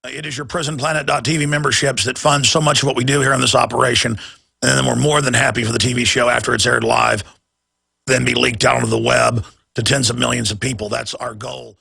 It is your prisonplanet.tv memberships that fund so much of what we do here in this operation. And then we're more than happy for the TV show after it's aired live, then be leaked out onto the web to tens of millions of people. That's our goal.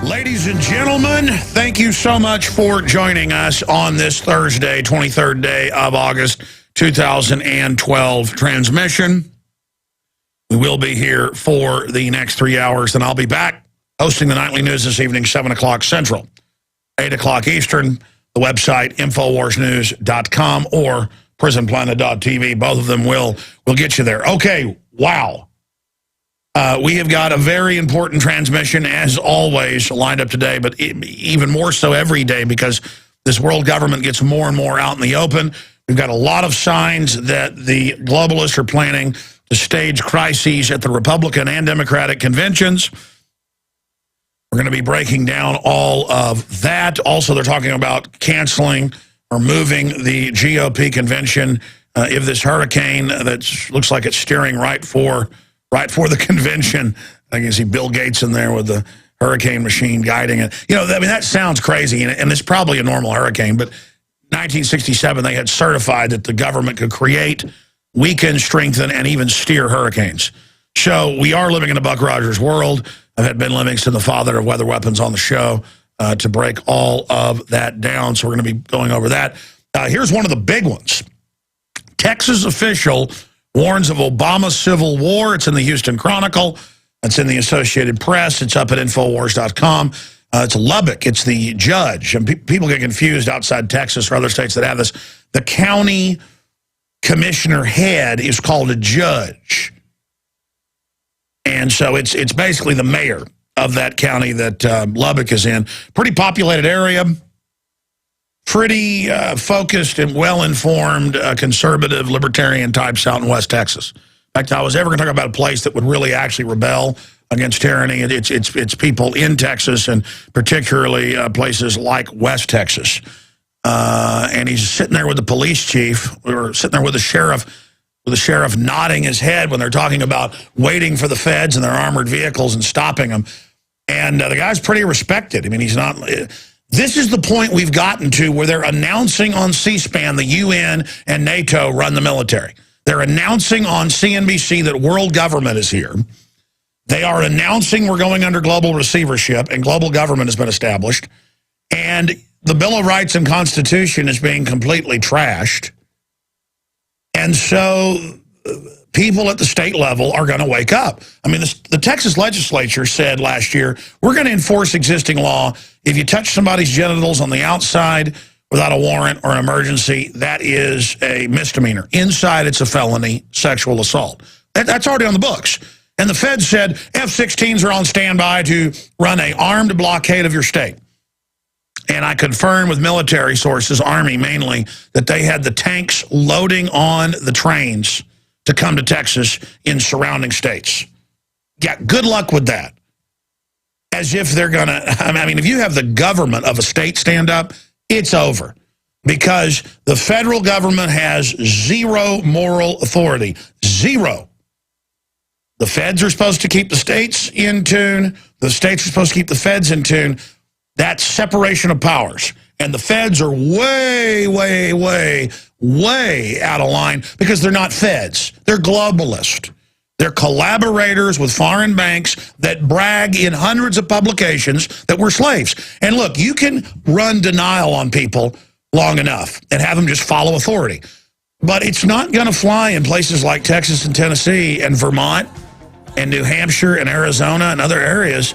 Ladies and gentlemen, thank you so much for joining us on this Thursday, 23rd day of August, 2012 transmission. We will be here for the next 3 hours, then I'll be back hosting the nightly news this evening, 7 o'clock Central, 8 o'clock Eastern, the website, InfoWarsNews.com or PrisonPlanet.tv. Both of them will get you there. Okay, wow. We have got a very important transmission, as always, lined up today, but even more so every day because this world government gets more and more out in the open. We've got a lot of signs that the globalists are planning to stage crises at the Republican and Democratic conventions. We're going to be breaking down all of that. Also, they're talking about canceling or moving the GOP convention if this hurricane that looks like it's steering right for the convention. I can see Bill Gates in there with the hurricane machine guiding it. You know, I mean, that sounds crazy, and it's probably a normal hurricane, but 1967, they had certified that the government could create, weaken, strengthen, and even steer hurricanes. So we are living in a Buck Rogers world. I've had Ben Livingston, the father of weather weapons, on the show to break all of that down, so we're going to be going over that. Here's one of the big ones. Texas official warns of Obama's civil war. It's in the Houston Chronicle. It's in the Associated Press. It's up at Infowars.com. It's Lubbock. It's the judge. And people get confused outside Texas or other states that have this. The county commissioner head is called a judge. And so it's basically the mayor of that county that Lubbock is in. Pretty populated area. Pretty focused and well-informed conservative libertarian types out in West Texas. In fact, if I was ever going to talk about a place that would really actually rebel against tyranny, it's people in Texas, and particularly places like West Texas. And he's sitting there with the police chief, or sitting there with the sheriff nodding his head when they're talking about waiting for the feds and their armored vehicles and stopping them. And the guy's pretty respected. I mean, he's not... This is the point we've gotten to where they're announcing on C-SPAN the UN and NATO run the military. They're announcing on CNBC that world government is here. They are announcing we're going under global receivership and global government has been established. And the Bill of Rights and Constitution is being completely trashed. And so people at the state level are going to wake up. I mean, the Texas legislature said last year, we're going to enforce existing law. If you touch somebody's genitals on the outside without a warrant or an emergency, that is a misdemeanor. Inside, it's a felony sexual assault. That's already on the books. And the feds said F-16s are on standby to run an armed blockade of your state. And I confirmed with military sources, Army mainly, that they had the tanks loading on the trains to come to Texas in surrounding states. Yeah, good luck with that. As if they're going to, I mean, if you have the government of a state stand up, it's over. Because the federal government has zero moral authority. Zero. The feds are supposed to keep the states in tune. The states are supposed to keep the feds in tune. That's separation of powers. And the feds are way, way, way, way out of line because they're not feds. They're globalists. They're collaborators with foreign banks that brag in hundreds of publications that we're slaves. And look, you can run denial on people long enough and have them just follow authority. But it's not going to fly in places like Texas and Tennessee and Vermont and New Hampshire and Arizona and other areas.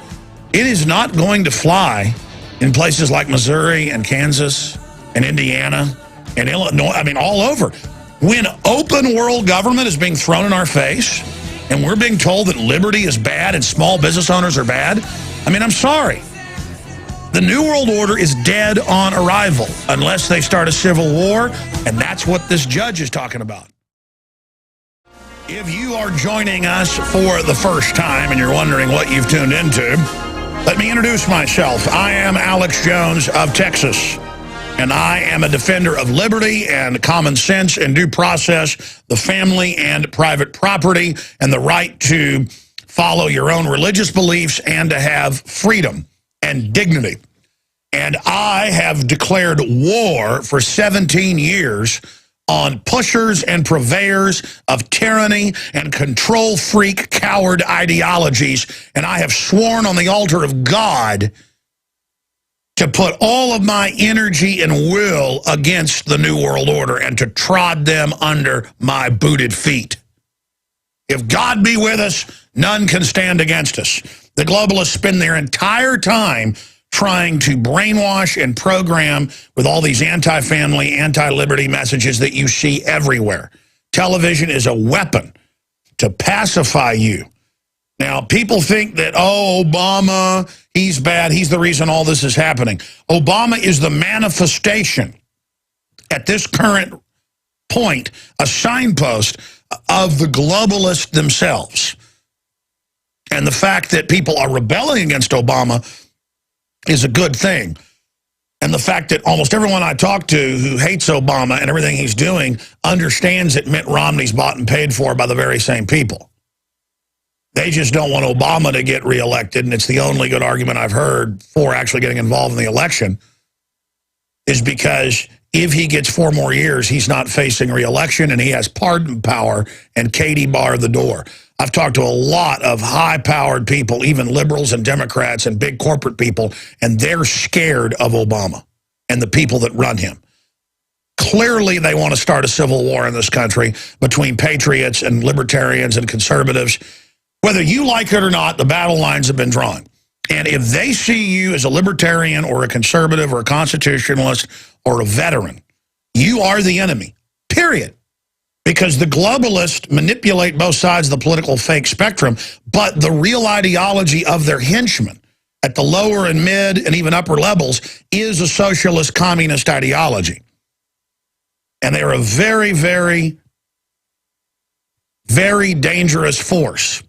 It is not going to fly in places like Missouri and Kansas and Indiana and Illinois, I mean, all over. When open world government is being thrown in our face and we're being told that liberty is bad and small business owners are bad, I mean, I'm sorry. The New World Order is dead on arrival unless they start a civil war, and that's what this judge is talking about. If you are joining us for the first time and you're wondering what you've tuned into, let me introduce myself. I am Alex Jones of Texas, and I am a defender of liberty and common sense and due process, the family and private property, and the right to follow your own religious beliefs and to have freedom and dignity. And I have declared war for 17 years on pushers and purveyors of tyranny and control freak coward ideologies. And I have sworn on the altar of God to put all of my energy and will against the New World Order and to trod them under my booted feet. If God be with us, none can stand against us. The globalists spend their entire time trying to brainwash and program with all these anti-family, anti-liberty messages that you see everywhere. Television is a weapon to pacify you. Now, people think that, oh, Obama, he's bad, he's the reason all this is happening. Obama is the manifestation, at this current point, a signpost of the globalists themselves. And the fact that people are rebelling against Obama is a good thing. And the fact that almost everyone I talk to who hates Obama and everything he's doing understands that Mitt Romney's bought and paid for by the very same people. They just don't want Obama to get reelected, and it's the only good argument I've heard for actually getting involved in the election, is because if he gets 4 more years, he's not facing reelection, and he has pardon power and Katie bar the door. I've talked to a lot of high-powered people, even liberals and Democrats and big corporate people, and they're scared of Obama and the people that run him. Clearly, they want to start a civil war in this country between patriots and libertarians and conservatives. Whether you like it or not, the battle lines have been drawn. And if they see you as a libertarian or a conservative or a constitutionalist or a veteran, you are the enemy, period. Because the globalists manipulate both sides of the political fake spectrum, but the real ideology of their henchmen at the lower and mid and even upper levels is a socialist communist ideology. And they're a very, very, very dangerous force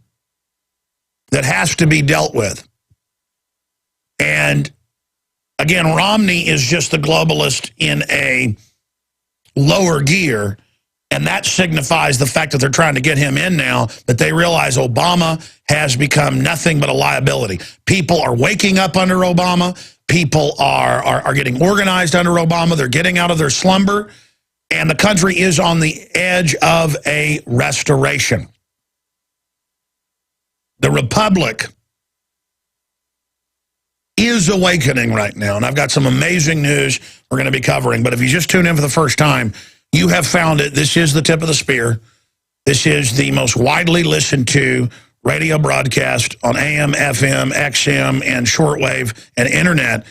that has to be dealt with. And again, Romney is just the globalist in a lower gear. And that signifies the fact that they're trying to get him in now, that they realize Obama has become nothing but a liability. People are waking up under Obama. People are getting organized under Obama. They're getting out of their slumber. And the country is on the edge of a restoration. The Republic is awakening right now. And I've got some amazing news we're going to be covering. But if you just tune in for the first time, you have found it. This is the tip of the spear. This is the most widely listened to radio broadcast on AM, FM, XM, and shortwave and internet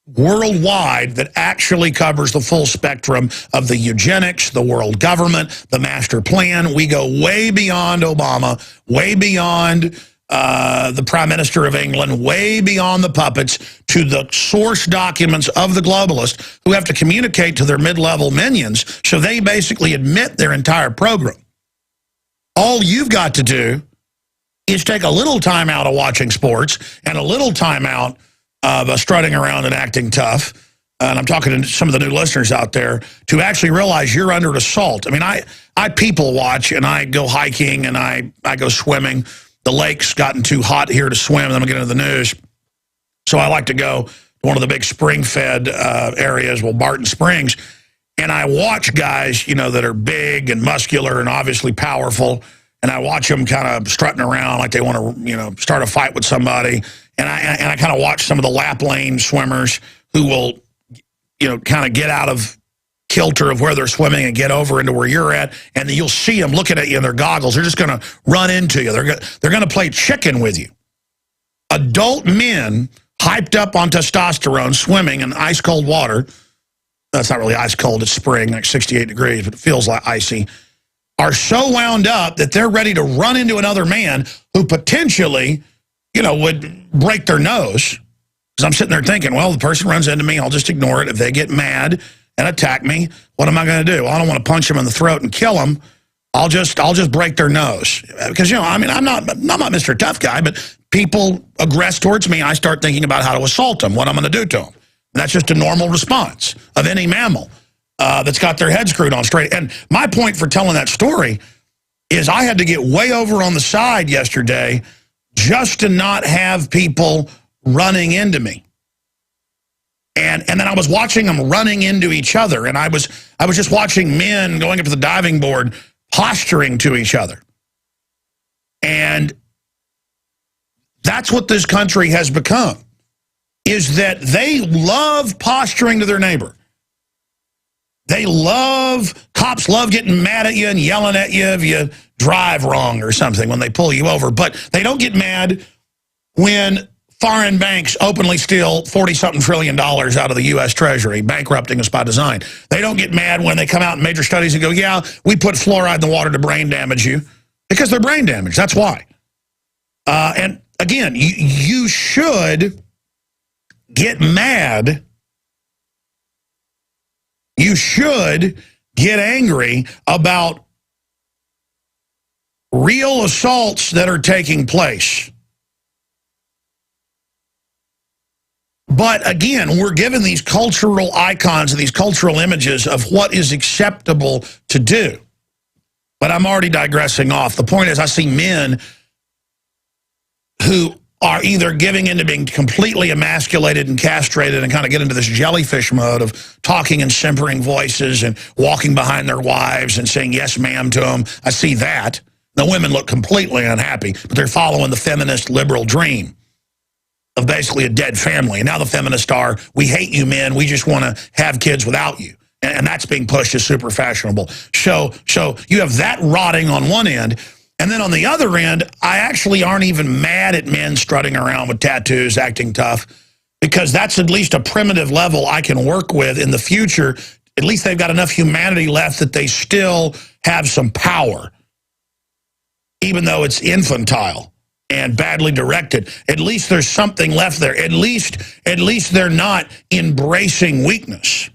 worldwide that actually covers the full spectrum of the eugenics, the world government, the master plan. We go way beyond Obama, way beyond the Prime Minister of England, way beyond the puppets, to the source documents of the globalists who have to communicate to their mid-level minions, so they basically admit their entire program. All you've got to do is take a little time out of watching sports and a little time out of strutting around and acting tough, and I'm talking to some of the new listeners out there, to actually realize you're under assault. I mean, I people watch, and I go hiking, and I go swimming. The lake's gotten too hot here to swim, and then we get into the news. So I like to go to one of the big spring-fed areas, well, Barton Springs, and I watch guys, you know, that are big and muscular and obviously powerful, and I watch them kind of strutting around like they want to, you know, start a fight with somebody, and I kind of watch some of the lap lane swimmers who will, you know, kind of get out of kilter of where they're swimming and get over into where you're at, and you'll see them looking at you in their goggles. They're just going to run into you. They're going to play chicken with you. Adult men hyped up on testosterone, swimming in ice-cold water. That's not really ice-cold. It's spring, like 68 degrees, but it feels like icy. Are so wound up that they're ready to run into another man who potentially, you know, would break their nose. Because I'm sitting there thinking, well, the person runs into me, I'll just ignore it. If they get mad and attack me, what am I going to do? Well, I don't want to punch them in the throat and kill them. I'll just break their nose. Because, you know, I mean, I'm not Mr. Tough Guy, but people aggress towards me, I start thinking about how to assault them, what I'm going to do to them. And that's just a normal response of any mammal that's got their head screwed on straight. And my point for telling that story is I had to get way over on the side yesterday just to not have people running into me. And then I was watching them running into each other, and I was just watching men going up to the diving board, posturing to each other. And that's what this country has become, is that they love posturing to their neighbor. Cops love getting mad at you and yelling at you if you drive wrong or something when they pull you over. But they don't get mad when foreign banks openly steal $40-something trillion out of the U.S. Treasury, bankrupting us by design. They don't get mad when they come out in major studies and go, yeah, we put fluoride in the water to brain damage you. Because they're brain damaged, that's why. And again, you should get mad. You should get angry about real assaults that are taking place. But again, we're given these cultural icons and these cultural images of what is acceptable to do. But I'm already digressing off. The point is, I see men who are either giving into being completely emasculated and castrated and kind of get into this jellyfish mode of talking and simpering voices and walking behind their wives and saying yes ma'am to them. I see that. The women look completely unhappy, but they're following the feminist liberal dream of basically a dead family. And now the feminists are, we hate you men, we just want to have kids without you. And that's being pushed as super fashionable. So you have that rotting on one end. And then on the other end, I actually aren't even mad at men strutting around with tattoos, acting tough, because that's at least a primitive level I can work with in the future. At least they've got enough humanity left that they still have some power, even though it's infantile and badly directed. At least there's something left there. At least they're not embracing weakness.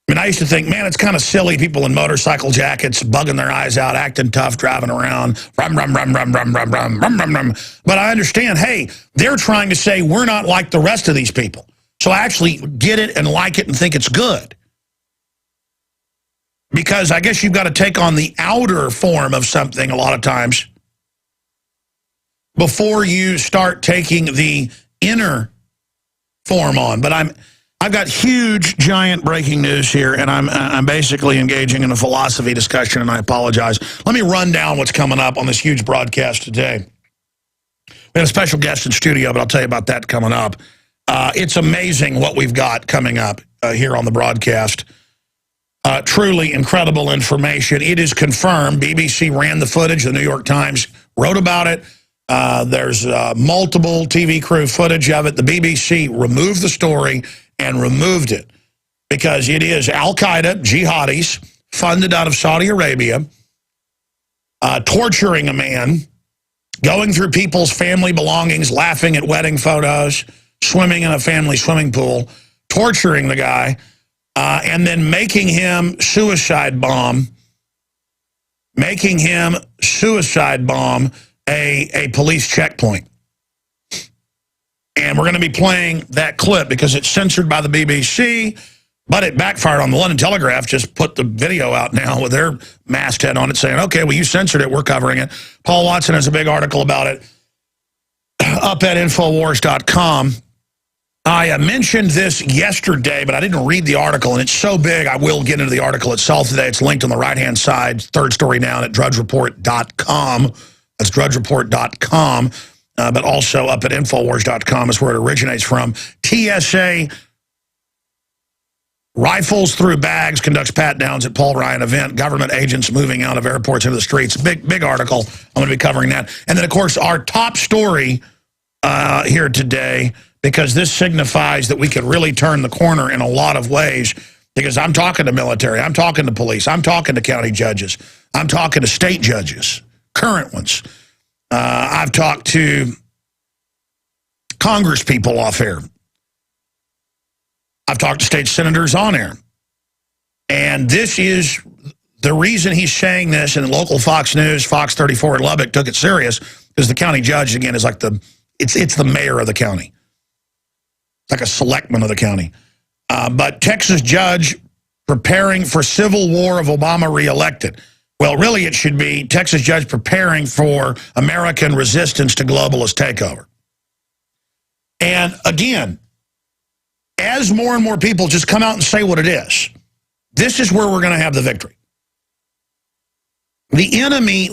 I mean, I used to think, man, it's kind of silly, people in motorcycle jackets, bugging their eyes out, acting tough, driving around, rum, rum, rum, rum, rum, rum, rum, rum, rum, rum. But I understand, hey, they're trying to say we're not like the rest of these people. So I actually get it and like it and think it's good. Because I guess you've got to take on the outer form of something a lot of times before you start taking the inner form on. But I've got huge, giant breaking news here, and I'm basically engaging in a philosophy discussion, and I apologize. Let me run down what's coming up on this huge broadcast today. We have a special guest in studio, but I'll tell you about that coming up. It's amazing what we've got coming up here on the broadcast. Truly incredible information. It is confirmed. BBC ran the footage. The New York Times wrote about it. There's multiple TV crew footage of it. The BBC removed the story and removed it because it is Al-Qaeda, jihadis, funded out of Saudi Arabia, torturing a man, going through people's family belongings, laughing at wedding photos, swimming in a family swimming pool, torturing the guy, and then making him suicide bomb a police checkpoint. And we're going to be playing that clip because it's censored by the BBC, but it backfired on the London Telegraph. Just put the video out now with their masthead on it saying, okay, well, you censored it. We're covering it. Paul Watson has a big article about it up at Infowars.com. I mentioned this yesterday, but I didn't read the article, and it's so big I will get into the article itself today. It's linked on the right-hand side, third story down at drudgereport.com. That's drudgereport.com. But also up at Infowars.com is where it originates from. TSA rifles through bags, conducts pat-downs at Paul Ryan event. Government agents moving out of airports into the streets. Big article. I'm going to be covering that. And then, of course, our top story here today, because this signifies that we could really turn the corner in a lot of ways, because I'm talking to military, I'm talking to police, I'm talking to county judges, I'm talking to state judges, current ones. I've talked to Congress people off air. I've talked to state senators on air. And this is the reason he's saying this, and local Fox News, Fox 34 in Lubbock took it serious, because the county judge, again, is like it's the mayor of the county. It's like a selectman of the county. But Texas judge preparing for civil war of Obama reelected. Well, really, it should be Texas judge preparing for American resistance to globalist takeover. And again, as more and more people just come out and say what it is, this is where we're going to have the victory. The enemy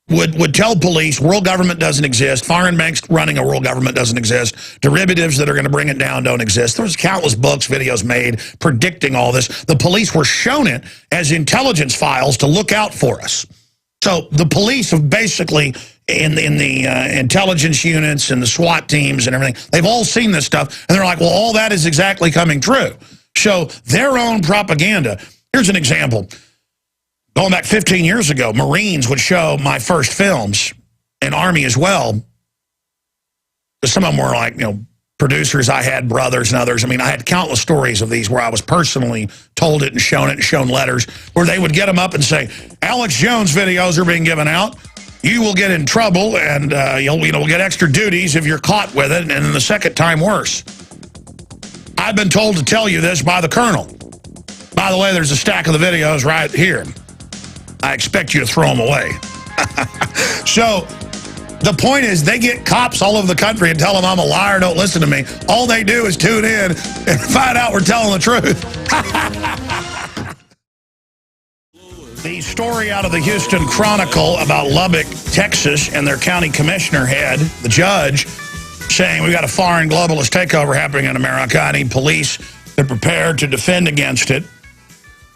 would tell police world government doesn't exist, foreign banks running a world government doesn't exist, derivatives that are going to bring it down don't exist. There's countless books, videos made predicting all this. The police were shown it as intelligence files to look out for us. So the police have basically, in the intelligence units and the SWAT teams and everything, they've all seen this stuff, and they're like, well, all that is exactly coming true. So their own propaganda. Here's an example. Going back 15 years ago, Marines would show my first films, and Army as well. Some of them were like, producers I had, brothers and others. I mean, I had countless stories of these where I was personally told it and shown letters where they would get them up and say, Alex Jones videos are being given out. You will get in trouble, and you'll get extra duties if you're caught with it, and then the second time worse. I've been told to tell you this by the colonel. By the way, there's a stack of the videos right here. I expect you to throw them away. So the point is, they get cops all over the country and tell them I'm a liar, don't listen to me. All they do is tune in and find out we're telling the truth. The story out of the Houston Chronicle about Lubbock, Texas, and their county commissioner head, the judge, saying we've got a foreign globalist takeover happening in America. I need police that are prepared to defend against it.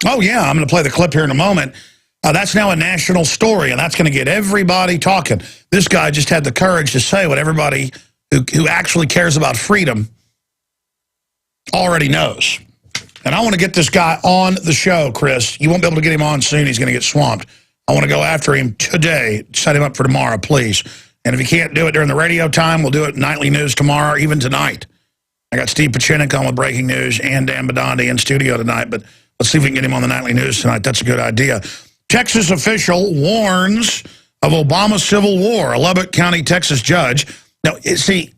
Oh, yeah, I'm going to play the clip here in a moment. That's now a national story, and that's going to get everybody talking. This guy just had the courage to say what everybody who actually cares about freedom already knows. And I want to get this guy on the show, Chris. You won't be able to get him on soon. He's going to get swamped. I want to go after him today. Set him up for tomorrow, please. And if you can't do it during the radio time, we'll do it nightly news tomorrow, even tonight. I got Steve Pachinik on with breaking news and Dan Badandi in studio tonight, but let's see if we can get him on the nightly news tonight. That's a good idea. Texas official warns of Obama's civil war. A Lubbock County, Texas judge. Now, see,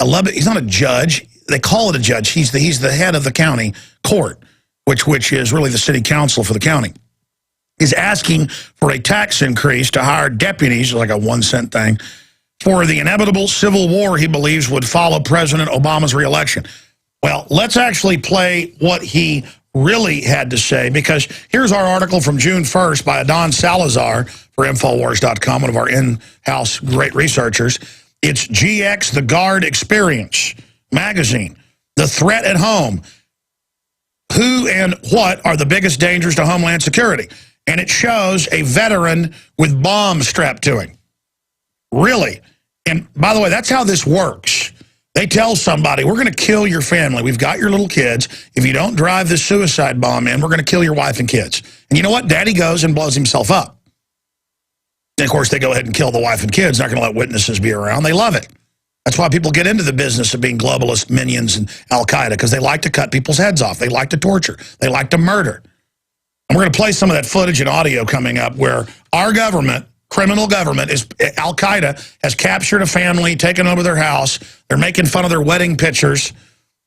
he's not a judge. They call it a judge. He's the head of the county court, which is really the city council for the county. Is asking for a tax increase to hire deputies, like a 1 cent thing, for the inevitable civil war he believes would follow President Obama's reelection. Well, let's actually play what he really had to say, because here's our article from June 1st by Adon Salazar for Infowars.com, one of our in-house great researchers. It's GX, The Guard Experience magazine, The Threat at Home. Who and what are the biggest dangers to Homeland Security? And it shows a veteran with bombs strapped to him. Really? And by the way, that's how this works. They tell somebody, we're going to kill your family. We've got your little kids. If you don't drive this suicide bomb in, we're going to kill your wife and kids. And you know what? Daddy goes and blows himself up. And of course, they go ahead and kill the wife and kids. Not going to let witnesses be around. They love it. That's why people get into the business of being globalist minions and Al-Qaeda, because they like to cut people's heads off. They like to torture. They like to murder. And we're going to play some of that footage and audio coming up where our government, criminal government, is Al-Qaeda has captured a family, taken over their house. They're making fun of their wedding pictures.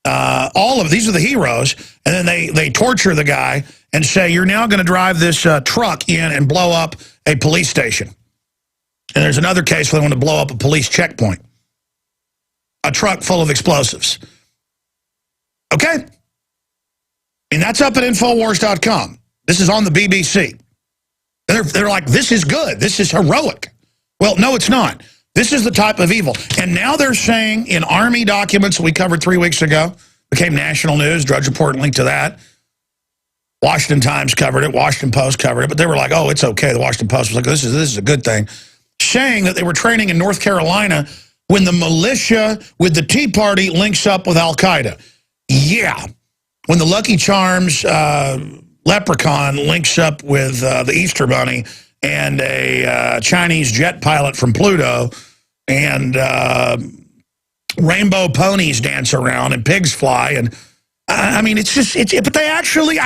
All of these are the heroes. And then they torture the guy and say, you're now going to drive this truck in and blow up a police station. And there's another case where they want to blow up a police checkpoint. A truck full of explosives. Okay? And that's up at Infowars.com. This is on the BBC. They're like, this is good. This is heroic. Well, no, it's not. This is the type of evil. And now they're saying in Army documents we covered 3 weeks ago, became national news, Drudge Report linked to that. Washington Times covered it. Washington Post covered it. But they were like, oh, it's okay. The Washington Post was like, this is a good thing. Saying that they were training in North Carolina when the militia with the Tea Party links up with Al-Qaeda. Yeah. When the Lucky Charms leprechaun links up with the Easter Bunny and a Chinese jet pilot from Pluto and rainbow ponies dance around and pigs fly. And I mean, but they actually,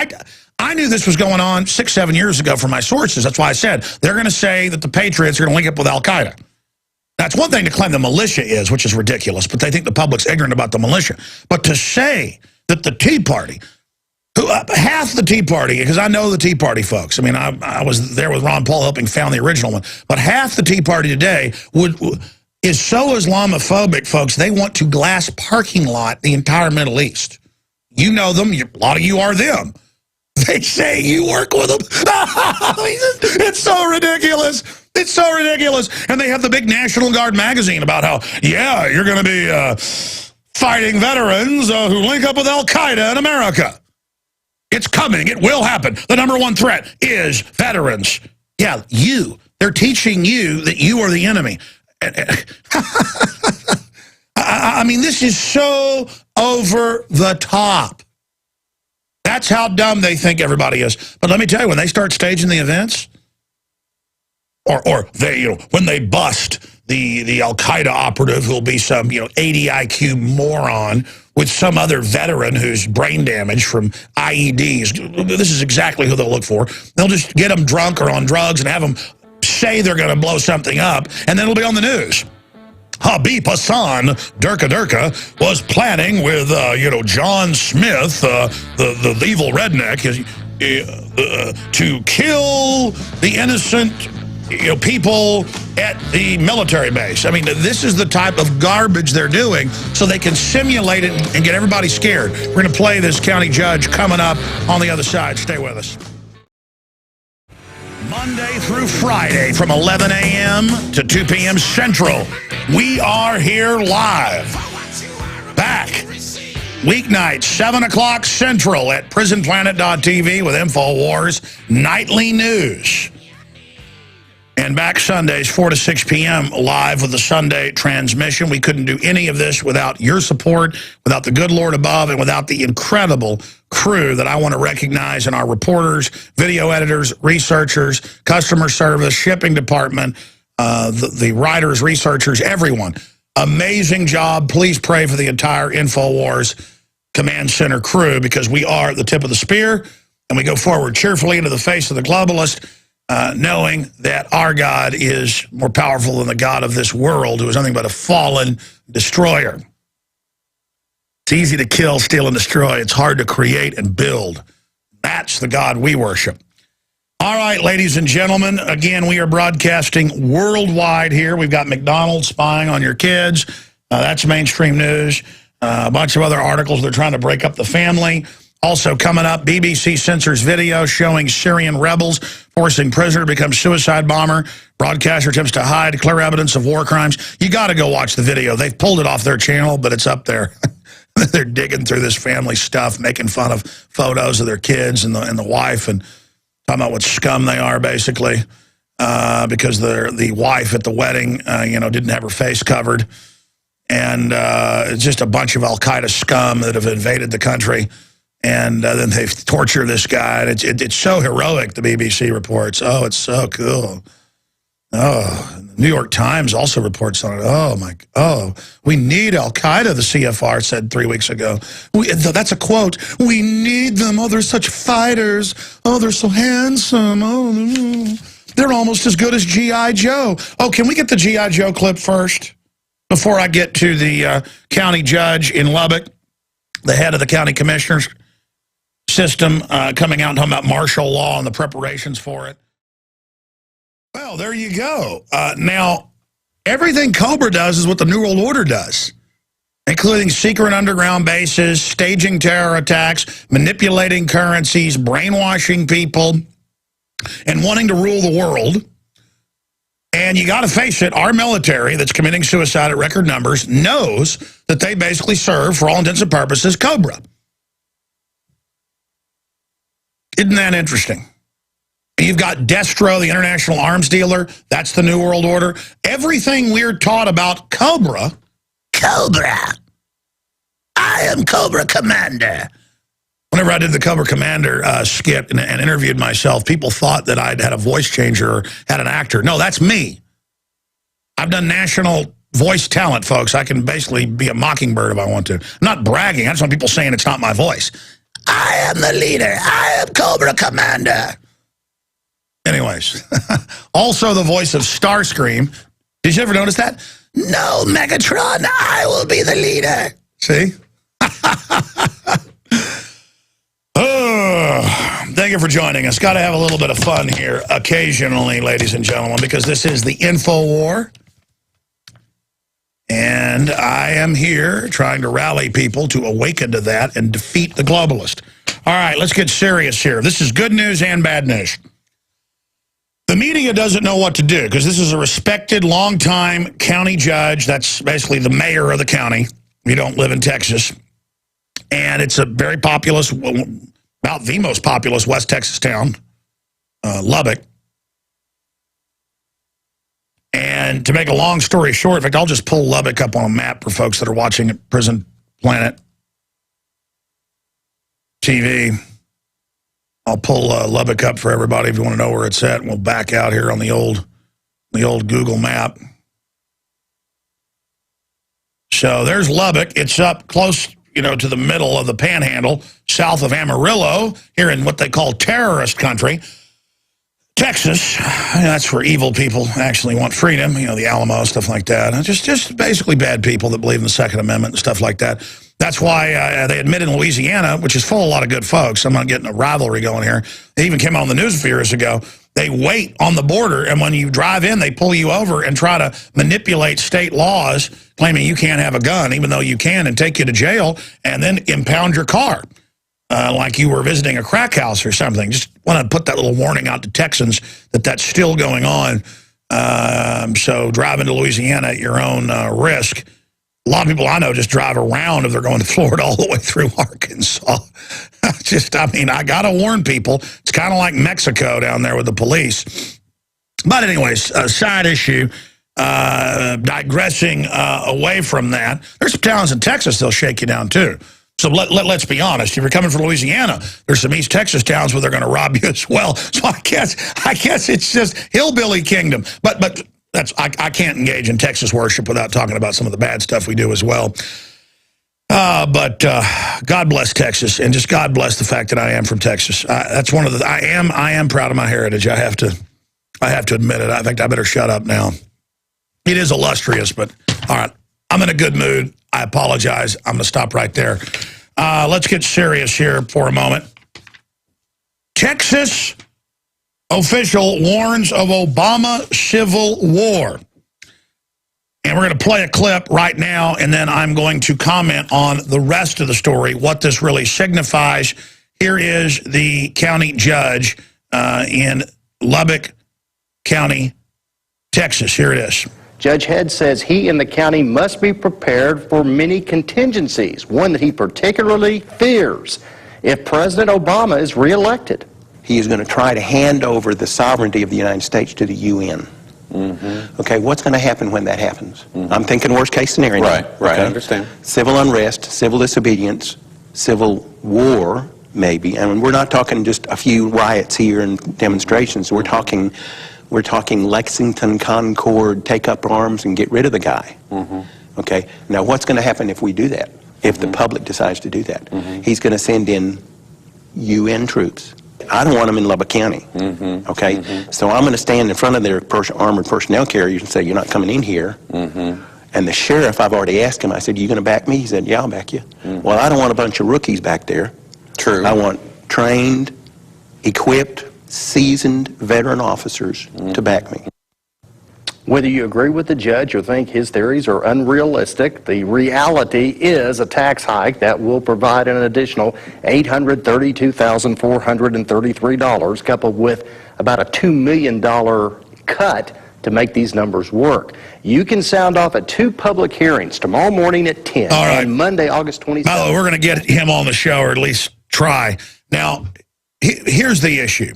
I knew this was going on 6-7 years ago from my sources. That's why I said they're going to say that the Patriots are going to link up with Al-Qaeda. That's one thing to claim the militia is, which is ridiculous, but they think the public's ignorant about the militia. But to say that the Tea Party, half the Tea Party, because I know the Tea Party folks. I mean, I was there with Ron Paul helping found the original one. But half the Tea Party today is so Islamophobic, folks, they want to glass parking lot the entire Middle East. You know them. A lot of you are them. They say you work with them. It's so ridiculous. It's so ridiculous. And they have the big National Guard magazine about how, yeah, you're going to be fighting veterans who link up with Al-Qaeda in America. It's coming. It will happen. The #1 threat is veterans. Yeah, you. They're teaching you that you are the enemy. I mean, this is so over the top. That's how dumb they think everybody is. But let me tell you, when they start staging the events, or they, when they bust the Al-Qaeda operative who'll be some, 80 IQ moron with some other veteran who's brain damaged from IEDs, this is exactly who they'll look for. They'll just get them drunk or on drugs and have them say they're going to blow something up, and then it'll be on the news. Habib Hassan Durka was planning with, John Smith, the evil redneck, to kill the innocent, people at the military base. I mean, this is the type of garbage they're doing so they can simulate it and get everybody scared. We're going to play this county judge coming up on the other side. Stay with us. Monday through Friday from 11 a.m. to 2 p.m. Central. We are here live. Back. Weeknights, 7 o'clock Central at prisonplanet.tv with InfoWars Nightly News. And back Sundays, 4 to 6 p.m. live with the Sunday transmission. We couldn't do any of this without your support, without the good Lord above, and without the incredible crew that I want to recognize in our reporters, video editors, researchers, customer service, shipping department, the writers, researchers, everyone. Amazing job. Please pray for the entire InfoWars Command Center crew, because we are at the tip of the spear, and we go forward cheerfully into the face of the globalist, knowing that our God is more powerful than the God of this world, who is nothing but a fallen destroyer. It's easy to kill, steal, and destroy. It's hard to create and build. That's the God we worship. All right, ladies and gentlemen, again, we are broadcasting worldwide here. We've got McDonald's spying on your kids. That's mainstream news. A bunch of other articles. They're trying to break up the family. Also coming up, BBC censors video showing Syrian rebels forcing prisoner to become suicide bomber. Broadcaster attempts to hide clear evidence of war crimes. You got to go watch the video. They've pulled it off their channel, but it's up there. They're digging through this family stuff, making fun of photos of their kids and the wife, and talking about what scum they are, basically, because the wife at the wedding, didn't have her face covered. And it's just a bunch of Al-Qaeda scum that have invaded the country. And then they torture this guy. And it's so heroic, the BBC reports. Oh, it's so cool. Oh, the New York Times also reports on it. Oh, we need Al-Qaeda, the CFR said 3 weeks ago. That's a quote. We need them. Oh, they're such fighters. Oh, they're so handsome. Oh, they're almost as good as G.I. Joe. Oh, can we get the G.I. Joe clip first before I get to the county judge in Lubbock, the head of the county commissioners system, coming out and talking about martial law and the preparations for it? Well, there you go. Now, everything Cobra does is what the New World Order does, including secret underground bases, staging terror attacks, manipulating currencies, brainwashing people, and wanting to rule the world. And you got to face it, our military that's committing suicide at record numbers knows that they basically serve, for all intents and purposes, Cobra. Isn't that interesting? You've got Destro, the international arms dealer. That's the New World Order. Everything we're taught about Cobra. I am Cobra Commander. Whenever I did the Cobra Commander skit and interviewed myself, people thought that I'd had a voice changer or had an actor. No, that's me. I've done national voice talent, folks. I can basically be a mockingbird if I want to. I'm not bragging. I just want people saying it's not my voice. I am the leader. I am Cobra Commander. Anyways, also the voice of Starscream. Did you ever notice that? No, Megatron, I will be the leader. See? Thank you for joining us. Got to have a little bit of fun here occasionally, ladies and gentlemen, because this is the Info War. And I am here trying to rally people to awaken to that and defeat the globalist. All right, let's get serious here. This is good news and bad news. The media doesn't know what to do because this is a respected, long-time county judge. That's basically the mayor of the county. You don't live in Texas. And it's a very populous, about the most populous West Texas town, Lubbock. And to make a long story short, in fact, I'll just pull Lubbock up on a map for folks that are watching at Prison Planet TV. I'll pull Lubbock up for everybody if you want to know where it's at. And we'll back out here on the old Google map. So there's Lubbock. It's up close, to the middle of the Panhandle, south of Amarillo, here in what they call terrorist country, Texas. That's where evil people actually want freedom. The Alamo, stuff like that. Just basically bad people that believe in the Second Amendment and stuff like that. That's why they admit in Louisiana, which is full of a lot of good folks. I'm not getting a rivalry going here. They even came out on the news a few years ago. They wait on the border, and when you drive in, they pull you over and try to manipulate state laws, claiming you can't have a gun, even though you can, and take you to jail, and then impound your car, like you were visiting a crack house or something. Just want to put that little warning out to Texans that that's still going on. So driving to Louisiana at your own risk. A lot of people I know just drive around if they're going to Florida all the way through Arkansas. I got to warn people. It's kind of like Mexico down there with the police. But anyways, a side issue, digressing away from that, there's some towns in Texas they'll shake you down too. So let's be honest. If you're coming from Louisiana, there's some East Texas towns where they're going to rob you as well. So I guess it's just hillbilly kingdom. But I can't engage in Texas worship without talking about some of the bad stuff we do as well. But God bless Texas, and just God bless the fact that I am from Texas. That's one of the I am proud of my heritage. I have to admit it. In fact, I better shut up now. It is illustrious, but all right, I'm in a good mood. I apologize. I'm going to stop right there. Let's get serious here for a moment. Texas official warns of Obama civil war. And we're going to play a clip right now, and then I'm going to comment on the rest of the story, what this really signifies. Here is the county judge in Lubbock County, Texas. Here it is. Judge Head says he and the county must be prepared for many contingencies, one that he particularly fears if President Obama is reelected. He is going to try to hand over the sovereignty of the United States to the UN. Mm-hmm. Okay, what's going to happen when that happens? Mm-hmm. I'm thinking worst case scenario. Right, okay? I understand. Civil unrest, civil disobedience, civil war, maybe. And we're not talking just a few riots here and demonstrations. We're talking Lexington, Concord, take up arms and get rid of the guy. Mm-hmm. Okay, now what's going to happen if we do that? If the public decides to do that? Mm-hmm. He's going to send in UN troops. I don't want them in Lubbock County, okay? Mm-hmm. So I'm going to stand in front of their armored personnel carriers and say, you're not coming in here. Mm-hmm. And the sheriff, I've already asked him, I said, you going to back me? He said, yeah, I'll back you. Mm-hmm. Well, I don't want a bunch of rookies back there. True. I want trained, equipped, seasoned veteran officers to back me. Whether you agree with the judge or think his theories are unrealistic, the reality is a tax hike that will provide an additional $832,433, coupled with about a $2 million cut to make these numbers work. You can sound off at 2 public hearings tomorrow morning at 10 and Monday, August 27th. By the way, we're going to get him on the show, or at least try. Now, here's the issue.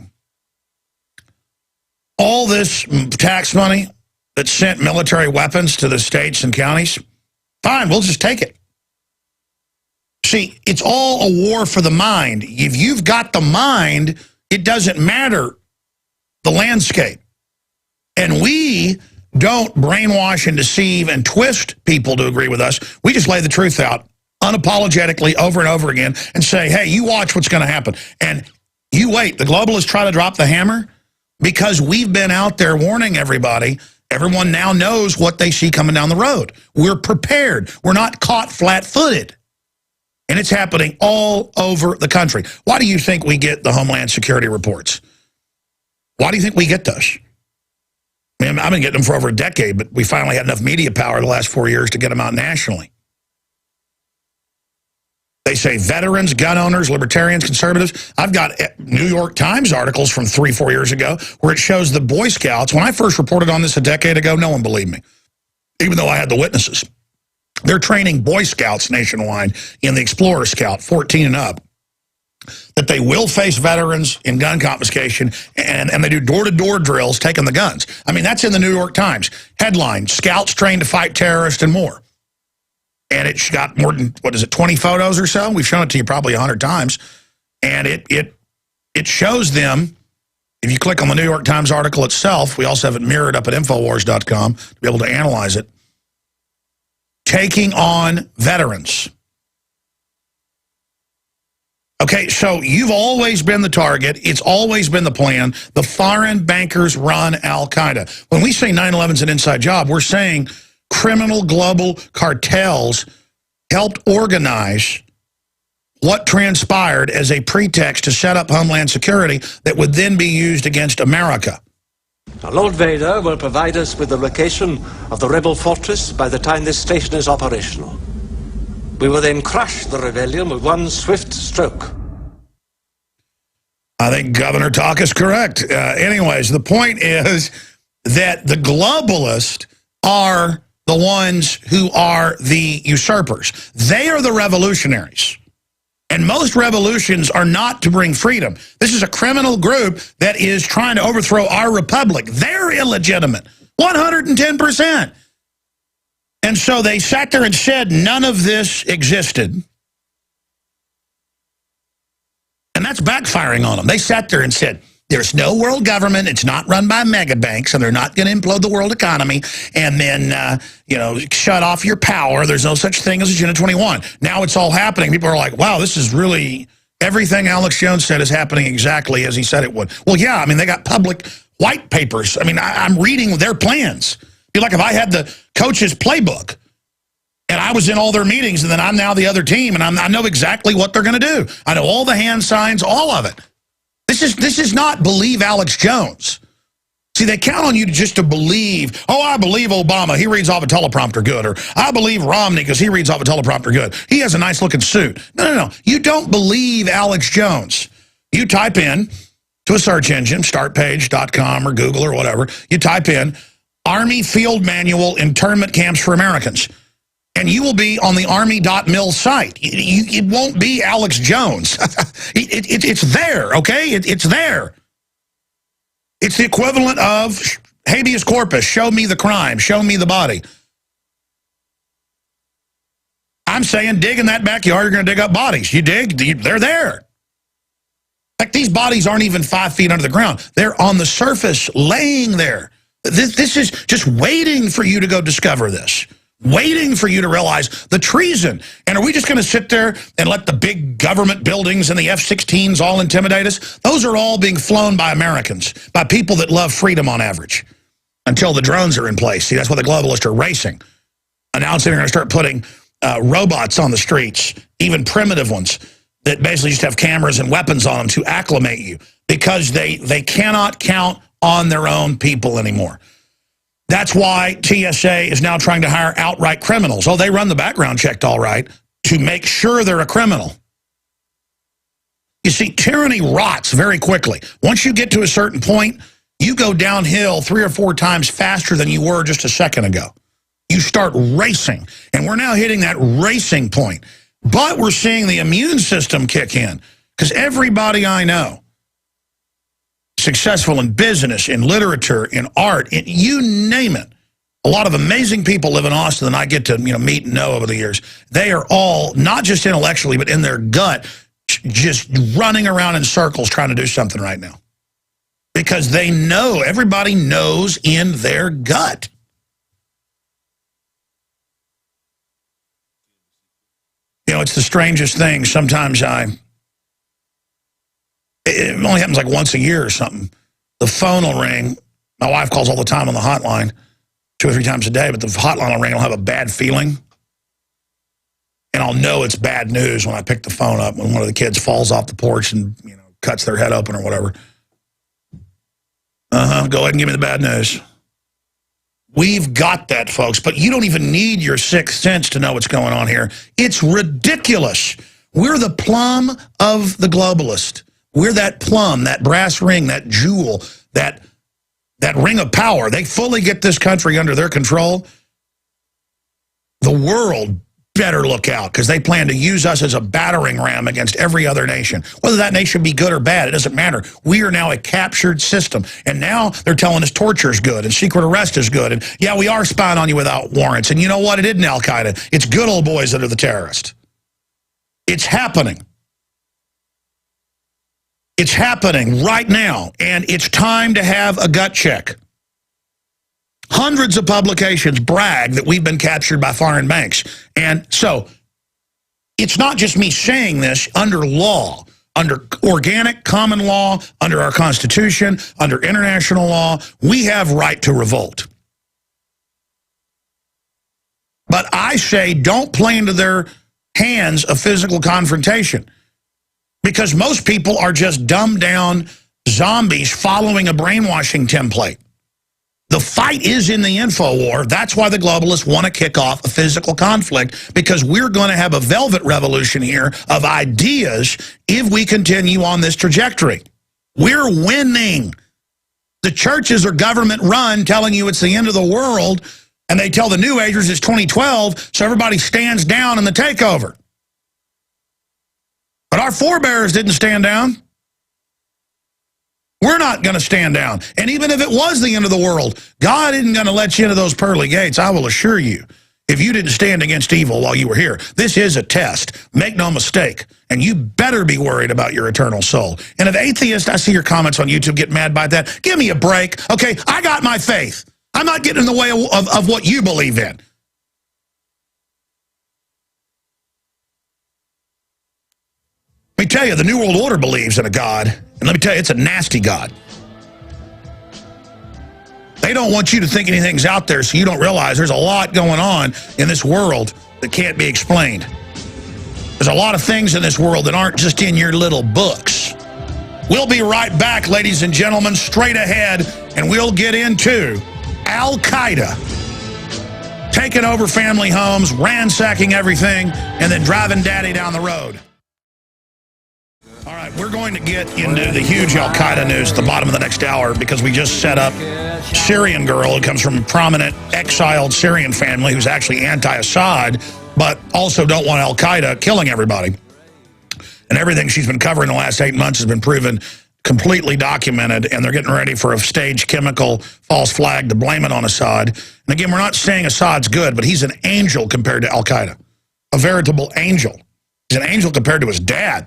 All this tax money that sent military weapons to the states and counties, fine, we'll just take it. See, it's all a war for the mind. If you've got the mind, it doesn't matter the landscape. And we don't brainwash and deceive and twist people to agree with us. We just lay the truth out unapologetically over and over again and say, hey, you watch what's going to happen. And you wait. The globalists try to drop the hammer because we've been out there warning everybody. Everyone now knows what they see coming down the road. We're prepared. We're not caught flat-footed. And it's happening all over the country. Why do you think we get the Homeland Security reports? Why do you think we get those? I mean, I've been getting them for over a decade, but we finally had enough media power the last 4 years to get them out nationally. They say veterans, gun owners, libertarians, conservatives. I've got New York Times articles from 3-4 years ago where it shows the Boy Scouts. When I first reported on this a decade ago, no one believed me, even though I had the witnesses. They're training Boy Scouts nationwide in the Explorer Scout, 14 and up, that they will face veterans in gun confiscation, and they do door-to-door drills taking the guns. I mean, that's in the New York Times. Headline, Scouts trained to fight terrorists and more. And it's got more than, 20 photos or so? We've shown it to you probably 100 times. And it shows them, if you click on the New York Times article itself, we also have it mirrored up at Infowars.com to be able to analyze it, taking on veterans. Okay, so you've always been the target. It's always been the plan. The foreign bankers run Al-Qaeda. When we say 9/11's an inside job, we're saying criminal global cartels helped organize what transpired as a pretext to set up Homeland Security that would then be used against America. Now, Lord Vader will provide us with the location of the rebel fortress by the time this station is operational. We will then crush the rebellion with one swift stroke. I think Governor Talk is correct. Anyways, the point is that the globalists are the ones who are the usurpers. They are the revolutionaries. And most revolutions are not to bring freedom. This is a criminal group that is trying to overthrow our republic. They're illegitimate, 110%. And so they sat there and said none of this existed. And that's backfiring on them. They sat there and said, there's no world government. It's not run by mega banks, and they're not going to implode the world economy and then, shut off your power. There's no such thing as Agenda 21. Now it's all happening. People are like, wow, this is really, everything Alex Jones said is happening exactly as he said it would. Well, yeah, I mean, they got public white papers. I mean, I'm reading their plans. It'd be like if I had the coach's playbook and I was in all their meetings and then I'm now the other team and I know exactly what they're going to do. I know all the hand signs, all of it. This is not believe Alex Jones. See, they count on you just to believe, oh, I believe Obama, he reads off a teleprompter good, or I believe Romney because he reads off a teleprompter good. He has a nice-looking suit. No. You don't believe Alex Jones. You type in to a search engine, startpage.com or Google or whatever, you type in Army Field Manual Internment Camps for Americans, and you will be on the Army.mil site. It won't be Alex Jones. It's there, okay? It's there. It's the equivalent of habeas corpus. Show me the crime. Show me the body. I'm saying dig in that backyard, you're going to dig up bodies. You dig, they're there. Like, these bodies aren't even 5 feet under the ground. They're on the surface, laying there. This is just waiting for you to go discover this. Waiting for you to realize the treason. And are we just going to sit there and let the big government buildings and the F-16s all intimidate us? Those are all being flown by Americans, by people that love freedom on average, until the drones are in place. See, that's what the globalists are racing, announcing they're going to start putting robots on the streets, even primitive ones, that basically just have cameras and weapons on them to acclimate you, because they cannot count on their own people anymore. That's why TSA is now trying to hire outright criminals. Oh, they run the background check all right to make sure they're a criminal. You see, tyranny rots very quickly. Once you get to a certain point, you go downhill 3 or 4 times faster than you were just a second ago. You start racing, and we're now hitting that racing point. But we're seeing the immune system kick in, because everybody I know, successful in business, in literature, in art, in you name it. A lot of amazing people live in Austin that I get to meet and know over the years. They are all, not just intellectually, but in their gut, just running around in circles trying to do something right now. Because they know, everybody knows in their gut. it's the strangest thing. Sometimes it only happens like once a year or something. The phone will ring. My wife calls all the time on the hotline, 2 or 3 times a day, but the hotline will ring. I'll have a bad feeling. And I'll know it's bad news when I pick the phone up, when one of the kids falls off the porch and, cuts their head open or whatever. Go ahead and give me the bad news. We've got that, folks, but you don't even need your sixth sense to know what's going on here. It's ridiculous. We're the plum of the globalist. We're that plum, that brass ring, that jewel, that ring of power. They fully get this country under their control. The world better look out, because they plan to use us as a battering ram against every other nation. Whether that nation be good or bad, it doesn't matter. We are now a captured system. And now they're telling us torture is good and secret arrest is good. And yeah, we are spying on you without warrants. And you know what? It isn't Al-Qaeda. It's good old boys that are the terrorists. It's happening. It's happening right now. And it's time to have a gut check. Hundreds of publications brag that we've been captured by foreign banks. And so it's not just me saying this. Under law, under organic common law, under our Constitution, under international law, we have right to revolt. But I say don't play into their hands a physical confrontation, because most people are just dumbed down zombies following a brainwashing template. The fight is in the info war. That's why the globalists want to kick off a physical conflict, because we're going to have a velvet revolution here of ideas if we continue on this trajectory. We're winning. The churches are government run, telling you it's the end of the world, and they tell the New Agers it's 2012, so everybody stands down in the takeover. But our forebears didn't stand down. We're not going to stand down. And even if it was the end of the world, God isn't going to let you into those pearly gates, I will assure you, if you didn't stand against evil while you were here. This is a test. Make no mistake. And you better be worried about your eternal soul. And if atheists, I see your comments on YouTube, get mad by that. Give me a break. Okay, I got my faith. I'm not getting in the way of what you believe in. Let me tell you, the New World Order believes in a God, and let me tell you, it's a nasty God. They don't want you to think anything's out there, so you don't realize there's a lot going on in this world that can't be explained. There's a lot of things in this world that aren't just in your little books. We'll be right back, ladies and gentlemen, straight ahead, and we'll get into Al-Qaeda taking over family homes, ransacking everything, and then driving daddy down the road. All right, we're going to get into the huge Al-Qaeda news at the bottom of the next hour, because we just set up Syrian Girl, who comes from a prominent exiled Syrian family who's actually anti-Assad, but also don't want Al-Qaeda killing everybody. And everything she's been covering the last 8 months has been proven completely documented, and they're getting ready for a staged chemical false flag to blame it on Assad. And again, we're not saying Assad's good, but he's an angel compared to Al-Qaeda, a veritable angel. He's an angel compared to his dad.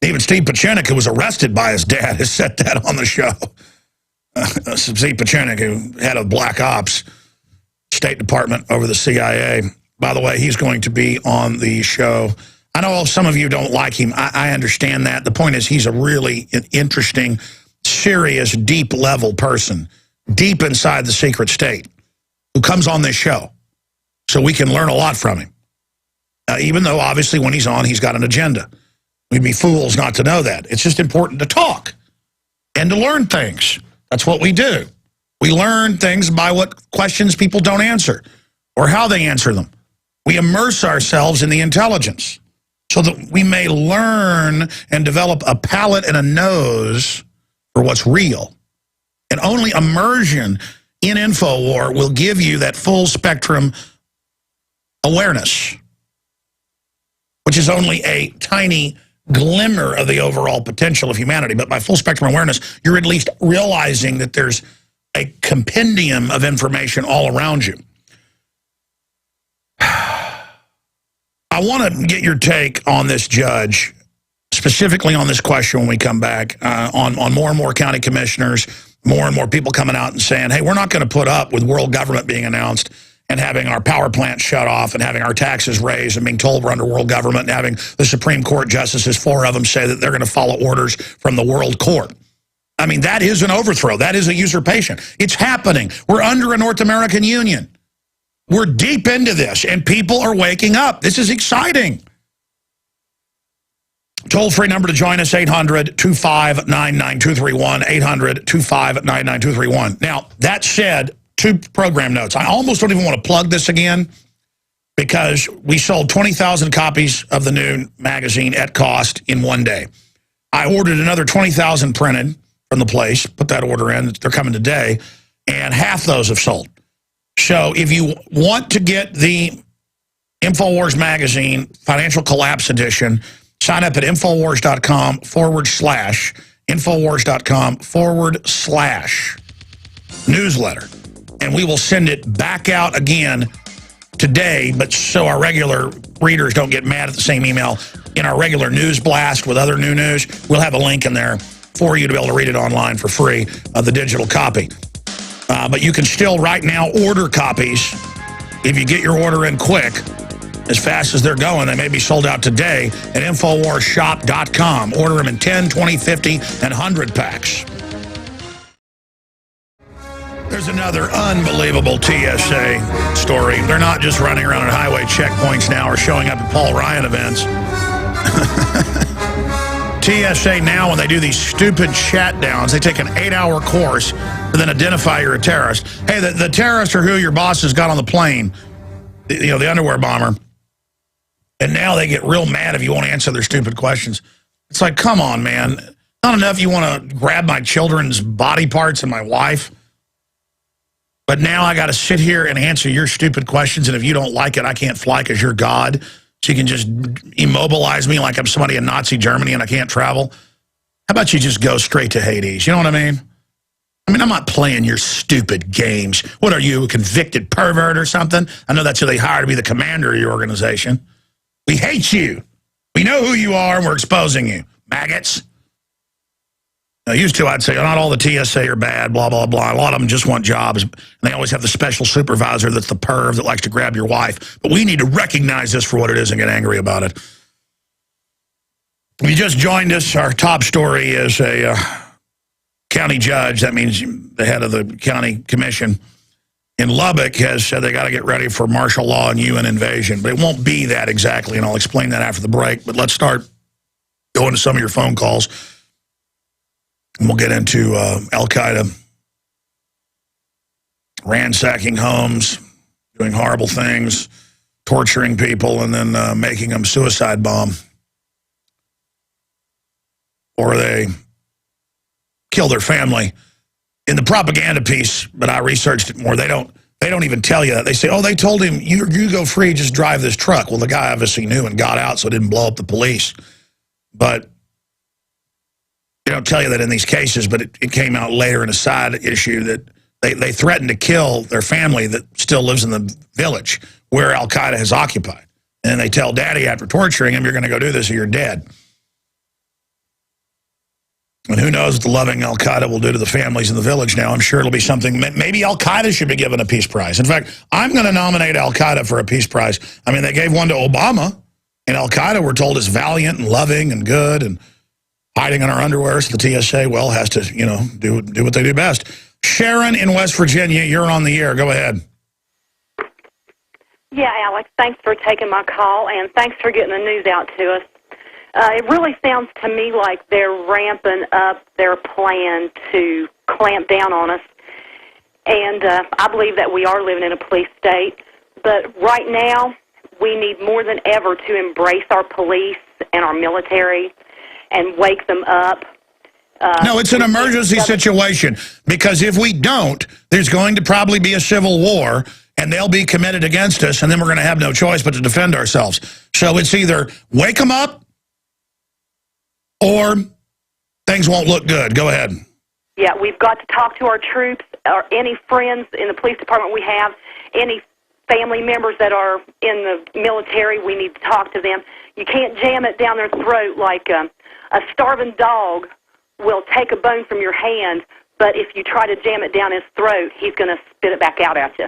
Even Steve Pachenik, who was arrested by his dad, has said that on the show. Steve Pachenik, who head of Black Ops, State Department over the CIA. By the way, he's going to be on the show. I know some of you don't like him. I understand that. The point is, he's a really interesting, serious, deep-level person, deep inside the secret state, who comes on this show so we can learn a lot from him. Even though, obviously, when he's on, he's got an agenda. We'd be fools not to know that. It's just important to talk and to learn things. That's what we do. We learn things by what questions people don't answer or how they answer them. We immerse ourselves in the intelligence so that we may learn and develop a palate and a nose for what's real. And only immersion in InfoWar will give you that full spectrum awareness, which is only a tiny glimmer of the overall potential of humanity. But by full spectrum awareness, you're at least realizing that there's a compendium of information all around you. I want to get your take on this judge, specifically on this question when we come back, on more and more county commissioners, more and more people coming out and saying, hey, we're not going to put up with world government being announced and having our power plants shut off and having our taxes raised and being told we're under world government and having the Supreme Court justices, 4 of them, say that they're going to follow orders from the world court. I mean, that is an overthrow. That is a usurpation. It's happening. We're under a North American Union. We're deep into this, and people are waking up. This is exciting. Toll-free number to join us, 800-259-9231, 800-259-9231. Now, that said, 2 program notes. I almost don't even want to plug this again because we sold 20,000 copies of the new magazine at cost in 1 day. I ordered another 20,000 printed from the place, put that order in. They're coming today, and half those have sold. So if you want to get the InfoWars magazine Financial Collapse Edition, sign up at Infowars.com/newsletter. And we will send it back out again today, but so our regular readers don't get mad at the same email. In our regular news blast with other new news, we'll have a link in there for you to be able to read it online for free, the digital copy. But you can still right now order copies. If you get your order in quick, as fast as they're going, they may be sold out today at InfoWarsShop.com. Order them in 10, 20, 50, and 100 packs. There's another unbelievable TSA story. They're not just running around at highway checkpoints now or showing up at Paul Ryan events. TSA now, when they do these stupid chat downs, they take an 8-hour course to then identify you're a terrorist. Hey, the terrorists are who your bosses got on the plane, the underwear bomber. And now they get real mad if you won't answer their stupid questions. It's like, come on, man. Not enough you want to grab my children's body parts and my wife. But now I got to sit here and answer your stupid questions, and if you don't like it, I can't fly because you're God. So you can just immobilize me like I'm somebody in Nazi Germany and I can't travel. How about you just go straight to Hades? You know what I mean? I'm not playing your stupid games. What are you, a convicted pervert or something? I know that's who they hire to be the commander of your organization. We hate you. We know who you are, and we're exposing you. Maggots. Now, used to, I'd say, not all the TSA are bad, blah, blah, blah. A lot of them just want jobs. And they always have the special supervisor that's the perv that likes to grab your wife. But we need to recognize this for what it is and get angry about it. If you just joined us, our top story is a county judge. That means the head of the county commission in Lubbock has said they got to get ready for martial law and UN invasion. But it won't be that exactly, and I'll explain that after the break. But let's start going to some of your phone calls. And we'll get into Al-Qaeda ransacking homes, doing horrible things, torturing people, and then making them suicide bomb. Or they kill their family. In the propaganda piece, but I researched it more, they don't even tell you that. They say, oh, they told him, you go free, just drive this truck. Well, the guy obviously knew and got out, so it didn't blow up the police. But they don't tell you that in these cases, but it came out later in a side issue that they threatened to kill their family that still lives in the village where Al-Qaeda has occupied. And they tell Daddy after torturing him, you're going to go do this or you're dead. And who knows what the loving Al-Qaeda will do to the families in the village now. I'm sure it'll be something. Maybe Al-Qaeda should be given a peace prize. In fact, I'm going to nominate Al-Qaeda for a peace prize. I mean, they gave one to Obama, and Al-Qaeda, we're told, is valiant and loving and good and hiding in our underwear. So the TSA, well, has to, do what they do best. Sharon in West Virginia, you're on the air. Go ahead. Yeah, Alex, thanks for taking my call, and thanks for getting the news out to us. It really sounds to me like they're ramping up their plan to clamp down on us. And I believe that we are living in a police state. But right now, we need more than ever to embrace our police and our military and wake them up. No, it's an emergency situation, because if we don't, there's going to probably be a civil war, and they'll be committed against us, and then we're going to have no choice but to defend ourselves. So it's either wake them up or things won't look good. Go ahead. Yeah, we've got to talk to our troops, or any friends in the police department we have, any family members that are in the military, we need to talk to them. You can't jam it down their throat like a starving dog will take a bone from your hand, but if you try to jam it down his throat, he's going to spit it back out at you.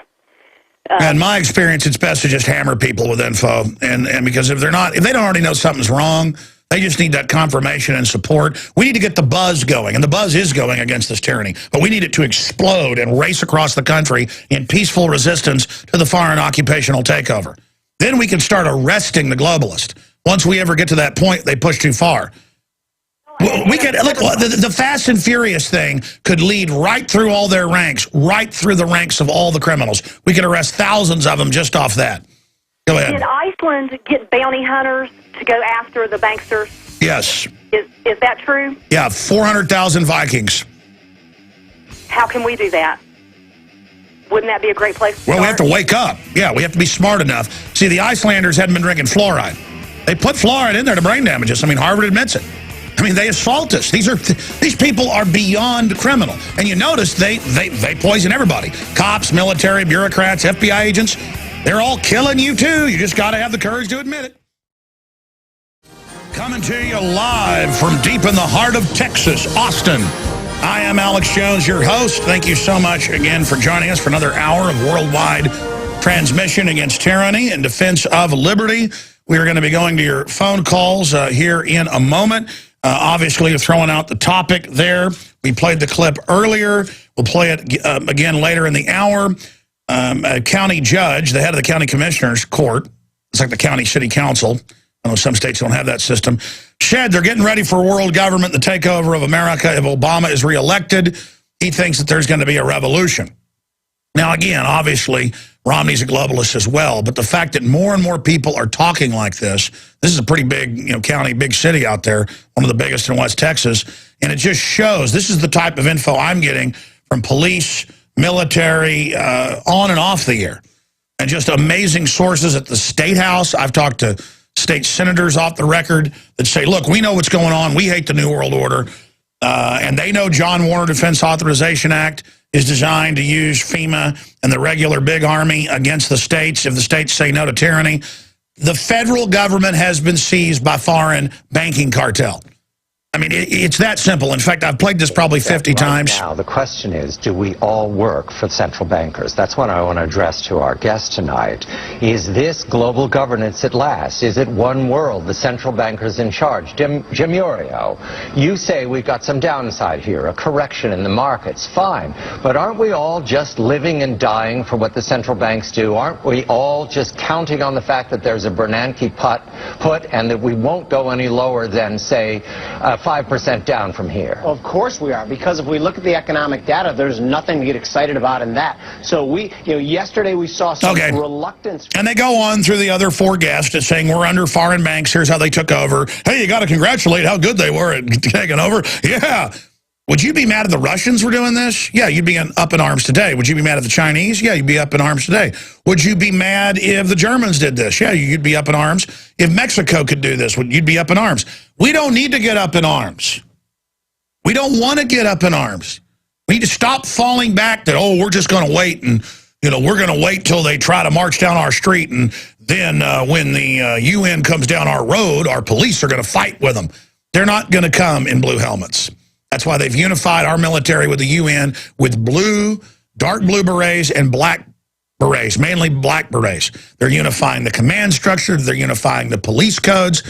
In my experience, it's best to just hammer people with info, and because if they don't already know something's wrong, they just need that confirmation and support. We need to get the buzz going, and the buzz is going against this tyranny, but we need it to explode and race across the country in peaceful resistance to the foreign occupational takeover. Then we can start arresting the globalist. Once we ever get to that point, they push too far. We could look. The Fast and Furious thing could lead right through all their ranks, right through the ranks of all the criminals. We could arrest thousands of them just off that. Go ahead. Did Iceland get bounty hunters to go after the banksters? Yes. Is that true? Yeah, 400,000 Vikings. How can we do that? Wouldn't that be a great place to start? Well, we have to wake up. Yeah, we have to be smart enough. See, the Icelanders hadn't been drinking fluoride. They put fluoride in there to brain damage us. I mean, Harvard admits it. I mean, they assault us. These people are beyond criminal. And you notice they poison everybody. Cops, military, bureaucrats, FBI agents. They're all killing you, too. You just got to have the courage to admit it. Coming to you live from deep in the heart of Texas, Austin. I am Alex Jones, your host. Thank you so much again for joining us for another hour of worldwide transmission against tyranny and defense of liberty. We are going to be going to your phone calls here in a moment. Obviously, you're throwing out the topic there. We played the clip earlier. We'll play it again later in the hour. A county judge, the head of the county commissioner's court, it's like the county city council, I know some states don't have that system, said they're getting ready for world government, the takeover of America if Obama is reelected. He thinks that there's going to be a revolution. Now, again, obviously, Romney's a globalist as well, but the fact that more and more people are talking like this is a pretty big county, big city out there, one of the biggest in West Texas, and it just shows this is the type of info I'm getting from police, military, on and off the air, and just amazing sources at the State House. I've talked to state senators off the record that say, look, we know what's going on. We hate the New World Order. And they know John Warner Defense Authorization Act is designed to use FEMA and the regular big army against the states if the states say no to tyranny. The federal government has been seized by foreign banking cartel. I mean, it's that simple. In fact, I've played this probably 50 times. Now, the question is, do we all work for central bankers? That's what I want to address to our guest tonight. Is this global governance at last? Is it one world, the central bankers in charge? Jim Urio, you say we've got some downside here, a correction in the markets. Fine. But aren't we all just living and dying for what the central banks do? Aren't we all just counting on the fact that there's a Bernanke put and that we won't go any lower than, say, 5% down from here? Of course we are, because if we look at the economic data, there's nothing to get excited about in that. So yesterday we saw some reluctance. And they go on through the other four guests saying we're under foreign banks. Here's how they took over. Hey, you got to congratulate how good they were at taking over. Yeah. Would you be mad if the Russians were doing this? Yeah, you'd be up in arms today. Would you be mad at the Chinese? Yeah, you'd be up in arms today. Would you be mad if the Germans did this? Yeah, you'd be up in arms. If Mexico could do this, you'd be up in arms. We don't need to get up in arms. We don't want to get up in arms. We need to stop falling back that, oh, we're just going to wait and, we're going to wait till they try to march down our street, and then when the UN comes down our road, our police are going to fight with them. They're not going to come in blue helmets. That's why they've unified our military with the UN with dark blue berets and black berets, mainly black berets. They're unifying the command structure. They're unifying the police codes.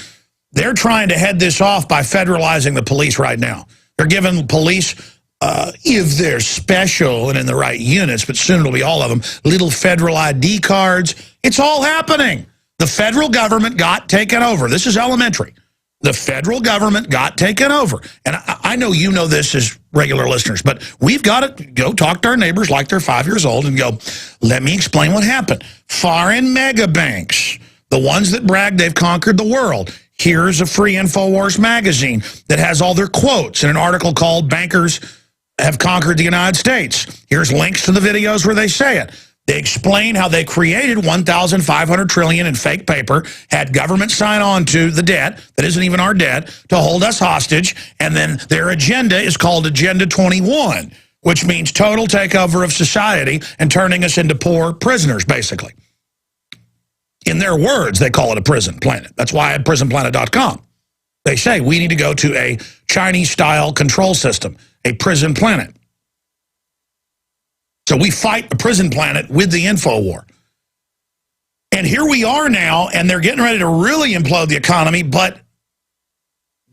They're trying to head this off by federalizing the police right now. They're giving police, if they're special and in the right units, but soon it'll be all of them, little federal ID cards. It's all happening. The federal government got taken over. This is elementary. The federal government got taken over. And I know you know this as regular listeners, but we've got to go talk to our neighbors like they're 5 years old and go, let me explain what happened. Foreign mega banks, the ones that brag they've conquered the world. Here's a free InfoWars magazine that has all their quotes in an article called Bankers Have Conquered the United States. Here's links to the videos where they say it. They explain how they created 1,500 trillion in fake paper, had government sign on to the debt that isn't even our debt to hold us hostage, and then their agenda is called Agenda 21, which means total takeover of society and turning us into poor prisoners, basically. In their words, they call it a prison planet. That's why at prisonplanet.com. They say we need to go to a Chinese-style control system, a prison planet. So we fight the prison planet with the info war. And here we are now, and they're getting ready to really implode the economy, but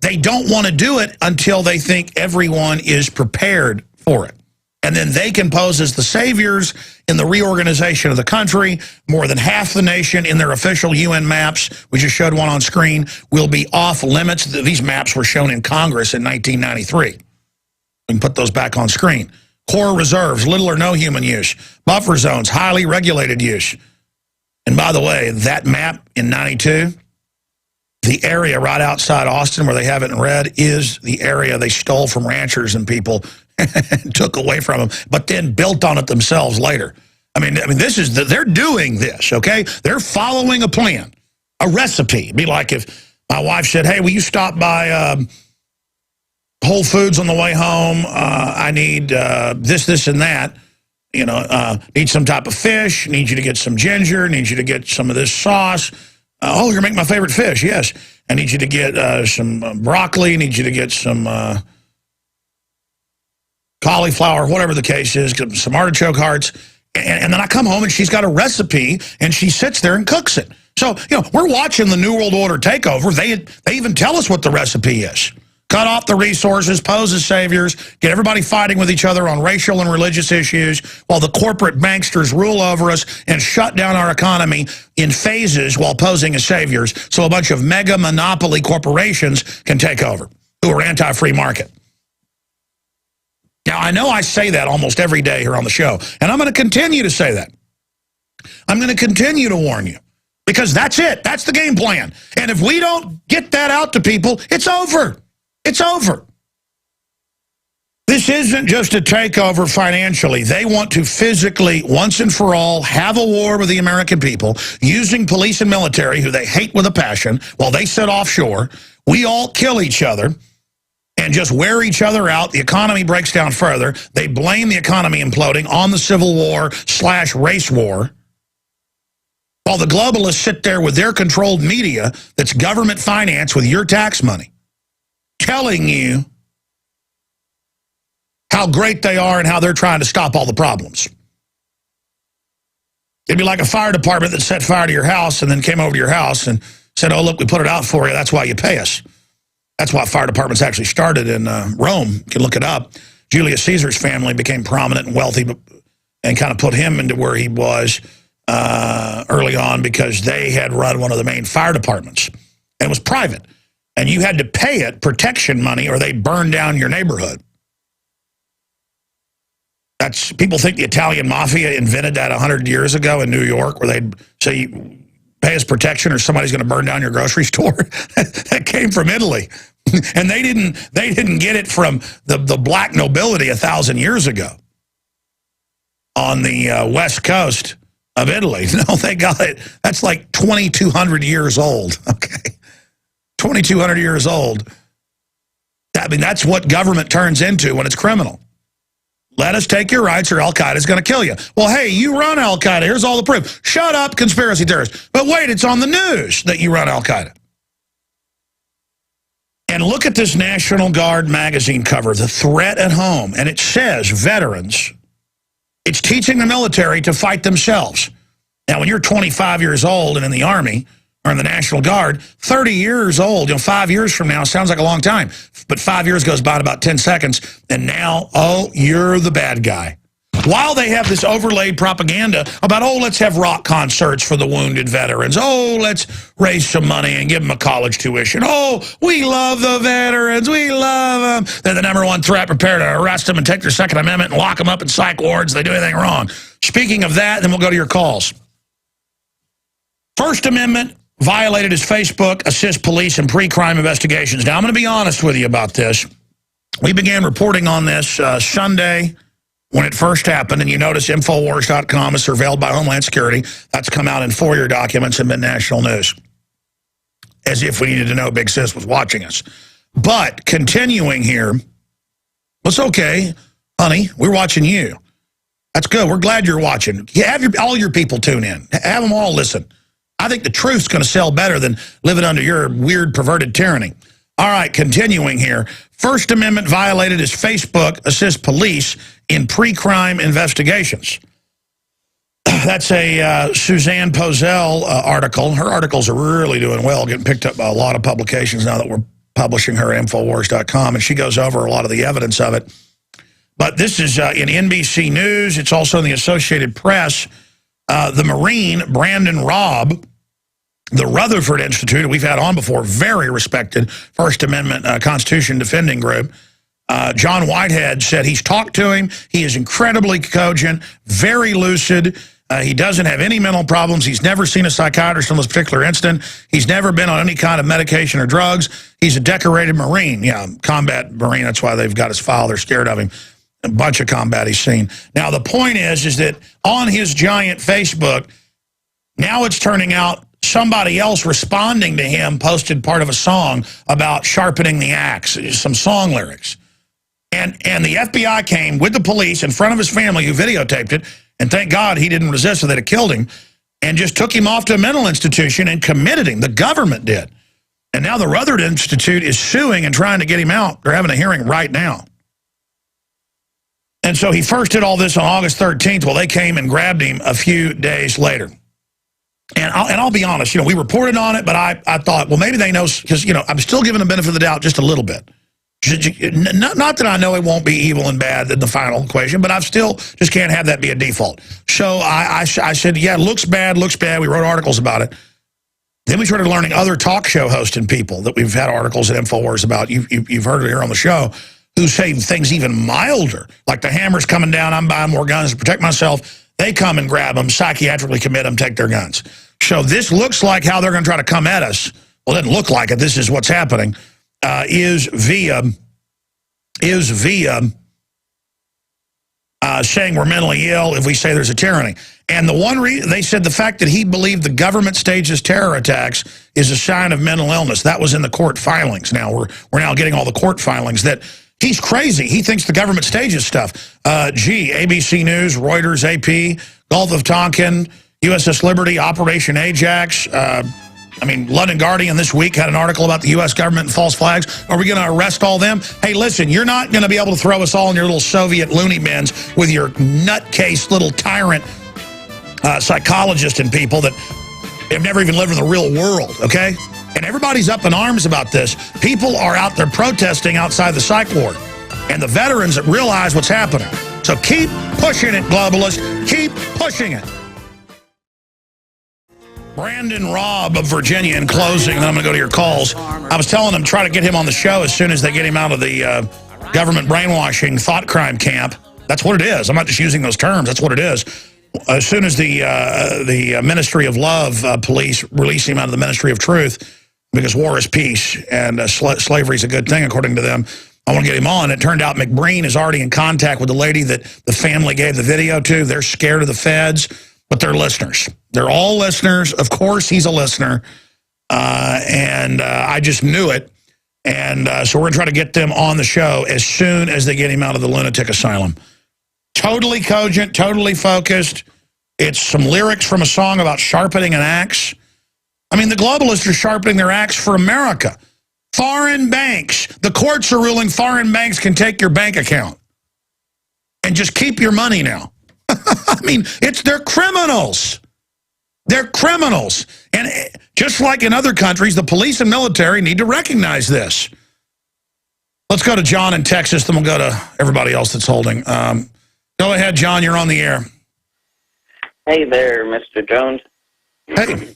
they don't want to do it until they think everyone is prepared for it. And then they can pose as the saviors in the reorganization of the country. More than half the nation in their official UN maps, we just showed one on screen, will be off limits. These maps were shown in Congress in 1993. We can put those back on screen. Core reserves, little or no human use. Buffer zones, highly regulated use. And by the way, that map in 92, the area right outside Austin where they have it in red is the area they stole from ranchers and people and took away from them, but then built on it themselves later. I mean, this is they're doing this, okay? They're following a plan, a recipe. It'd be like if my wife said, "Hey, will you stop by Whole Foods on the way home? I need this, and that. You know, need some type of fish. Need you to get some ginger. Need you to get some of this sauce. Oh, you're making my favorite fish. Yes. I need you to get some broccoli. Need you to get some cauliflower, whatever the case is, some artichoke hearts." And then I come home and she's got a recipe and she sits there and cooks it. So, you know, we're watching the New World Order takeover. They even tell us what the recipe is. Cut off the resources, pose as saviors, get everybody fighting with each other on racial and religious issues while the corporate banksters rule over us and shut down our economy in phases while posing as saviors so a bunch of mega monopoly corporations can take over who are anti-free market. Now, I know I say that almost every day here on the show, and I'm going to continue to say that. I'm going to continue to warn you because that's it. That's the game plan. And if we don't get that out to people, it's over. It's over. This isn't just a takeover financially. They want to physically, once and for all, have a war with the American people using police and military, who they hate with a passion, while they sit offshore. We all kill each other and just wear each other out. The economy breaks down further. They blame the economy imploding on the Civil War / race war, while the globalists sit there with their controlled media that's government financed with your tax money, telling you how great they are and how they're trying to stop all the problems. It'd be like a fire department that set fire to your house and then came over to your house and said, "Oh, look, we put it out for you. That's why you pay us." That's why fire departments actually started in Rome. You can look it up. Julius Caesar's family became prominent and wealthy and kind of put him into where he was early on because they had run one of the main fire departments. And it was private. And you had to pay it protection money or they burned down your neighborhood. People think the Italian mafia invented that 100 years ago in New York, where they'd say, "You pay us protection or somebody's going to burn down your grocery store." That came from Italy. And they didn't get it from the black nobility 1,000 years ago on the west coast of Italy. No, they got it. That's like 2,200 years old. Okay. 2,200 years old. I mean, that's what government turns into when it's criminal. Let us take your rights or Al-Qaeda's going to kill you. Well, hey, you run Al-Qaeda. Here's all the proof. Shut up, conspiracy theorists. But wait, it's on the news that you run Al-Qaeda. And look at this National Guard magazine cover, The Threat at Home. And it says veterans. It's teaching the military to fight themselves. Now, when you're 25 years old and in the Army or in the National Guard, 30 years old, 5 years from now sounds like a long time. But 5 years goes by in about 10 seconds. And now, oh, you're the bad guy. While they have this overlaid propaganda about, oh, let's have rock concerts for the wounded veterans. Oh, let's raise some money and give them a college tuition. Oh, we love the veterans. We love them. They're the #1 threat. Prepare to arrest them and take their Second Amendment and lock them up in psych wards. They do anything wrong. Speaking of that, then we'll go to your calls. First Amendment violated as Facebook assists police in pre-crime investigations. Now, I'm going to be honest with you about this. We began reporting on this Sunday when it first happened, and you notice Infowars.com is surveilled by Homeland Security. That's come out in FOIA documents and been national news. As if we needed to know Big Sis was watching us. But continuing here, it's okay, honey, we're watching you. That's good. We're glad you're watching. Have all your people tune in. Have them all listen. I think the truth's going to sell better than living under your weird, perverted tyranny. All right, continuing here. First Amendment violated as Facebook assists police in pre-crime investigations. That's a Suzanne Pozell article. Her articles are really doing well, getting picked up by a lot of publications now that we're publishing her at Infowars.com, and she goes over a lot of the evidence of it. But this is in NBC News. It's also in the Associated Press. The Marine, Brandon Robb, the Rutherford Institute, we've had on before, very respected First Amendment Constitution defending group. John Whitehead said he's talked to him. He is incredibly cogent, very lucid. He doesn't have any mental problems. He's never seen a psychiatrist on this particular incident. He's never been on any kind of medication or drugs. He's a decorated Marine. Yeah, combat Marine. That's why they've got his file. They're scared of him. A bunch of combat he's seen. Now, the point is that on his giant Facebook, now it's turning out somebody else responding to him posted part of a song about sharpening the axe, some song lyrics. And the FBI came with the police in front of his family who videotaped it, and thank God he didn't resist, so they'd have killed him, and just took him off to a mental institution and committed him. The government did. And now the Rutherford Institute is suing and trying to get him out. They're having a hearing right now. And so he first did all this on August 13th. Well, they came and grabbed him a few days later. And I'll be honest, we reported on it, but I thought, well, maybe they know, because, I'm still giving the benefit of the doubt just a little bit. Not that I know it won't be evil and bad in the final equation, but I still just can't have that be a default. So I said, yeah, looks bad. We wrote articles about it. Then we started learning other talk show hosting people that we've had articles at InfoWars about. You've heard it here on the show, who say things even milder, like the hammer's coming down, I'm buying more guns to protect myself. They come and grab them, psychiatrically commit them, take their guns. So this looks like how they're going to try to come at us. Well, it doesn't look like it. This is what's happening. Is via saying we're mentally ill if we say there's a tyranny. And the one reason they said the fact that he believed the government stages terror attacks is a sign of mental illness. That was in the court filings. Now we're now getting all the court filings that he's crazy. He thinks the government stages stuff. ABC News, Reuters, AP, Gulf of Tonkin, USS Liberty, Operation Ajax. London Guardian this week had an article about the U.S. government and false flags. Are we going to arrest all them? Hey, listen, you're not going to be able to throw us all in your little Soviet loony bins with your nutcase little tyrant psychologists and people that have never even lived in the real world, okay? And everybody's up in arms about this. People are out there protesting outside the psych ward. And the veterans that realize what's happening. So keep pushing it, globalists. Keep pushing it. Brandon Robb of Virginia in closing, and then I'm going to go to your calls. I was telling them, try to get him on the show as soon as they get him out of the government brainwashing thought crime camp. That's what it is. I'm not just using those terms. That's what it is. As soon as the Ministry of Love police release him out of the Ministry of Truth, because war is peace and slavery is a good thing, according to them, I want to get him on. It turned out McBreen is already in contact with the lady that the family gave the video to. They're scared of the feds, but they're listeners. They're all listeners. Of course, he's a listener. And I just knew it. And so we're going to try to get them on the show as soon as they get him out of the lunatic asylum. Totally cogent, totally focused. It's some lyrics from a song about sharpening an axe. The globalists are sharpening their axe for America. Foreign banks. The courts are ruling foreign banks can take your bank account and just keep your money now. They're criminals. They're criminals. And just like in other countries, the police and military need to recognize this. Let's go to John in Texas, then we'll go to everybody else that's holding. Go ahead, John. You're on the air. Hey there, Mr. Jones. Hey.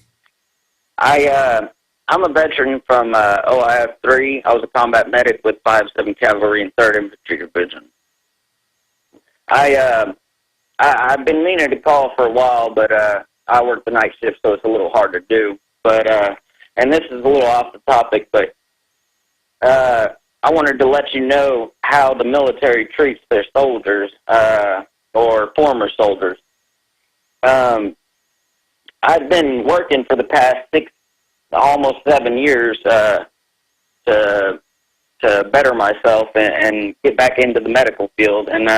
I'm a veteran from OIF 3. I was a combat medic with 5-7 Cavalry and 3rd Infantry Division. I've been meaning to call for a while, but I work the night shift, so it's a little hard to do. But and this is a little off the topic, but I wanted to let you know how the military treats their soldiers or former soldiers. I've been working for the past almost 7 years to better myself and get back into the medical field, and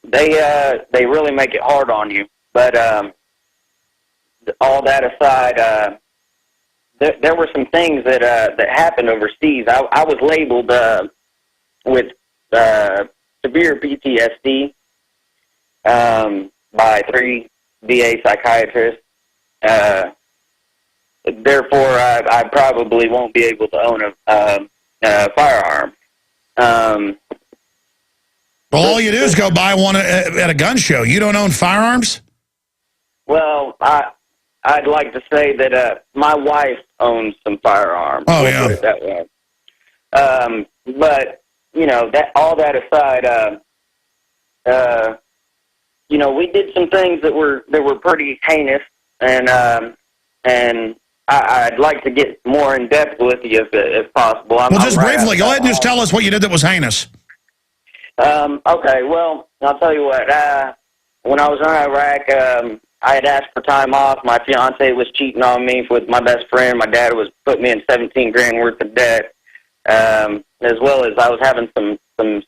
they really make it hard on you. But all that aside, there were some things that happened overseas. I was labeled with severe PTSD. by 3 VA psychiatrists. Therefore, I probably won't be able to own a firearm. Well, all you do is go buy one at a gun show. You don't own firearms? Well, I'd like to say that my wife owns some firearms. Oh, we'll yeah. put it that way. But, you know, all that aside, you know, we did some things that were pretty heinous, and I'd like to get more in depth with you if possible. Well, just briefly, go ahead and just tell us what you did that was heinous. Okay, well, I'll tell you what. When I was in Iraq, I had asked for time off. My fiance was cheating on me with my best friend. My dad was putting me in 17 grand worth of debt, as well as I was having some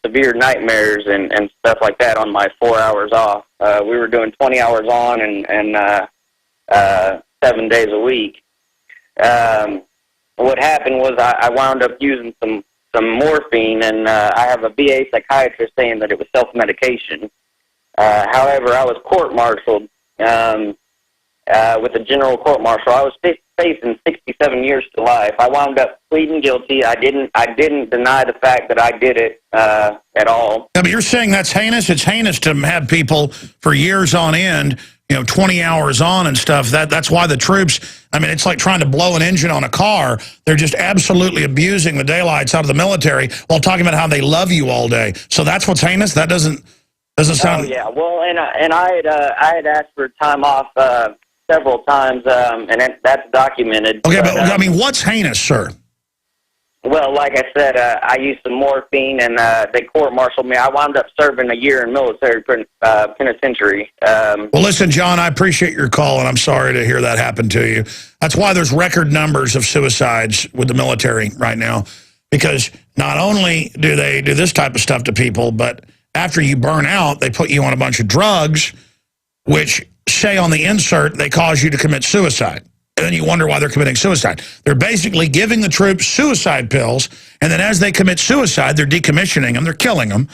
severe nightmares and stuff like that on my 4 hours off. We were doing 20 hours on and 7 days a week. What happened was I wound up using some morphine, and I have a VA psychiatrist saying that it was self-medication. However, I was court-martialed with a general court-martial. I was facing 67 years to life. I wound up pleading guilty. I didn't deny the fact that I did it at all. Yeah, but you're saying that's heinous? It's heinous to have people for years on end, you know, 20 hours on and stuff. That's why the troops, I mean, it's like trying to blow an engine on a car. They're just absolutely abusing the daylights out of the military while talking about how they love you all day. So that's what's heinous? That doesn't sound... Oh, yeah. Well, and I had asked for time off several times, and that's documented. Okay, but I mean, what's heinous, sir? Well, like I said, I used some morphine, and they court-martialed me. I wound up serving a year in military penitentiary. Well, listen, John, I appreciate your call, and I'm sorry to hear that happen to you. That's why there's record numbers of suicides with the military right now, because not only do they do this type of stuff to people, but after you burn out, they put you on a bunch of drugs, which say on the insert they cause you to commit suicide. And then you wonder why they're committing suicide. They're basically giving the troops suicide pills, and then as they commit suicide, they're decommissioning them, they're killing them.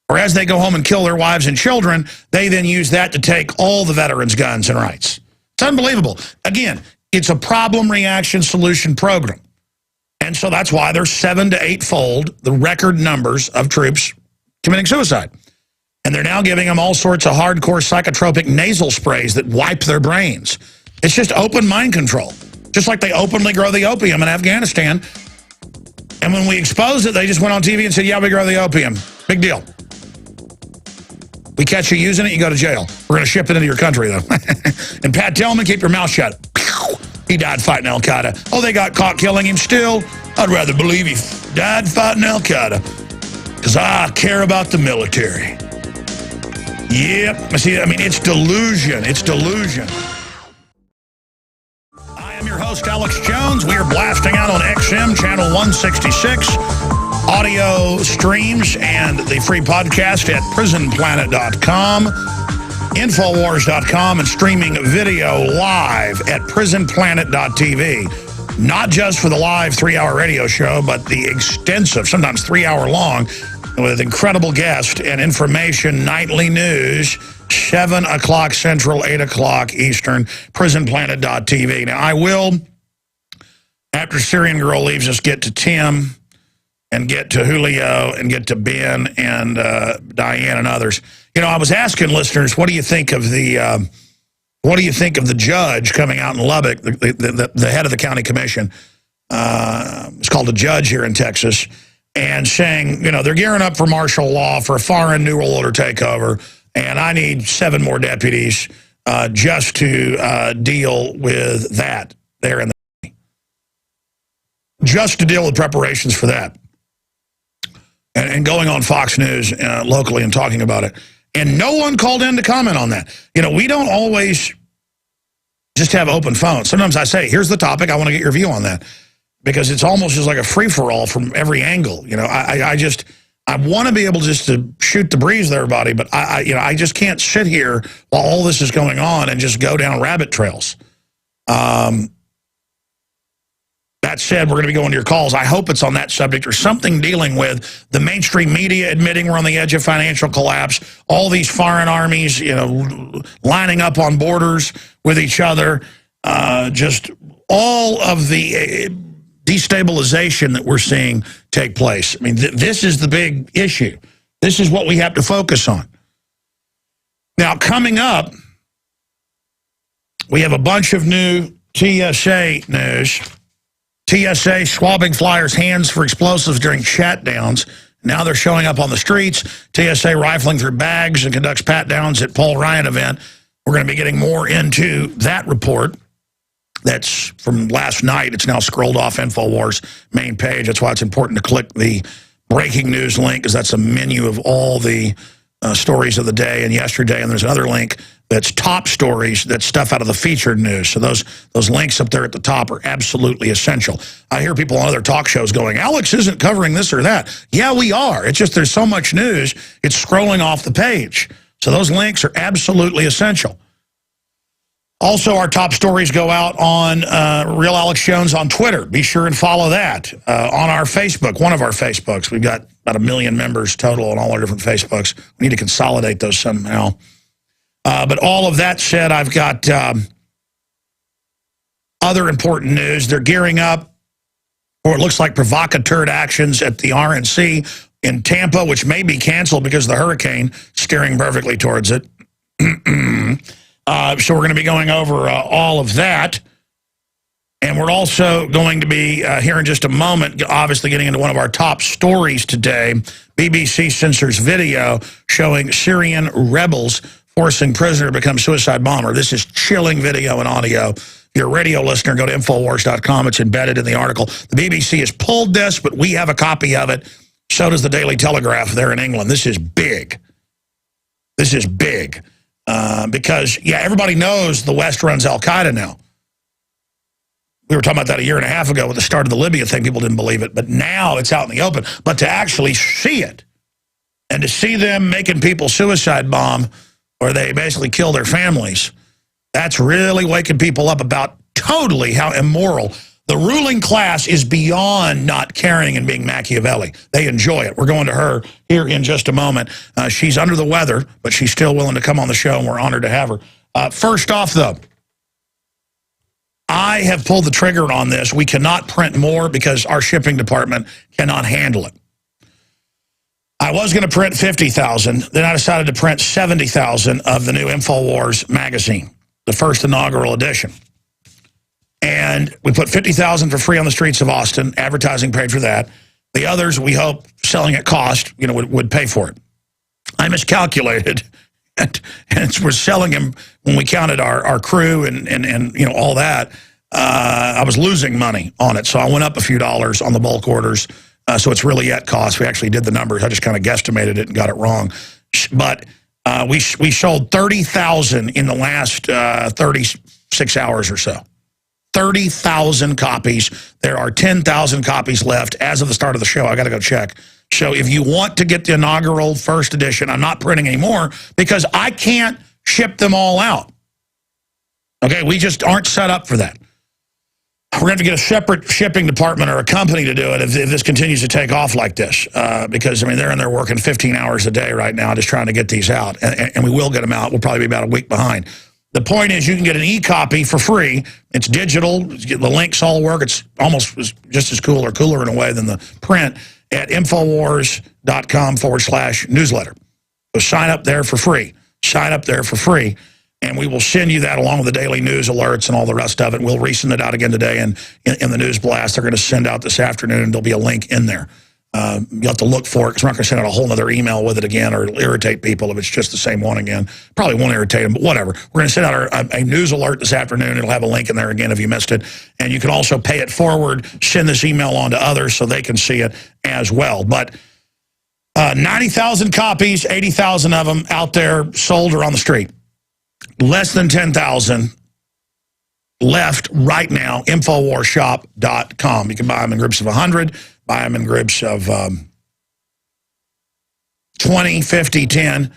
Or as they go home and kill their wives and children, they then use that to take all the veterans' guns and rights. It's unbelievable. Again, it's a problem reaction solution program. And so that's why there's 7 to 8-fold the record numbers of troops committing suicide. And they're now giving them all sorts of hardcore psychotropic nasal sprays that wipe their brains. It's just open mind control. Just like they openly grow the opium in Afghanistan. And when we exposed it, they just went on TV and said, yeah, we grow the opium. Big deal. We catch you using it, you go to jail. We're going to ship it into your country, though. And Pat Tillman, keep your mouth shut. He died fighting Al-Qaeda. Oh, they got caught killing him still? I'd rather believe he died fighting Al-Qaeda. Because I care about the military. Yep. See, I mean, it's delusion. It's delusion. I am your host, Alex Jones. We are blasting out on XM, channel 166. Audio streams and the free podcast at prisonplanet.com, Infowars.com, and streaming video live at prisonplanet.tv. Not just for the live 3-hour radio show, but the extensive, sometimes 3-hour long, with incredible guests and information, nightly news, 7 o'clock Central, 8 o'clock Eastern, prisonplanet.tv. Now, I will, after Syrian Girl leaves us, get to Tim and get to Julio and get to Ben and Diane and others. You know, I was asking listeners, what do you think of the judge coming out in Lubbock, the head of the county commission? It's called a judge here in Texas, and saying, you know, they're gearing up for martial law, for a foreign New World Order takeover, and I need 7 more deputies just to deal with that there in the county. Just to deal with preparations for that. And going on Fox News locally and talking about it. And no one called in to comment on that. You know, we don't always just have open phones. Sometimes I say, here's the topic, I want to get your view on that. Because it's almost just like a free-for-all from every angle. You know, I want to be able just to shoot the breeze with everybody, but I just can't sit here while all this is going on and just go down rabbit trails. That said, we're going to be going to your calls. I hope it's on that subject or something dealing with the mainstream media admitting we're on the edge of financial collapse, all these foreign armies, you know, lining up on borders with each other, just all of the destabilization that we're seeing take place. I mean, this is the big issue. This is what we have to focus on. Now, coming up, we have a bunch of new TSA news. TSA swabbing flyers' hands for explosives during chat-downs. Now they're showing up on the streets. TSA rifling through bags and conducts pat-downs at Paul Ryan event. We're going to be getting more into that report. That's from last night. It's now scrolled off InfoWars main page. That's why it's important to click the breaking news link, because that's a menu of all the stories of the day and yesterday. And there's another link that's top stories, that's stuff out of the featured news. So those links up there at the top are absolutely essential. I hear people on other talk shows going, Alex isn't covering this or that. Yeah, we are. It's just there's so much news, it's scrolling off the page. So those links are absolutely essential. Also, our top stories go out on Real Alex Jones on Twitter. Be sure and follow that. On our Facebook, one of our Facebooks. We've got about 1 million members total on all our different Facebooks. We need to consolidate those somehow. But all of that said, I've got other important news. They're gearing up for, it looks like, provocateur actions at the RNC in Tampa, which may be canceled because of the hurricane steering perfectly towards it. So we're going to be going over all of that. And we're also going to be, here in just a moment, obviously getting into one of our top stories today. BBC censors video showing Syrian rebels forcing prisoner to become suicide bomber. This is chilling video and audio. If you're a radio listener, go to Infowars.com. It's embedded in the article. The BBC has pulled this, but we have a copy of it. So does the Daily Telegraph there in England. This is big. This is big. Because, yeah, everybody knows the West runs al-Qaeda now. We were talking about that a year and a half ago with the start of the Libya thing. People didn't believe it. But now it's out in the open. But to actually see it, and to see them making people suicide bomb, where they basically kill their families, that's really waking people up about totally how immoral. The ruling class is beyond not caring and being Machiavelli. They enjoy it. We're going to her here in just a moment. She's under the weather, but she's still willing to come on the show, and we're honored to have her. First off, though, I have pulled the trigger on this. We cannot print more because our shipping department cannot handle it. I was going to print 50,000. Then I decided to print 70,000 of the new InfoWars magazine, the first inaugural edition. And we put 50,000 for free on the streets of Austin, advertising paid for that. The others, we hope, selling at cost, you know, would pay for it. I miscalculated, and we're selling them when we counted our crew and you know, all that. I was losing money on it, so I went up a few dollars on the bulk orders. So it's really at cost. We actually did the numbers. I just kind of guesstimated it and got it wrong. But we sold 30,000 in the last 36 hours or so. 30,000 copies. There are 10,000 copies left as of the start of the show. I got to go check. So if you want to get the inaugural first edition, I'm not printing anymore because I can't ship them all out. Okay, we just aren't set up for that. We're going to get a separate shipping department or a company to do it if this continues to take off like this. Because, I mean, they're in there working 15 hours a day right now just trying to get these out. And we will get them out. We'll probably be about a week behind. The point is you can get an e-copy for free. It's digital. The links all work. It's almost just as cool or cooler in a way than the print at Infowars.com/newsletter. So sign up there for free. Sign up there for free. And we will send you that along with the daily news alerts and all the rest of it. We'll resend it out again today and in the news blast. They're going to send out this afternoon. There'll be a link in there. You'll have to look for it because we're not going to send out a whole other email with it again or it'll irritate people if it's just the same one again. Probably won't irritate them, but whatever. We're going to send out a news alert this afternoon. It'll have a link in there again if you missed it. And you can also pay it forward, send this email on to others so they can see it as well. But 90,000 copies, 80,000 of them out there sold or on the street. Less than 10,000 left right now, InfoWarsShop.com. You can buy them in groups of 100, buy them in groups of 20, 50, 10.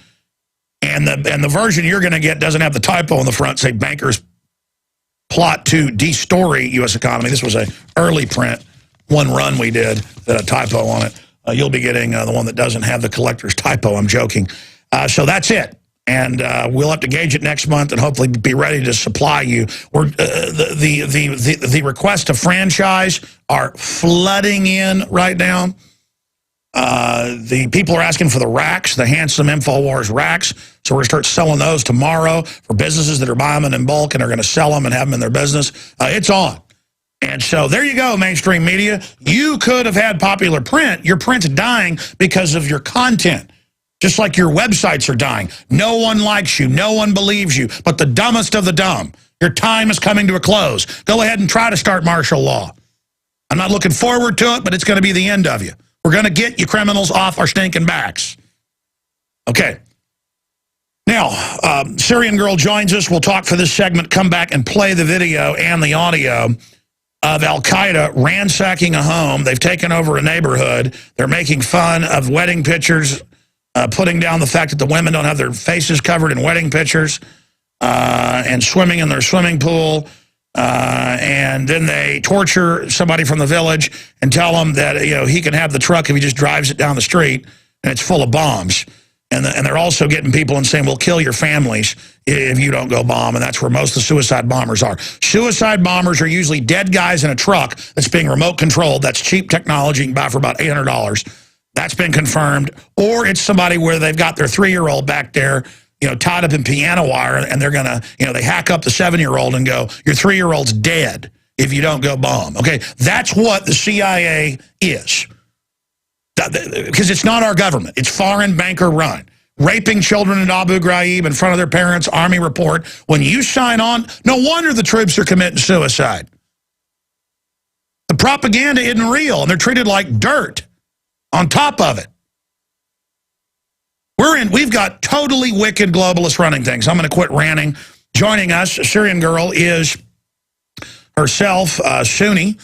And the version you're going to get doesn't have the typo on the front, say Bankers plot to de-story U.S. economy. This was an early print, one run we did, that a typo on it. You'll be getting the one that doesn't have the collector's typo. I'm joking. So that's it. And we'll have to gauge it next month and hopefully be ready to supply you. We're, the requests to franchise are flooding in right now. The people are asking for the racks, the handsome InfoWars racks. So we're going to start selling those tomorrow for businesses that are buying them in bulk and are going to sell them and have them in their business. It's on. And so there you go, mainstream media. You could have had popular print. Your print's dying because of your content. Just like your websites are dying. No one likes you. No one believes you. But the dumbest of the dumb. Your time is coming to a close. Go ahead and try to start martial law. I'm not looking forward to it, but it's going to be the end of you. We're going to get you criminals off our stinking backs. Okay. Now, Syrian Girl joins us. We'll talk for this segment, come back and play the video and the audio of Al-Qaeda ransacking a home. They've taken over a neighborhood. They're making fun of wedding pictures, putting down the fact that the women don't have their faces covered in wedding pictures, and swimming in their swimming pool. And then they torture somebody from the village and tell him that he can have the truck if he just drives it down the street, and it's full of bombs. And they're also getting people and saying, we'll kill your families if you don't go bomb. And that's where most of the suicide bombers are. Suicide bombers are usually dead guys in a truck that's being remote controlled. That's cheap technology you can buy for about $800. That's been confirmed. Or it's somebody where they've got their 3-year-old back there, tied up in piano wire, and they're going to, they hack up the 7-year-old and go, your 3-year-old's dead if you don't go bomb. Okay, that's what the CIA is. Because it's not our government. It's foreign banker run. Raping children in Abu Ghraib in front of their parents, Army report. When you sign on, no wonder the troops are committing suicide. The propaganda isn't real, and they're treated like dirt on top of it. We've got totally wicked globalists running things. I'm going to quit ranting. Joining us, Syrian Girl is herself Sunni.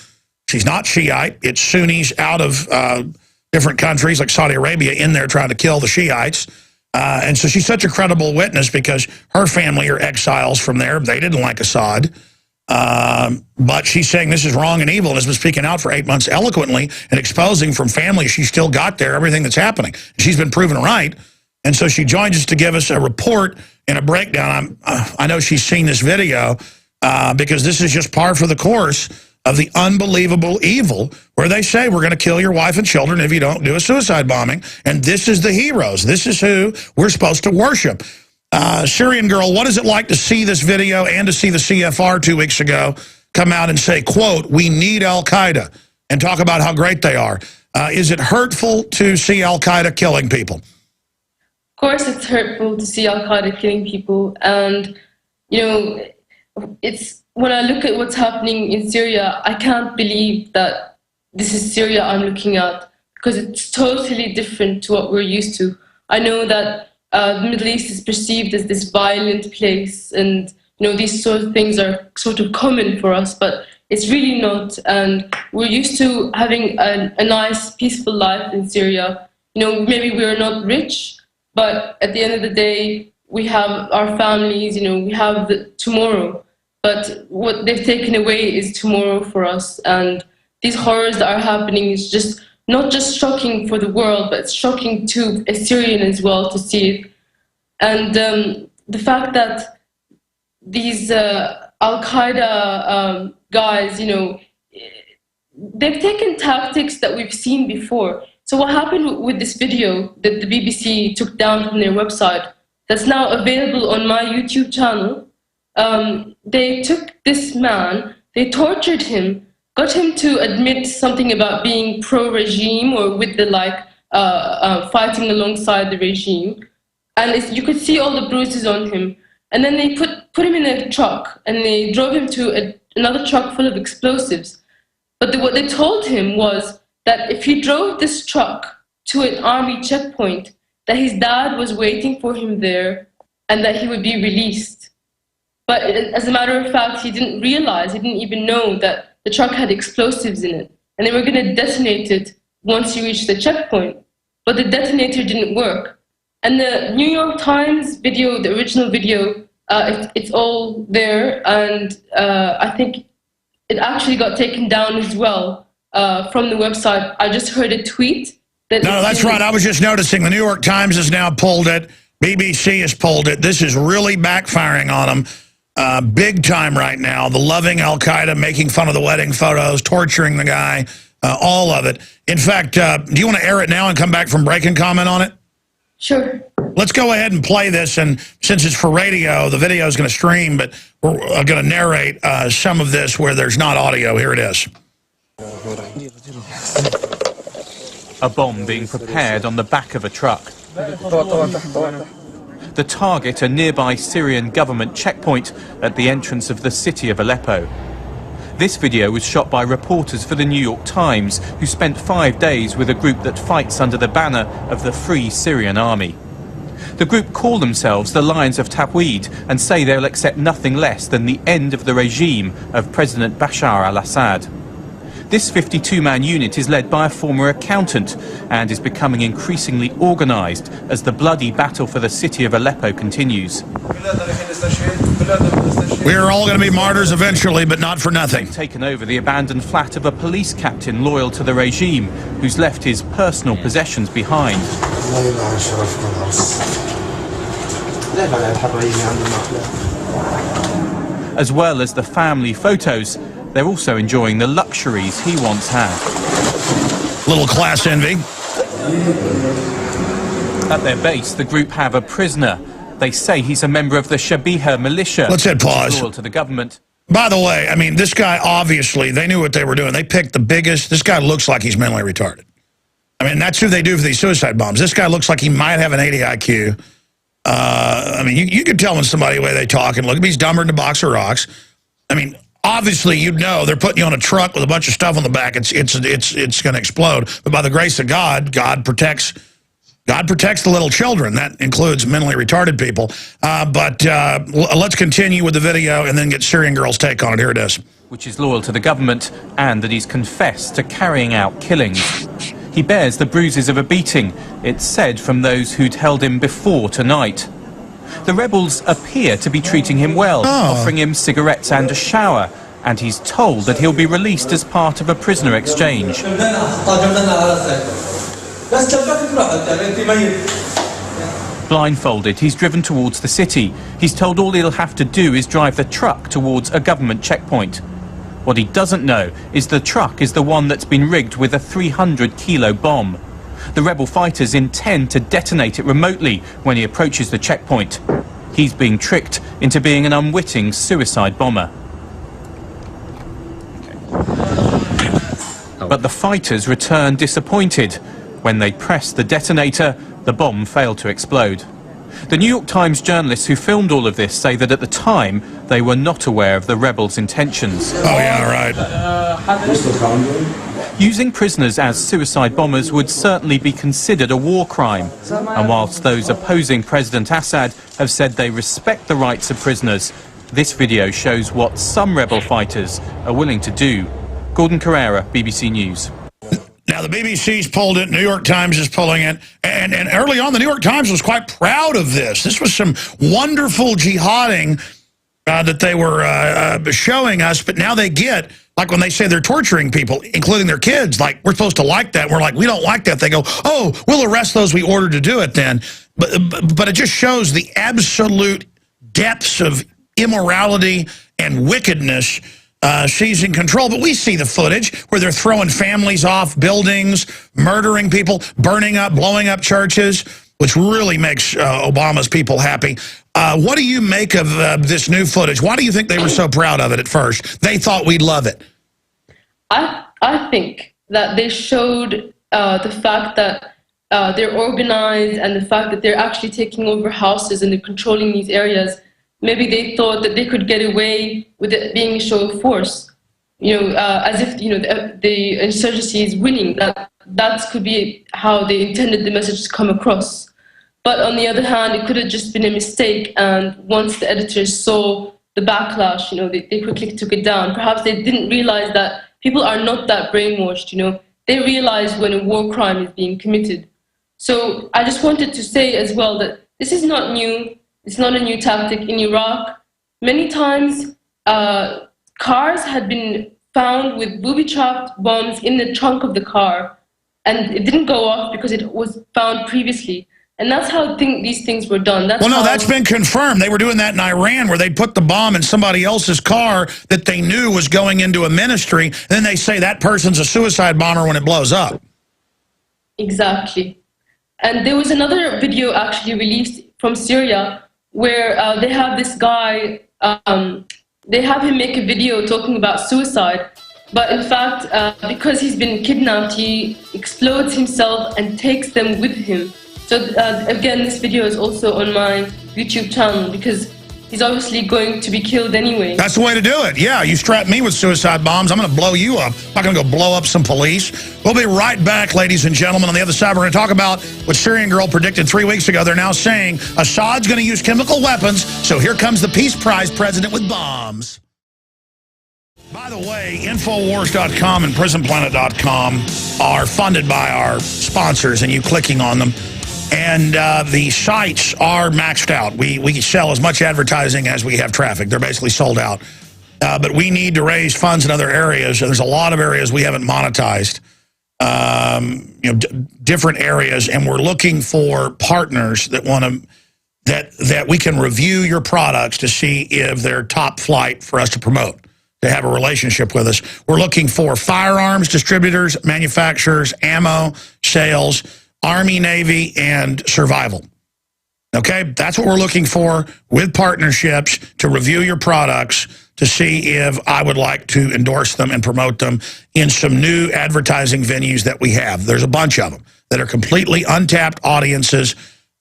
She's not Shiite. It's Sunnis out of different countries like Saudi Arabia in there trying to kill the Shiites. And so she's such a credible witness because her family are exiles from there. They didn't like Assad. But she's saying this is wrong and evil and has been speaking out for 8 months eloquently and exposing from family she still got there everything that's happening. She's been proven right. And so she joins us to give us a report and a breakdown. I know she's seen this video because this is just par for the course of the unbelievable evil where they say we're going to kill your wife and children if you don't do a suicide bombing. And this is the heroes. This is who we're supposed to worship. Syrian Girl, what is it like to see this video and to see the CFR 2 weeks ago come out and say, quote, we need Al-Qaeda, and talk about how great they are? Is it hurtful to see Al-Qaeda killing people? Of course it's hurtful to see Al-Qaeda killing people. And, it's when I look at what's happening in Syria, I can't believe that this is Syria I'm looking at, because it's totally different to what we're used to. I know that the Middle East is perceived as this violent place, and these sort of things are sort of common for us, but it's really not. And we're used to having a nice, peaceful life in Syria. Maybe we're not rich, but at the end of the day, we have our families, we have the tomorrow. But what they've taken away is tomorrow for us. And these horrors that are happening is just not just shocking for the world, but it's shocking to a Syrian as well to see it. And the fact that these Al-Qaeda guys, they've taken tactics that we've seen before. So what happened with this video that the BBC took down from their website, that's now available on my YouTube channel? They took this man, they tortured him, got him to admit something about being pro-regime or with the fighting alongside the regime. And you could see all the bruises on him. And then they put him in a truck and they drove him to another truck full of explosives. But what they told him was that if he drove this truck to an army checkpoint, that his dad was waiting for him there and that he would be released. But as a matter of fact, he didn't realize, he didn't even know that the truck had explosives in it. And they were going to detonate it once he reached the checkpoint. But the detonator didn't work. And the New York Times video, the original video, It's all there, and I think it actually got taken down as well from the website. I just heard a tweet. No, that's right. I was just noticing the New York Times has now pulled it. BBC has pulled it. This is really backfiring on them big time right now. The loving Al-Qaeda, making fun of the wedding photos, torturing the guy, all of it. In fact, do you want to air it now and come back from break and comment on it? Sure. Let's go ahead and play this, and since it's for radio, the video is going to stream, but we're going to narrate some of this where there's not audio. Here it is. A bomb being prepared on the back of a truck. The target, a nearby Syrian government checkpoint at the entrance of the city of Aleppo. This video was shot by reporters for the New York Times, who spent 5 days with a group that fights under the banner of the Free Syrian Army. The group call themselves the Lions of Tawhid and say they'll accept nothing less than the end of the regime of President Bashar al-Assad. This 52-man unit is led by a former accountant and is becoming increasingly organised as the bloody battle for the city of Aleppo continues. We're all going to be martyrs eventually, but not for nothing. They've taken over the abandoned flat of a police captain loyal to the regime, who's left his personal possessions behind. As well as the family photos, they're also enjoying the luxuries he once had. Little class envy. At their base, the group have a prisoner. They say he's a member of the Shabiha militia. Let's hit pause. Loyal to the government. By the way, I mean, this guy, obviously, they knew what they were doing. They picked the biggest. This guy looks like he's mentally retarded. I mean, that's who they do for these suicide bombs. This guy looks like he might have an 80 IQ. I mean, you can tell when somebody, the way they talk and look. He's dumber than a box of rocks. I mean, obviously, you'd know they're putting you on a truck with a bunch of stuff on the back. It's going to explode. But by the grace of God, God protects the little children. That includes mentally retarded people. But let's continue with the video and then get Syrian Girl's take on it. Here it is. Which is loyal to the government, and that he's confessed to carrying out killings. He bears the bruises of a beating, it's said, from those who'd held him before tonight. The rebels appear to be treating him well, offering him cigarettes and a shower, and he's told that he'll be released as part of a prisoner exchange. Blindfolded, he's driven towards the city. He's told all he'll have to do is drive the truck towards a government checkpoint. What he doesn't know is the truck is the one that's been rigged with a 300-kilo bomb. The rebel fighters intend to detonate it remotely when he approaches the checkpoint. He's being tricked into being an unwitting suicide bomber. But the fighters return disappointed. When they pressed the detonator, the bomb failed to explode. The New York Times journalists who filmed all of this say that at the time they were not aware of the rebels' intentions. Oh yeah, right. Using prisoners as suicide bombers would certainly be considered a war crime. And whilst those opposing President Assad have said they respect the rights of prisoners, this video shows what some rebel fighters are willing to do. Gordon Carrera, BBC News. Now, the BBC's pulled it, New York Times is pulling it, and early on, the New York Times was quite proud of this. This was some wonderful jihading that they were showing us, but now they get, like when they say they're torturing people, including their kids, like, we're supposed to like that. We're like, we don't like that. They go, oh, we'll arrest those we ordered to do it then. But it just shows the absolute depths of immorality and wickedness seizing control. But we see the footage where they're throwing families off buildings, murdering people, burning up, blowing up churches, which really makes Obama's people happy. What do you make of this new footage? Why do you think they were so proud of it at first? They thought we'd love it. I think that they showed the fact that they're organized, and the fact that they're actually taking over houses and they're controlling these areas. Maybe they thought that they could get away with it being a show of force, as if the insurgency is winning. That could be how they intended the message to come across. But on the other hand, it could have just been a mistake. And once the editors saw the backlash, they quickly took it down. Perhaps they didn't realize that people are not that brainwashed. They realize when a war crime is being committed. So I just wanted to say as well that this is not new. It's not a new tactic. In Iraq, many times cars had been found with booby-trapped bombs in the trunk of the car, and it didn't go off because it was found previously. And that's how these things were done. That's been confirmed. They were doing that in Iran, where they put the bomb in somebody else's car that they knew was going into a ministry. And then they say that person's a suicide bomber when it blows up. Exactly. And there was another video actually released from Syria where they have this guy, they have him make a video talking about suicide. But in fact, because he's been kidnapped, he explodes himself and takes them with him. So again, this video is also on my YouTube channel because he's obviously going to be killed anyway. That's the way to do it. Yeah, you strap me with suicide bombs, I'm going to blow you up. I'm not going to go blow up some police. We'll be right back, ladies and gentlemen. On the other side, we're going to talk about what Syrian Girl predicted 3 weeks ago. They're now saying Assad's going to use chemical weapons, so here comes the Peace Prize president with bombs. By the way, Infowars.com and PrisonPlanet.com are funded by our sponsors, and you clicking on them. And the sites are maxed out. We sell as much advertising as we have traffic. They're basically sold out. But we need to raise funds in other areas. There's a lot of areas we haven't monetized, different areas, and we're looking for partners that want to that we can review your products to see if they're top flight for us to promote, to have a relationship with us. We're looking for firearms distributors, manufacturers, ammo, sales, Army, Navy, and survival. Okay, that's what we're looking for with partnerships to review your products to see if I would like to endorse them and promote them in some new advertising venues that we have. There's a bunch of them that are completely untapped audiences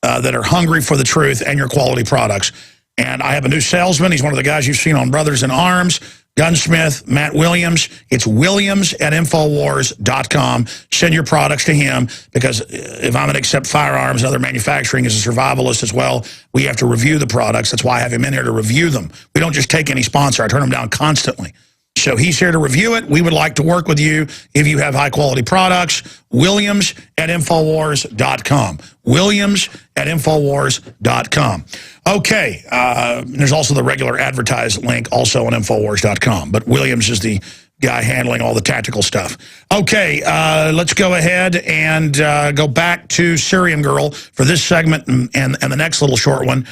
that are hungry for the truth and your quality products. And I have a new salesman. He's one of the guys you've seen on Brothers in Arms, Gunsmith, Matt Williams. It's Williams@Infowars.com. Send your products to him because if I'm going to accept firearms and other manufacturing as a survivalist as well, we have to review the products. That's why I have him in here to review them. We don't just take any sponsor. I turn them down constantly. So he's here to review it. We would like to work with you if you have high-quality products. Williams@Infowars.com. Williams@Infowars.com. Okay, there's also the regular advertised link also on Infowars.com. But Williams is the guy handling all the tactical stuff. Okay, let's go ahead and go back to Syrian Girl for this segment and the next little short one.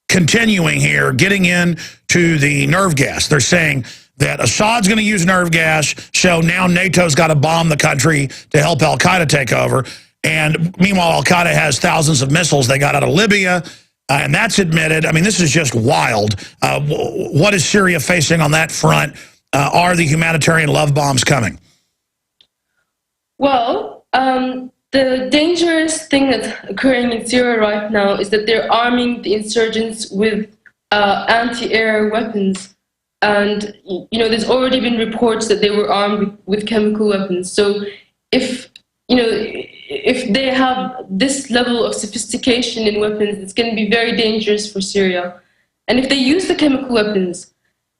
Continuing here, getting into the nerve gas. They're saying that Assad's going to use nerve gas, so now NATO's got to bomb the country to help al-Qaeda take over. And meanwhile, al-Qaeda has thousands of missiles they got out of Libya, and that's admitted. I mean, this is just wild. What is Syria facing on that front? Are the humanitarian love bombs coming? Well, the dangerous thing that's occurring in Syria right now is that they're arming the insurgents with anti-air weapons. And, you know, there's already been reports that they were armed with chemical weapons. So if they have this level of sophistication in weapons, it's going to be very dangerous for Syria. And if they use the chemical weapons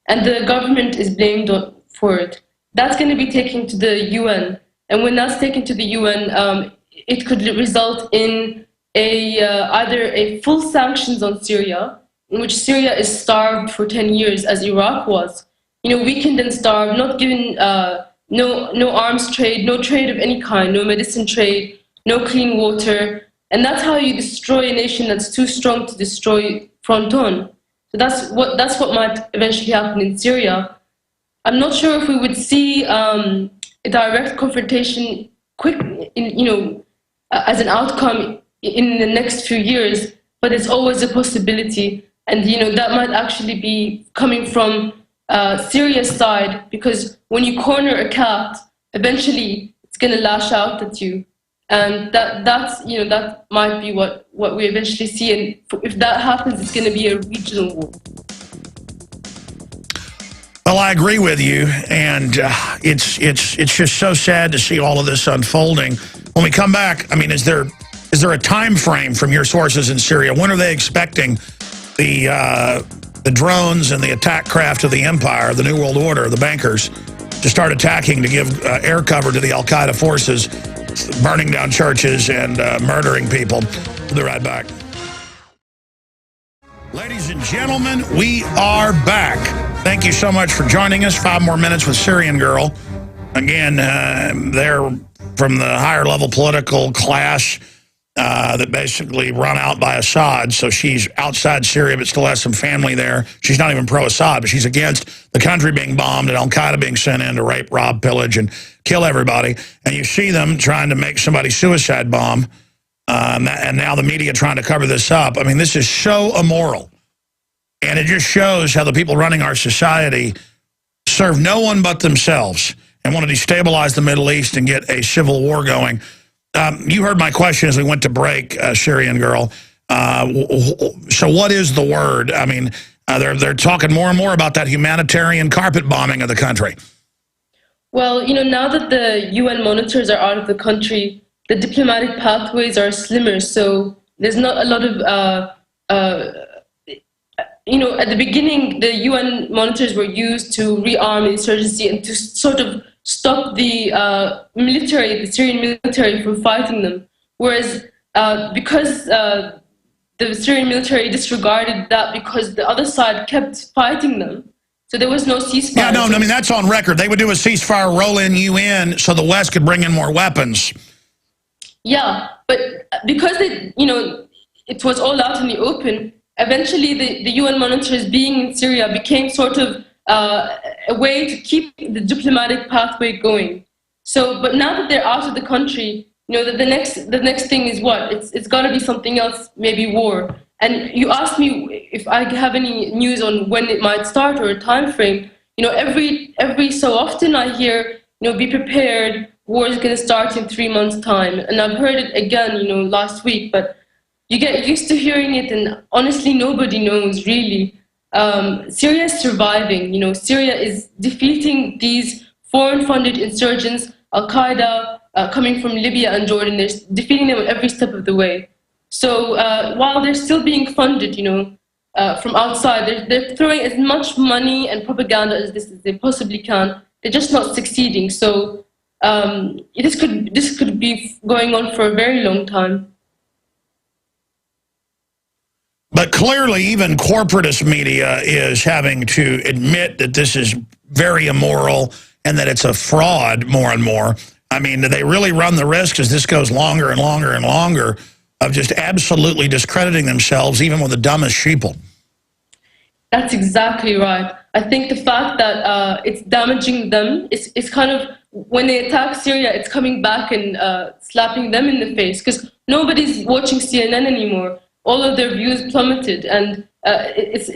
and the government is blamed for it, that's going to be taken to the UN. And when that's taken to the UN, it could result in either a full sanctions on Syria, in which Syria is starved for 10 years, as Iraq was. You know, weakened and starved, not given, no arms trade, no trade of any kind, no medicine trade, no clean water. And that's how you destroy a nation that's too strong to destroy front on. So that's what might eventually happen in Syria. I'm not sure if we would see a direct confrontation as an outcome in the next few years, but it's always a possibility. And, you know, that might actually be coming from Syria's side, because when you corner a cat, eventually it's going to lash out at you. And that might be what we eventually see. And if that happens, it's going to be a regional war. Well, I agree with you, and it's just so sad to see all of this unfolding. When we come back, I mean, is there a time frame from your sources in Syria? When are they expecting the drones and the attack craft of the empire, the New World Order, the bankers, to start attacking to give air cover to the al-Qaeda forces, burning down churches and murdering people? We'll be right back. Ladies and gentlemen, we are back. Thank you so much for joining us. 5 more minutes with Syrian Girl. Again, they're from the higher level political class that basically run out by Assad. So she's outside Syria but still has some family there. She's not even pro-Assad, but she's against the country being bombed and al-Qaeda being sent in to rape, rob, pillage, and kill everybody. And you see them trying to make somebody suicide bomb. And now the media trying to cover this up. I mean, this is so immoral. And it just shows how the people running our society serve no one but themselves and want to destabilize the Middle East and get a civil war going. You heard my question as we went to break, Syrian Girl. So what is the word? I mean, they're talking more and more about that humanitarian carpet bombing of the country. Well, you know, now that the UN monitors are out of the country, the diplomatic pathways are slimmer, so there's not a lot of, you know, at the beginning, the UN monitors were used to rearm the insurgency and to sort of stop the military, the Syrian military, from fighting them. Whereas because the Syrian military disregarded that because the other side kept fighting them, so there was no ceasefire. Yeah, no, I mean, that's on record. They would do a ceasefire, roll in UN so the West could bring in more weapons. Yeah, but because you know, it was all out in the open, eventually the UN monitors being in Syria became sort of a way to keep the diplomatic pathway going. So, but now that they're out of the country, you know, the next thing is what? It's got to be something else, maybe war. And you asked me if I have any news on when it might start or a time frame. You know, every so often I hear, you know, be prepared. War is going to start in 3 months' time, and I've heard it again, you know, last week. But you get used to hearing it, and honestly, nobody knows really. Syria is surviving. You know, Syria is defeating these foreign-funded insurgents, Al-Qaeda, coming from Libya and Jordan. They're defeating them every step of the way. So while they're still being funded, you know, from outside, they're throwing as much money and propaganda as they possibly can. They're just not succeeding. So this could be going on for a very long time. But clearly, even corporatist media is having to admit that this is very immoral and that it's a fraud more and more. I mean, do they really run the risk as this goes longer and longer and longer of just absolutely discrediting themselves, even with the dumbest sheeple? That's exactly right. I think the fact that it's damaging them, it's kind of, when they attack Syria, it's coming back and slapping them in the face, because nobody's watching CNN anymore. All of their views plummeted, and it's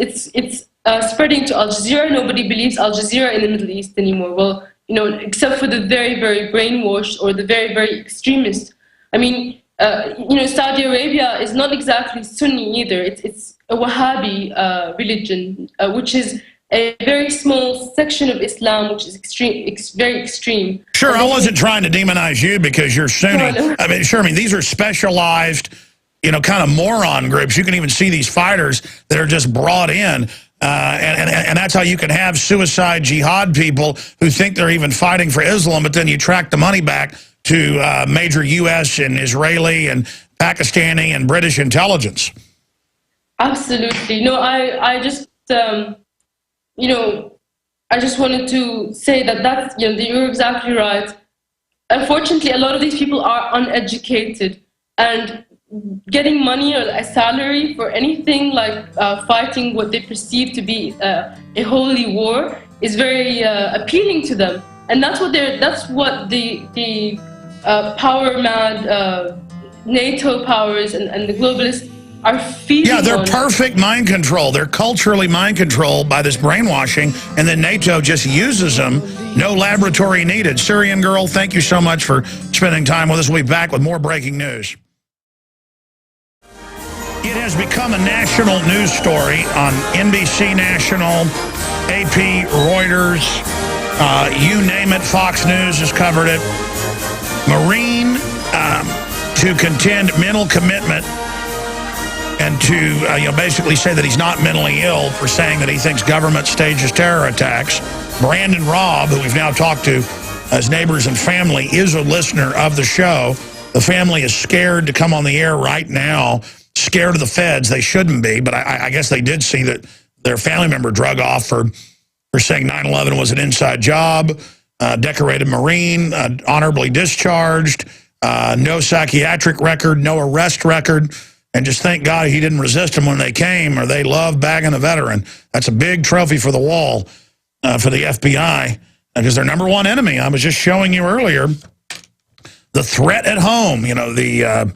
spreading to Al Jazeera. Nobody believes Al Jazeera in the Middle East anymore. Well, you know, except for the very, very brainwashed or the very, very extremist. I mean, you know, Saudi Arabia is not exactly Sunni either. It's a Wahhabi religion, which is a very small section of Islam, which is extreme, very extreme. Sure, I wasn't trying to demonize you because you're Sunni. No. I mean, sure, I mean, these are specialized, you know, kind of moron groups. You can even see these fighters that are just brought in. And that's how you can have suicide jihad people who think they're even fighting for Islam, but then you track the money back to major U.S. and Israeli and Pakistani and British intelligence. Absolutely. No, I just, you know, I just wanted to say that's, you know, you're exactly right. Unfortunately, a lot of these people are uneducated, and getting money or a salary for anything like fighting what they perceive to be a holy war is very appealing to them, and that's what the power mad NATO powers and the globalists are feeding. Yeah, they're perfect mind control. They're culturally mind controlled by this brainwashing, and then NATO just uses them. No laboratory needed. Syrian Girl, thank you so much for spending time with us. We'll be back with more breaking news. It has become a national news story on NBC National, AP, Reuters, you name it, Fox News has covered it. Marine to contend mental commitment and to you know, basically say that he's not mentally ill for saying that he thinks government stages terror attacks. Brandon Robb, who we've now talked to as neighbors and family, is a listener of the show. The family is scared to come on the air right now. scared of the feds. They shouldn't be, but I guess they did see that their family member drug off for saying 9/11 was an inside job, decorated Marine, honorably discharged, no psychiatric record, no arrest record, and just thank God he didn't resist them when they came, or they love bagging a veteran. That's a big trophy for the wall for the FBI, because their number one enemy. I was just showing you earlier the threat at home, you know, the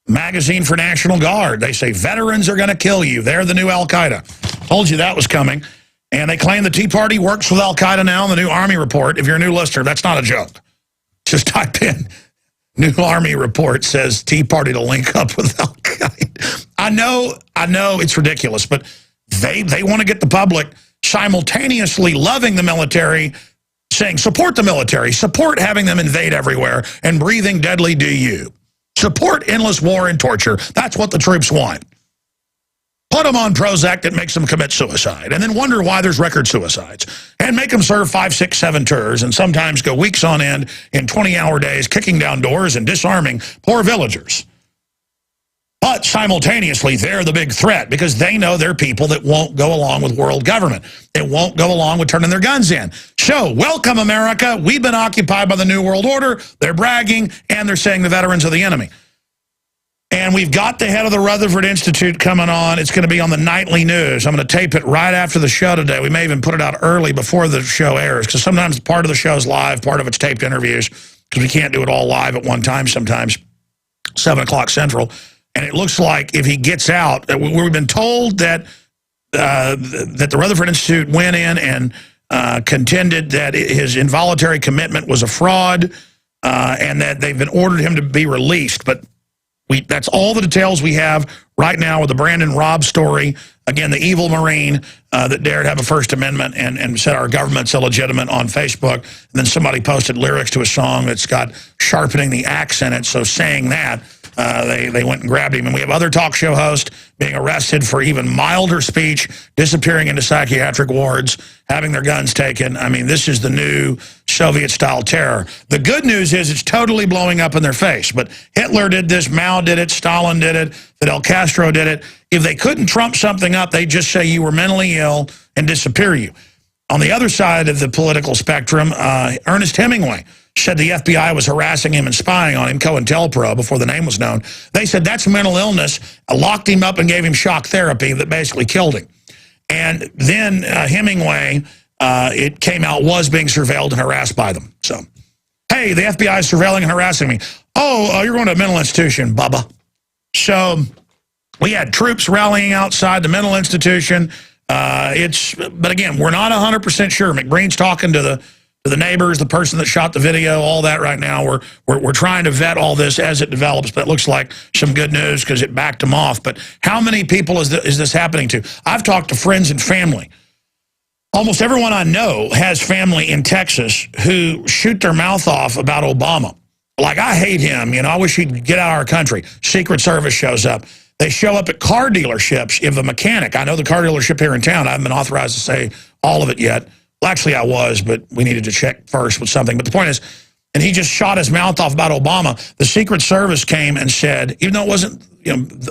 Magazine for National Guard. They say veterans are going to kill you. They're the new Al-Qaeda. Told you that was coming. And they claim the Tea Party works with Al-Qaeda now in the new Army report. If you're a new listener, that's not a joke. Just type in new Army report says Tea Party to link up with Al-Qaeda. I know it's ridiculous, but they want to get the public simultaneously loving the military, saying support the military, support having them invade everywhere, and breathing deadly DU. Support endless war and torture. That's what the troops want. Put them on Prozac that makes them commit suicide, and then wonder why there's record suicides. And make them serve 5, 6, 7 tours, and sometimes go weeks on end in 20-hour days, kicking down doors and disarming poor villagers. But simultaneously, they're the big threat, because they know they're people that won't go along with world government. They won't go along with turning their guns in. So, welcome, America. We've been occupied by the New World Order. They're bragging, and they're saying the veterans are the enemy. And we've got the head of the Rutherford Institute coming on. It's going to be on the nightly news. I'm going to tape it right after the show today. We may even put it out early before the show airs, because sometimes part of the show's live, part of it's taped interviews, because we can't do it all live at one time sometimes, 7 o'clock Central. And it looks like if he gets out, we've been told that that the Rutherford Institute went in and contended that his involuntary commitment was a fraud, and that they've been ordered him to be released. But that's all the details we have right now with the Brandon Robb story. Again, the evil Marine that dared have a First Amendment and said our government's illegitimate on Facebook. And then somebody posted lyrics to a song that's got sharpening the axe in it. So saying that, they went and grabbed him. And we have other talk show hosts being arrested for even milder speech, disappearing into psychiatric wards, having their guns taken. I mean, this is the new Soviet-style terror. The good news is it's totally blowing up in their face. But Hitler did this, Mao did it, Stalin did it, Fidel Castro did it. If they couldn't trump something up, they'd just say you were mentally ill and disappear you. On the other side of the political spectrum, Ernest Hemingway said the FBI was harassing him and spying on him, COINTELPRO, before the name was known. They said that's mental illness, locked him up and gave him shock therapy that basically killed him. And then Hemingway, it came out, was being surveilled and harassed by them. So, hey, the FBI is surveilling and harassing me. Oh, you're going to a mental institution, Bubba. So we had troops rallying outside the mental institution. But again, we're not 100% sure. McBreen's talking to the neighbors, the person that shot the video, all that right now. We're trying to vet all this as it develops, but it looks like some good news because it backed them off. But how many people is this happening to? I've talked to friends and family. Almost everyone I know has family in Texas who shoot their mouth off about Obama. Like, I hate him, you know, I wish he'd get out of our country. Secret Service shows up. They show up at car dealerships. If a mechanic, I know the car dealership here in town, I haven't been authorized to say all of it yet. Well, actually, I was, but we needed to check first with something. But the point is, and he just shot his mouth off about Obama. The Secret Service came and said, even though it wasn't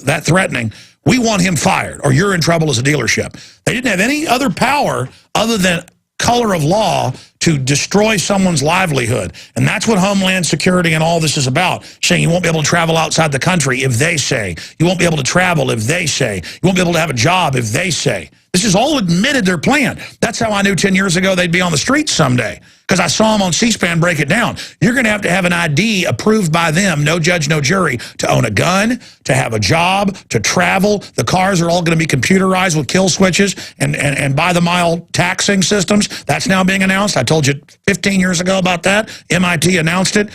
that threatening, we want him fired, or you're in trouble as a dealership. They didn't have any other power other than color of law to destroy someone's livelihood. And that's what Homeland Security and all this is about, saying you won't be able to travel outside the country if they say. You won't be able to travel if they say. You won't be able to have a job if they say. This is all admitted their plan. That's how I knew 10 years ago they'd be on the streets someday, because I saw them on C-SPAN break it down. You're going to have an ID approved by them, no judge, no jury, to own a gun, to have a job, to travel. The cars are all going to be computerized with kill switches and by-the-mile taxing systems. That's now being announced. I told you 15 years ago about that. MIT announced it.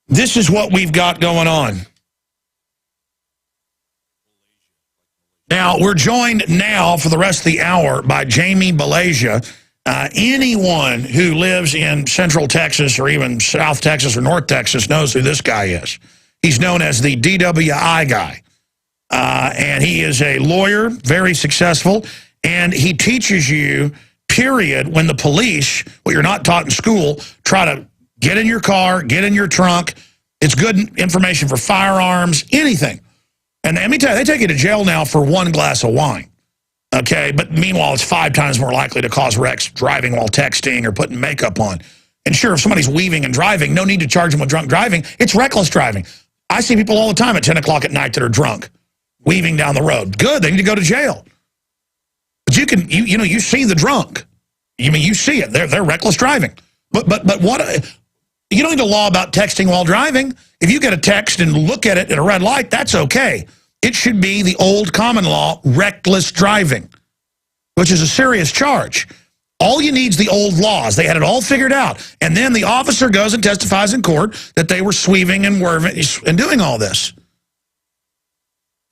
This is what we've got going on. Now, we're joined now for the rest of the hour by Jamie Balagia. Anyone who lives in Central Texas or even South Texas or North Texas knows who this guy is. He's known as the DWI guy. And he is a lawyer, very successful, and he teaches you, period, when the police, what you're not taught in school, try to get in your car, get in your trunk. It's good information for firearms, anything. And let me tell you, they take you to jail now for one glass of wine. Okay, but meanwhile, it's 5 times more likely to cause wrecks driving while texting or putting makeup on. And sure, if somebody's weaving and driving, no need to charge them with drunk driving. It's reckless driving. I see people all the time at 10 o'clock at night that are drunk, weaving down the road. Good, they need to go to jail. But you can, you see the drunk. You see it. They're reckless driving. But what? You don't need a law about texting while driving. If you get a text and look at it at a red light, that's okay. It should be the old common law, reckless driving, which is a serious charge. All you need is the old laws. They had it all figured out. And then the officer goes and testifies in court that they were sweaving and werving and doing all this.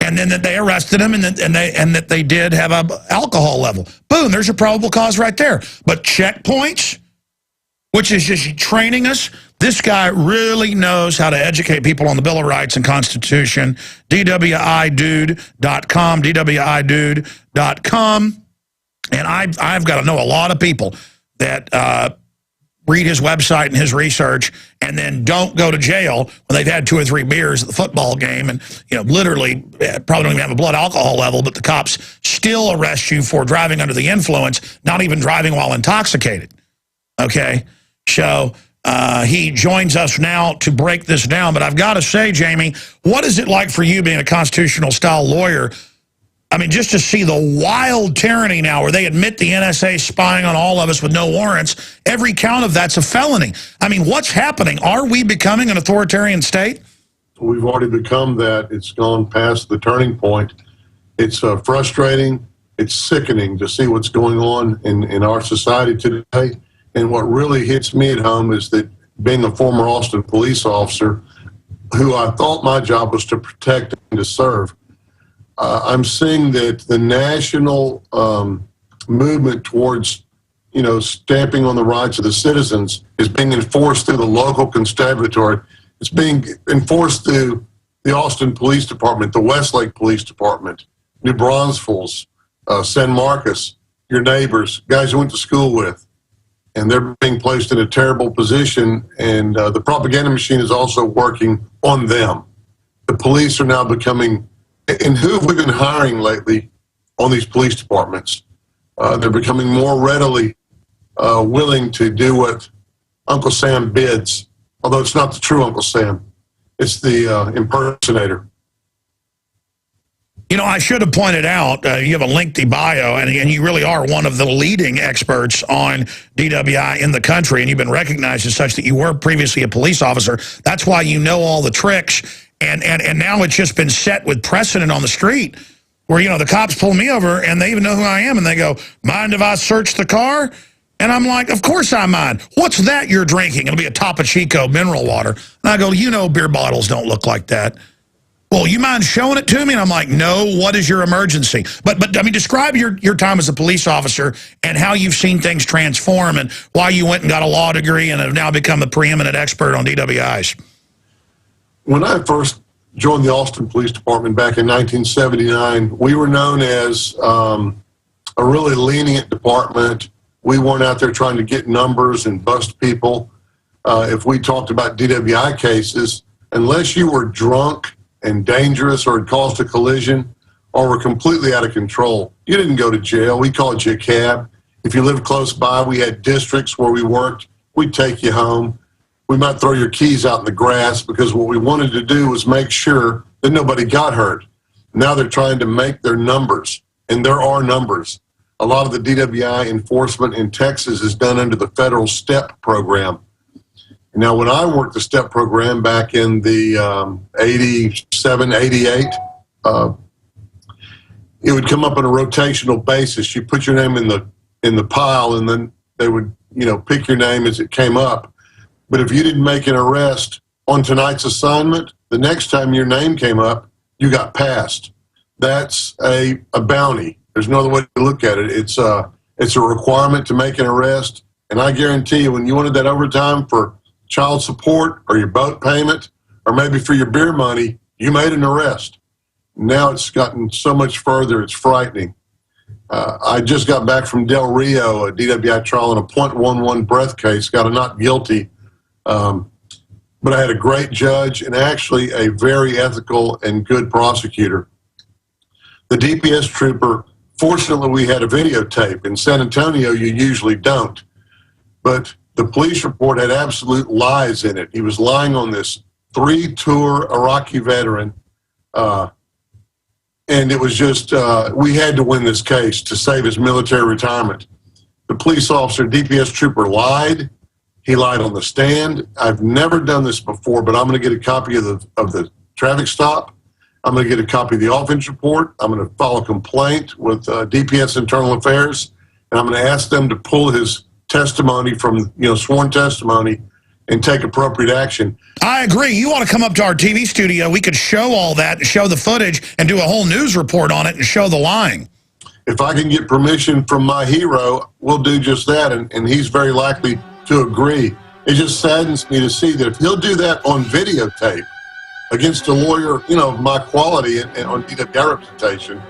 And then that they arrested him and that they did have an alcohol level. Boom, there's your probable cause right there. But checkpoints, which is just training us. This guy really knows how to educate people on the Bill of Rights and Constitution. DWIDude.com, DWIDude.com. And I've got to know a lot of people that read his website and his research and then don't go to jail when they've had 2 or 3 beers at the football game and, literally probably don't even have a blood alcohol level, but the cops still arrest you for driving under the influence, not even driving while intoxicated. Okay? So he joins us now to break this down. But I've got to say, Jamie, what is it like for you being a constitutional-style lawyer? I mean, just to see the wild tyranny now where they admit the NSA spying on all of us with no warrants, every count of that's a felony. I mean, what's happening? Are we becoming an authoritarian state? We've already become that. It's gone past the turning point. It's frustrating. It's sickening to see what's going on in our society today. And what really hits me at home is that being a former Austin police officer, who I thought my job was to protect and to serve, I'm seeing that the national movement towards, stamping on the rights of the citizens is being enforced through the local constabulary. It's being enforced through the Austin Police Department, the Westlake Police Department, New Braunfels, San Marcos, your neighbors, guys you went to school with. And they're being placed in a terrible position, and the propaganda machine is also working on them. The police are now becoming, and who have we been hiring lately on these police departments? They're becoming more readily willing to do what Uncle Sam bids, although it's not the true Uncle Sam. It's the impersonator. I should have pointed out, you have a lengthy bio, and you really are one of the leading experts on DWI in the country, and you've been recognized as such that you were previously a police officer. That's why you know all the tricks, and now it's just been set with precedent on the street where, the cops pull me over, and they even know who I am, and they go, mind if I search the car? And I'm like, of course I mind. What's that you're drinking? It'll be a Topo Chico mineral water. And I go, beer bottles don't look like that. Well, you mind showing it to me? And I'm like, no, what is your emergency? But I mean, describe your time as a police officer and how you've seen things transform and why you went and got a law degree and have now become a preeminent expert on DWIs. When I first joined the Austin Police Department back in 1979, we were known as a really lenient department. We weren't out there trying to get numbers and bust people. If we talked about DWI cases, unless you were drunk and dangerous or had caused a collision or were completely out of control, you didn't go to jail. We called you a cab. If you lived close by, we had districts where we worked. We'd take you home. We might throw your keys out in the grass because what we wanted to do was make sure that nobody got hurt. Now they're trying to make their numbers, and there are numbers. A lot of the DWI enforcement in Texas is done under the federal STEP program. Now, when I worked the STEP program back in the 87, 88, it would come up on a rotational basis. You put your name in the pile, and then they would, pick your name as it came up. But if you didn't make an arrest on tonight's assignment, the next time your name came up, you got passed. That's a bounty. There's no other way to look at it. It's a requirement to make an arrest, and I guarantee you, when you wanted that overtime for child support or your boat payment or maybe for your beer money, you made an arrest. Now it's gotten so much further, it's frightening. I just got back from Del Rio, a DWI trial in a .11 breath case, got a not guilty. but I had a great judge and actually a very ethical and good prosecutor. The DPS trooper, fortunately, we had a videotape. In San Antonio, you usually don't. But the police report had absolute lies in it. He was lying on this 3-tour Iraqi veteran. And it was just, we had to win this case to save his military retirement. The police officer, DPS trooper, lied. He lied on the stand. I've never done this before, but I'm going to get a copy of the traffic stop. I'm going to get a copy of the offense report. I'm going to file a complaint with DPS Internal Affairs, and I'm going to ask them to pull his testimony from, sworn testimony and take appropriate action. I agree. You want to come up to our TV studio, we could show all that, show the footage, and do a whole news report on it and show the lying. If I can get permission from my hero, we'll do just that, and he's very likely to agree. It just saddens me to see that if he'll do that on videotape against a lawyer, of my quality and on DWI representation,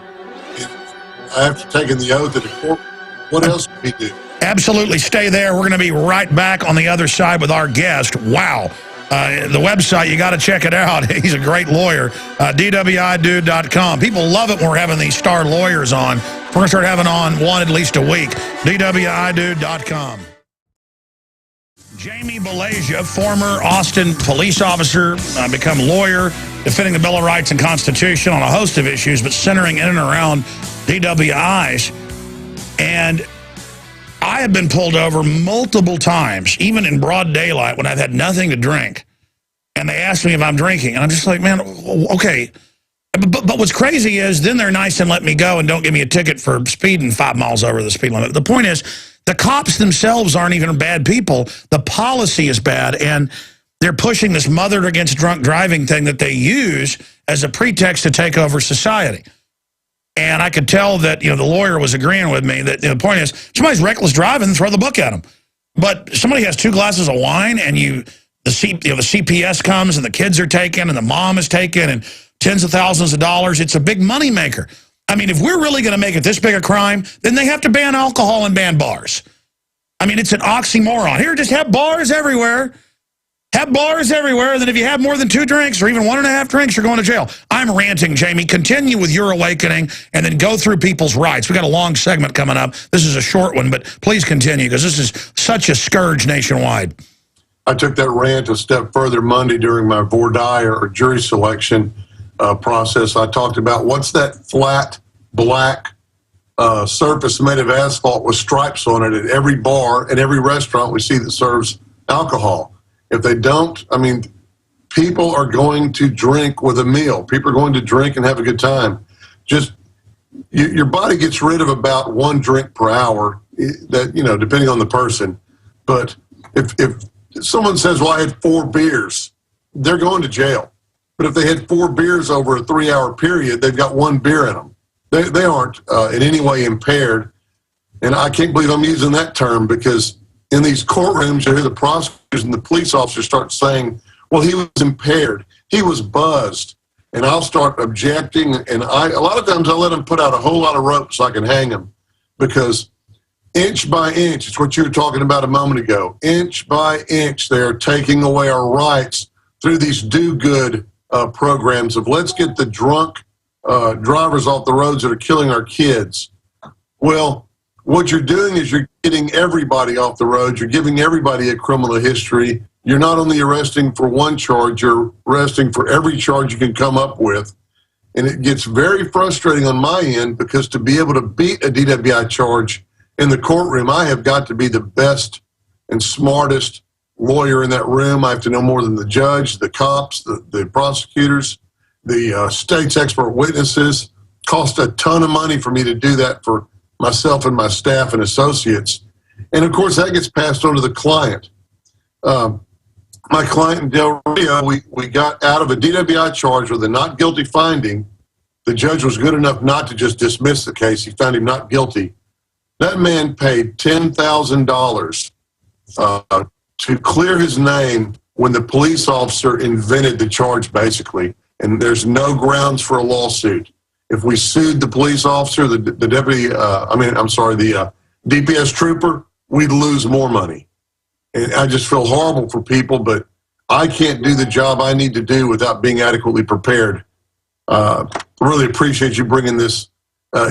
I have to take in the oath at the court. What else can he do? Absolutely. Stay there. We're going to be right back on the other side with our guest. Wow. The website, you got to check it out. He's a great lawyer. DWIDude.com. People love it when we're having these star lawyers on. We're going to start having on one at least a week. DWIDude.com. Jamie Balagia, former Austin police officer, become lawyer, defending the Bill of Rights and Constitution on a host of issues, but centering in and around DWIs. And I have been pulled over multiple times, even in broad daylight when I've had nothing to drink. And they ask me if I'm drinking. And I'm just like, man, okay. But what's crazy is then they're nice and let me go and don't give me a ticket for speeding 5 miles over the speed limit. The point is, the cops themselves aren't even bad people. The policy is bad. And they're pushing this mothered against drunk driving thing that they use as a pretext to take over society. And I could tell that, the lawyer was agreeing with me that the point is, somebody's reckless driving, throw the book at them. But somebody has 2 glasses of wine and the CPS comes and the kids are taken and the mom is taken and tens of thousands of dollars. It's a big money maker. I mean, if we're really going to make it this big a crime, then they have to ban alcohol and ban bars. I mean, it's an oxymoron. Here, just have bars everywhere. Have bars everywhere. Then if you have more than 2 drinks or even 1.5 drinks, you're going to jail. I'm ranting, Jamie. Continue with your awakening and then go through people's rights. We got a long segment coming up. This is a short one, but please continue because this is such a scourge nationwide. I took that rant a step further Monday during my voir dire or jury selection process. I talked about what's that flat black surface made of asphalt with stripes on it at every bar and every restaurant we see that serves alcohol. If they don't, I mean, people are going to drink with a meal. People are going to drink and have a good time. Just your body gets rid of about 1 drink per hour, that depending on the person. But if someone says, well, I had 4 beers, they're going to jail. But if they had 4 beers over a 3-hour period, they've got 1 beer in them. They aren't in any way impaired. And I can't believe I'm using that term because in these courtrooms, you hear the prosecutors and the police officers start saying, well, he was impaired. He was buzzed. And I'll start objecting. And a lot of times I let them put out a whole lot of rope so I can hang them because inch by inch, it's what you were talking about a moment ago. Inch by inch, they are taking away our rights through these do-good programs of let's get the drunk drivers off the roads that are killing our kids. Well, what you're doing is you're getting everybody off the road. You're giving everybody a criminal history. You're not only arresting for 1 charge, you're arresting for every charge you can come up with. And it gets very frustrating on my end because to be able to beat a DWI charge in the courtroom, I have got to be the best and smartest lawyer in that room. I have to know more than the judge, the cops, the prosecutors, the state's expert witnesses. Cost a ton of money for me to do that for myself and my staff and associates. And of course, that gets passed on to the client. My client in Del Rio, we got out of a DWI charge with a not guilty finding. The judge was good enough not to just dismiss the case. He found him not guilty. That man paid $10,000 to clear his name when the police officer invented the charge, basically. And there's no grounds for a lawsuit. If we sued the police officer, the DPS trooper, we'd lose more money. And I just feel horrible for people, but I can't do the job I need to do without being adequately prepared. Really appreciate you bringing this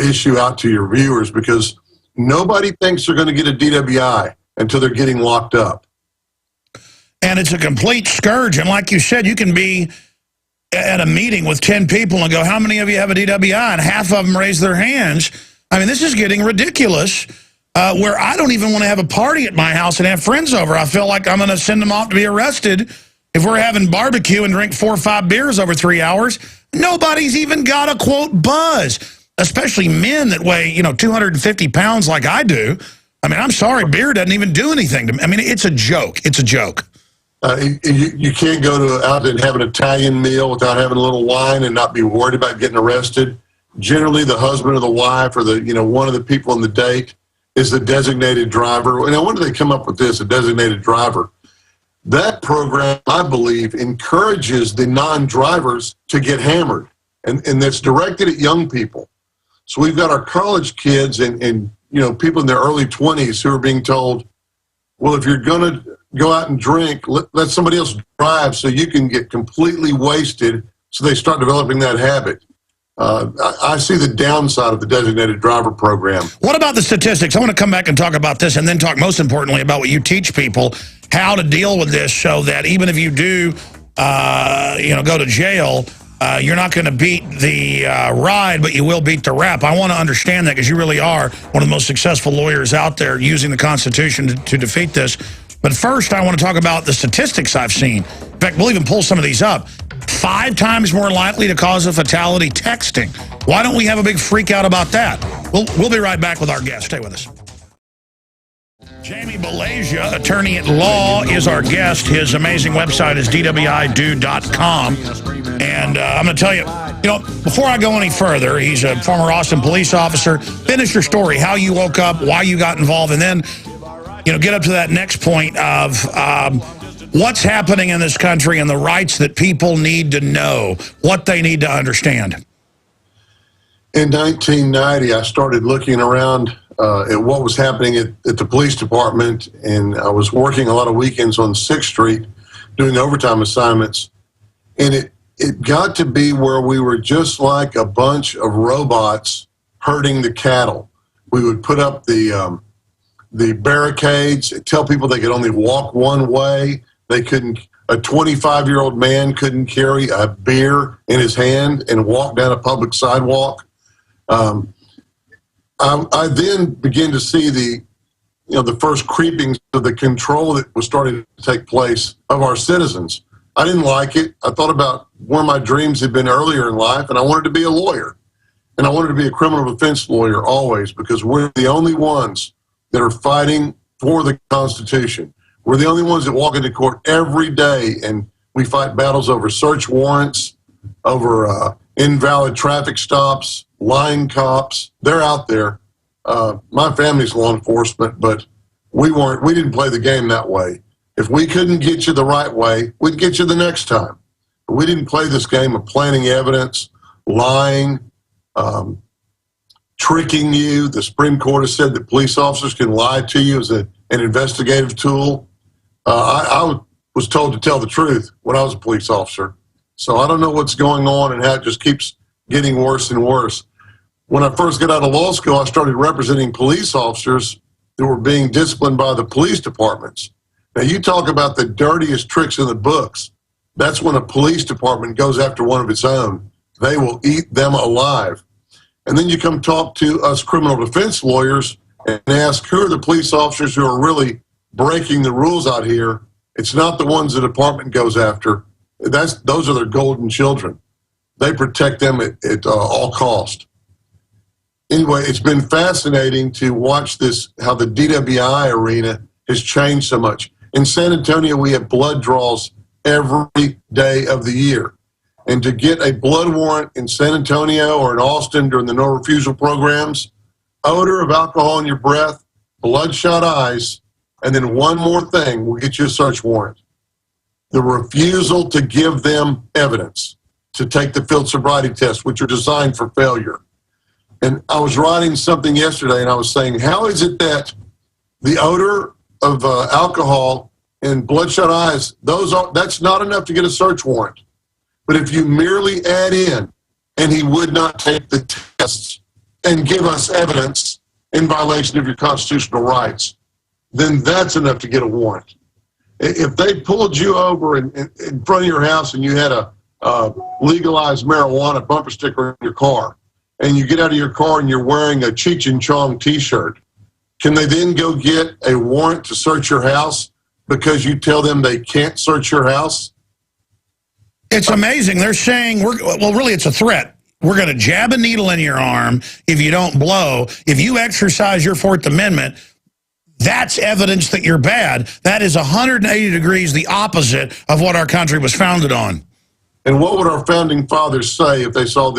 issue out to your viewers, because nobody thinks they're going to get a DWI until they're getting locked up. And it's a complete scourge. And like you said, you can be at a meeting with 10 people and go, how many of you have a DWI? And half of them raise their hands. I mean, this is getting ridiculous, where I don't even want to have a party at my house and have friends over. I feel like I'm going to send them off to be arrested. If we're having barbecue and drink 4 or 5 beers over 3 hours, nobody's even got a, quote, buzz, especially men that weigh, 250 pounds like I do. I mean, I'm sorry, beer doesn't even do anything to me. I mean, it's a joke. It's a joke. You can't go out and have an Italian meal without having a little wine and not be worried about getting arrested. Generally, the husband or the wife or one of the people on the date is the designated driver. And when do they come up with this, a designated driver? That program, I believe, encourages the non-drivers to get hammered, and that's directed at young people. So we've got our college kids and people in their early 20s who are being told, well, if you're going to go out and drink, let somebody else drive so you can get completely wasted. So they start developing that habit. I see the downside of the designated driver program. What about the statistics? I want to come back and talk about this, and then talk most importantly about what you teach people, how to deal with this, so that even if you do, go to jail, you're not going to beat the ride, but you will beat the rap. I want to understand that, because you really are one of the most successful lawyers out there using the Constitution to defeat this. But first, I want to talk about the statistics I've seen. In fact, we'll even pull some of these up. 5 times more likely to cause a fatality texting. Why don't we have a big freak out about that? We'll be right back with our guest. Stay with us. Jamie Balagia, attorney at law, is our guest. His amazing website is DWIDude.com. And I'm going to tell you, before I go any further, he's a former Austin police officer. Finish your story, how you woke up, why you got involved, and then get up to that next point of what's happening in this country and the rights that people need to know, what they need to understand. In 1990, I started looking around at what was happening at the police department, and I was working a lot of weekends on 6th Street doing overtime assignments, and it got to be where we were just like a bunch of robots herding the cattle. We would put up the barricades, tell people they could only walk one way. They couldn't. A 25-year-old man couldn't carry a beer in his hand and walk down a public sidewalk. I then began to see the first creepings of the control that was starting to take place of our citizens. I didn't like it. I thought about where my dreams had been earlier in life, and I wanted to be a lawyer. And I wanted to be a criminal defense lawyer always, because we're the only ones that are fighting for the Constitution. We're the only ones that walk into court every day, and we fight battles over search warrants, over invalid traffic stops, lying cops. They're out there. My family's law enforcement, but we didn't play the game that way. If we couldn't get you the right way, we'd get you the next time. But we didn't play this game of planting evidence, lying, tricking you. The Supreme Court has said that police officers can lie to you as an investigative tool. I was told to tell the truth when I was a police officer. So I don't know what's going on and how it just keeps getting worse and worse. When I first got out of law school, I started representing police officers that were being disciplined by the police departments. Now, you talk about the dirtiest tricks in the books. That's when a police department goes after one of its own. They will eat them alive. And then you come talk to us criminal defense lawyers and ask, who are the police officers who are really breaking the rules out here? It's not the ones the department goes after. Those are their golden children. They protect them at all cost. Anyway, it's been fascinating to watch this, how the DWI arena has changed so much. In San Antonio, we have blood draws every day of the year. And to get a blood warrant in San Antonio or in Austin during the no refusal programs, odor of alcohol in your breath, bloodshot eyes, and then one more thing will get you a search warrant. The refusal to give them evidence, to take the field sobriety tests, which are designed for failure. And I was writing something yesterday, and I was saying, how is it that the odor of alcohol and bloodshot eyes, that's not enough to get a search warrant. But if you merely add in, and he would not take the tests and give us evidence in violation of your constitutional rights, then that's enough to get a warrant. If they pulled you over in front of your house and you had a legalized marijuana bumper sticker in your car, and you get out of your car and you're wearing a Cheech and Chong t-shirt, can they then go get a warrant to search your house because you tell them they can't search your house? It's amazing. They're saying, well, really, it's a threat. We're going to jab a needle in your arm if you don't blow. If you exercise your Fourth Amendment, that's evidence that you're bad. That is 180 degrees the opposite of what our country was founded on. And what would our founding fathers say if they saw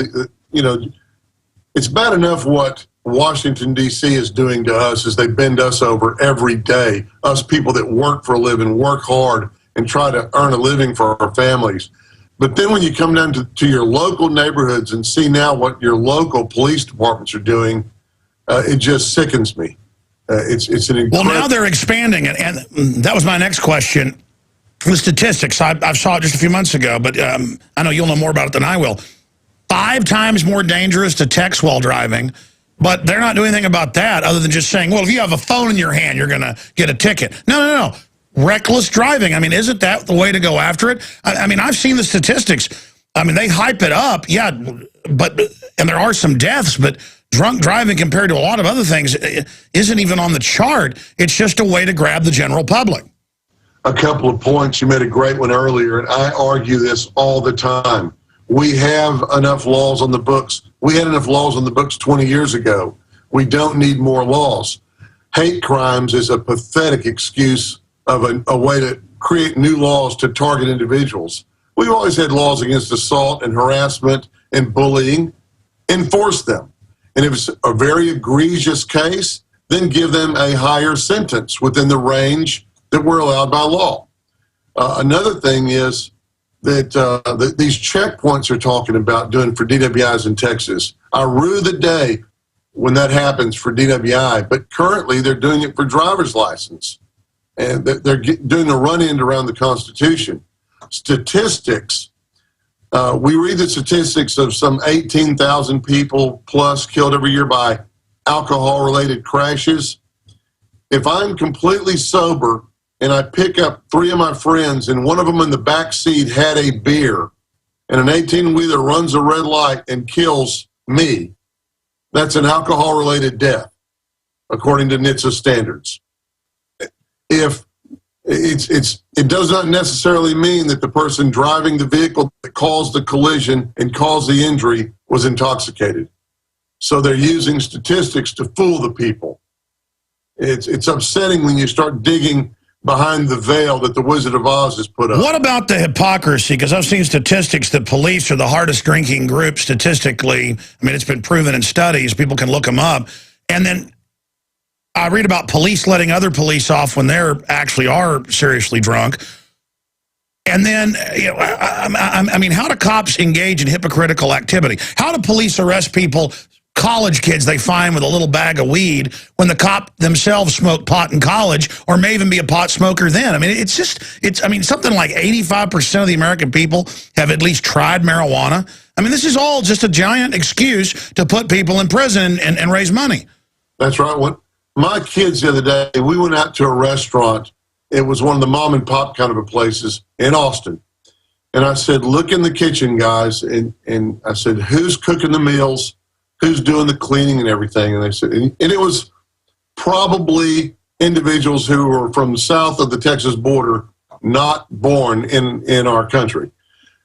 it's bad enough what Washington, D.C. is doing to us as they bend us over every day, us people that work for a living, work hard, and try to earn a living for our families. But then when you come down to your local neighborhoods and see now what your local police departments are doing, it just sickens me. It's an incredible... Well, now they're expanding it, and that was my next question. The statistics, I saw it just a few months ago, but I know you'll know more about it than I will. 5 times more dangerous to text while driving, but they're not doing anything about that other than just saying, well, if you have a phone in your hand, you're going to get a ticket. No. Reckless driving. I mean, isn't that the way to go after it? I mean, I've seen the statistics. I mean, they hype it up, yeah, and there are some deaths, but drunk driving compared to a lot of other things isn't even on the chart. It's just a way to grab the general public. A couple of points. You made a great one earlier, and I argue this all the time. We have enough laws on the books. We had enough laws on the books 20 years ago. We don't need more laws. Hate crimes is a pathetic excuse of a way to create new laws to target individuals. We've always had laws against assault and harassment and bullying. Enforce them. And if it's a very egregious case, then give them a higher sentence within the range that we're allowed by law. Another thing is that these checkpoints are talking about doing for DWIs in Texas. I rue the day when that happens for DWI, but currently they're doing it for driver's license. And they're doing a run-in around the Constitution. Statistics, we read the statistics of some 18,000 people plus killed every year by alcohol-related crashes. If I'm completely sober and I pick up 3 of my friends and one of them in the back seat had a beer and an 18-wheeler runs a red light and kills me, that's an alcohol-related death, according to NHTSA standards. If it does not necessarily mean that the person driving the vehicle that caused the collision and caused the injury was intoxicated. So they're using statistics to fool the people. It's upsetting when you start digging behind the veil that the Wizard of Oz has put up. What about the hypocrisy? Because I've seen statistics that police are the hardest drinking group statistically. I mean, it's been proven in studies. People can look them up. And then I read about police letting other police off when they're actually are seriously drunk. And then, I mean, how do cops engage in hypocritical activity? How do police arrest people, college kids they find with a little bag of weed, when the cop themselves smoked pot in college or may even be a pot smoker then? I mean, I mean, something like 85% of the American people have at least tried marijuana. I mean, this is all just a giant excuse to put people in prison and raise money. That's right. My kids the other day, we went out to a restaurant. It was one of the mom and pop kind of a places in Austin. And I said, look in the kitchen, guys. And I said, who's cooking the meals? Who's doing the cleaning and everything? And they said, and it was probably individuals who were from south of the Texas border, not born in our country.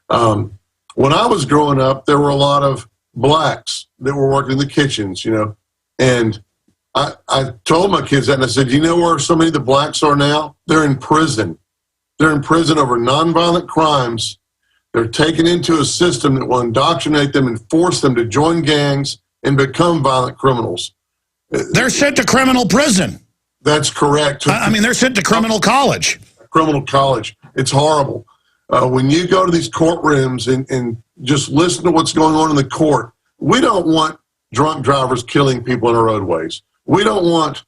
When I was growing up, there were a lot of blacks that were working in the kitchens, and I told my kids that, and I said, you know where so many of the blacks are now? They're in prison. They're in prison over nonviolent crimes. They're taken into a system that will indoctrinate them and force them to join gangs and become violent criminals. They're sent to criminal prison. That's correct. I mean, they're sent to criminal college. Criminal college. It's horrible. When you go to these courtrooms and just listen to what's going on in the court, we don't want drunk drivers killing people in our roadways. We don't want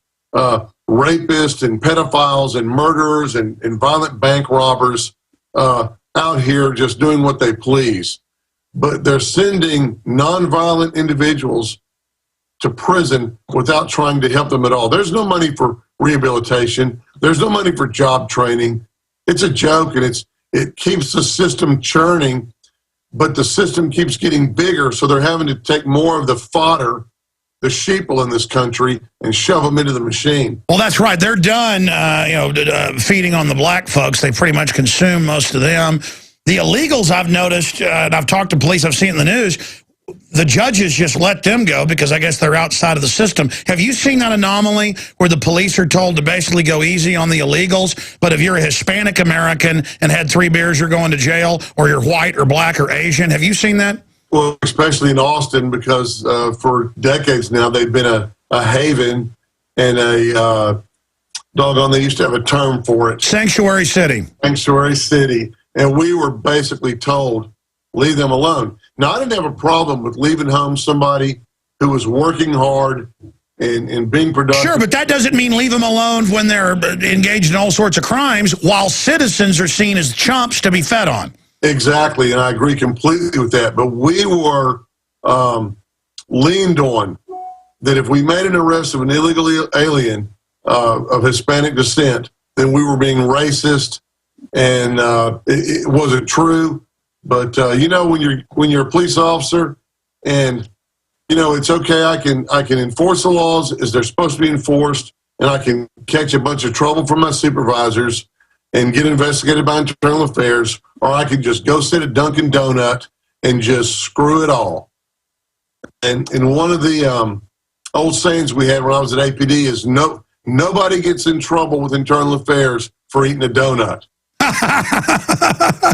rapists and pedophiles and murderers and violent bank robbers out here just doing what they please. But they're sending nonviolent individuals to prison without trying to help them at all. There's no money for rehabilitation. There's no money for job training. It's a joke, and it keeps the system churning, but the system keeps getting bigger, so they're having to take more of the fodder, the sheeple in this country, and shove them into the machine. Well, that's right. They're done, feeding on the black folks. They pretty much consume most of them. The illegals, I've noticed, and I've talked to police, I've seen it in the news, the judges just let them go because I guess they're outside of the system. Have you seen that anomaly where the police are told to basically go easy on the illegals, but if you're a Hispanic American and had 3 beers, you're going to jail, or you're white or black or Asian? Have you seen that? Well, especially in Austin, because for decades now they've been a haven and doggone, they used to have a term for it. Sanctuary city. Sanctuary city. And we were basically told, leave them alone. Now, I didn't have a problem with leaving home somebody who was working hard and being productive. Sure, but that doesn't mean leave them alone when they're engaged in all sorts of crimes, while citizens are seen as chumps to be fed on. Exactly, and I agree completely with that. But we were leaned on that if we made an arrest of an illegal alien of Hispanic descent, then we were being racist, and it wasn't true. But when you're a police officer, and it's okay, I can enforce the laws as they're supposed to be enforced, and I can catch a bunch of trouble from my supervisors and get investigated by internal affairs, or I could just go sit at Dunkin' Donut and just screw it all. And one of the old sayings we had when I was at APD is nobody gets in trouble with internal affairs for eating a donut.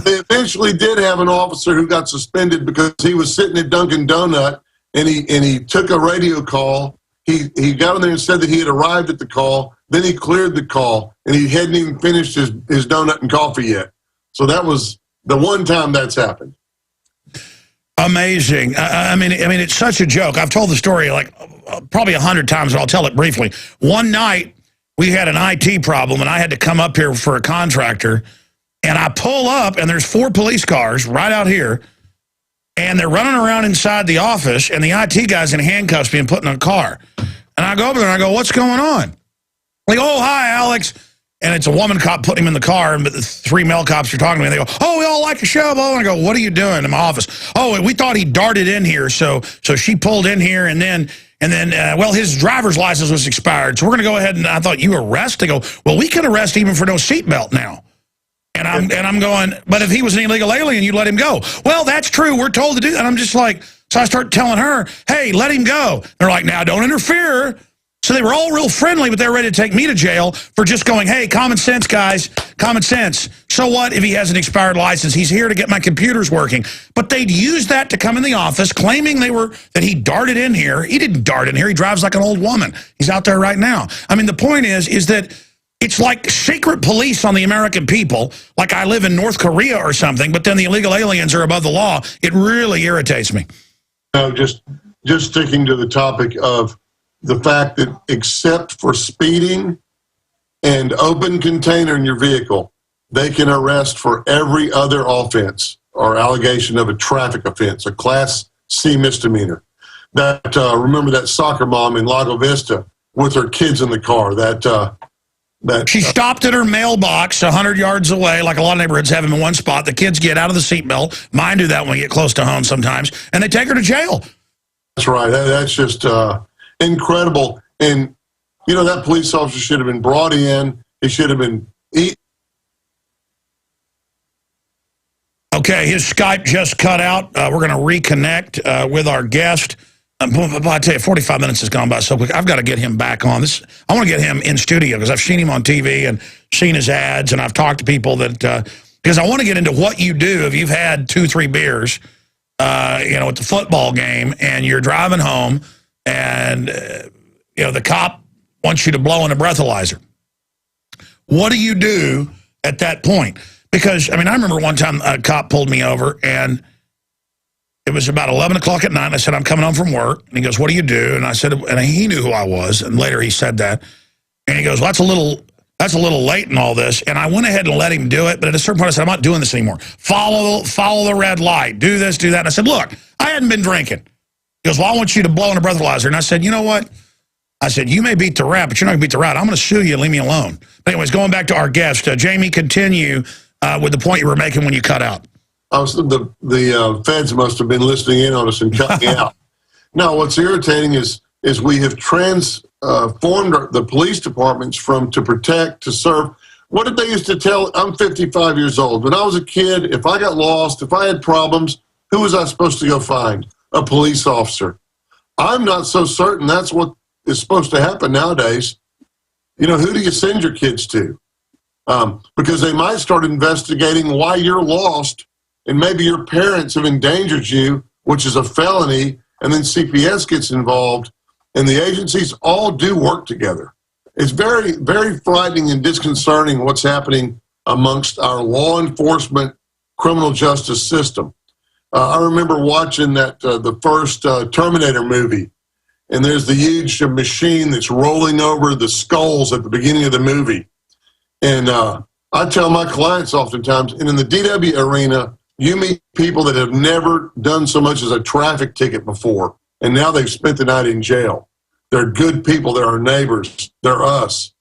They eventually did have an officer who got suspended because he was sitting at Dunkin' Donut and he took a radio call. He got in there and said that he had arrived at the call. Then he cleared the call and he hadn't even finished his donut and coffee yet. So that was the one time that's happened. Amazing. I mean, it's such a joke. I've told the story like probably 100 times, but I'll tell it briefly. One night we had an IT problem and I had to come up here for a contractor. And I pull up, and there's 4 police cars right out here, and they're running around inside the office, and the IT guy's in handcuffs being put in a car. And I go over there, and I go, what's going on? Like, oh, hi, Alex. And it's a woman cop putting him in the car, and the 3 male cops are talking to me, and they go, oh, we all like a show. And I go, what are you doing in my office? Oh, we thought he darted in here, so she pulled in here, and then well, his driver's license was expired, so we're going to go ahead and I thought, you arrest? They go, well, we can arrest even for no seatbelt now. And I'm going, but if he was an illegal alien, you'd let him go. Well, that's true. We're told to do that. And I'm just like, so I start telling her, hey, let him go. They're like, now don't interfere. So they were all real friendly, but they were ready to take me to jail for just going, hey, common sense, guys, common sense. So what if he has an expired license? He's here to get my computers working. But they'd use that to come in the office, claiming that he darted in here. He didn't dart in here. He drives like an old woman. He's out there right now. I mean, the point is that it's like secret police on the American people, like I live in North Korea or something, but then the illegal aliens are above the law. It really irritates me. Just sticking to the topic of the fact that except for speeding and open container in your vehicle, they can arrest for every other offense or allegation of a traffic offense, a Class C misdemeanor. Remember that soccer mom in Lago Vista with her kids in the car, she stopped at her mailbox 100 yards away, like a lot of neighborhoods have them in one spot. The kids get out of the seatbelt. Mine do that when we get close to home sometimes. And they take her to jail. That's right. That's just incredible. And, that police officer should have been brought in. He should have been eaten. Okay, his Skype just cut out. We're going to reconnect with our guest. I tell you, 45 minutes has gone by so quick. I've got to get him back on this. I want to get him in studio because I've seen him on TV and seen his ads, and I've talked to people that because I want to get into what you do if you've had 2-3 beers, at the football game, and you're driving home, and the cop wants you to blow in a breathalyzer. What do you do at that point? Because I remember one time a cop pulled me over and it was about 11 o'clock at night, and I said, I'm coming home from work. And he goes, what do you do? And I said, and he knew who I was, and later he said that. And he goes, well, that's a little late in all this. And I went ahead and let him do it. But at a certain point, I said, I'm not doing this anymore. Follow the red light. Do this, do that. And I said, look, I hadn't been drinking. He goes, well, I want you to blow in a breathalyzer. And I said, you know what? I said, you may beat the rat, but you're not going to beat the rat. I'm going to sue you and leave me alone. But anyways, going back to our guest, Jamie, continue with the point you were making when you cut out. The feds must have been listening in on us and cut me out. Now, what's irritating is we have transformed the police departments from to protect to serve. What did they used to tell? I'm 55 years old. When I was a kid, if I got lost, if I had problems, who was I supposed to go find? A police officer. I'm not so certain that's what is supposed to happen nowadays. You know, who do you send your kids to? Because they might start investigating why you're lost, and maybe your parents have endangered you, which is a felony, and then CPS gets involved, and the agencies all do work together. It's very, very frightening and disconcerting what's happening amongst our law enforcement criminal justice system. I remember watching the first Terminator movie, and there's the huge machine that's rolling over the skulls at the beginning of the movie. And I tell my clients oftentimes, and in the DW arena, you meet people that have never done so much as a traffic ticket before, and now they've spent the night in jail. They're good people. They're our neighbors. They're us.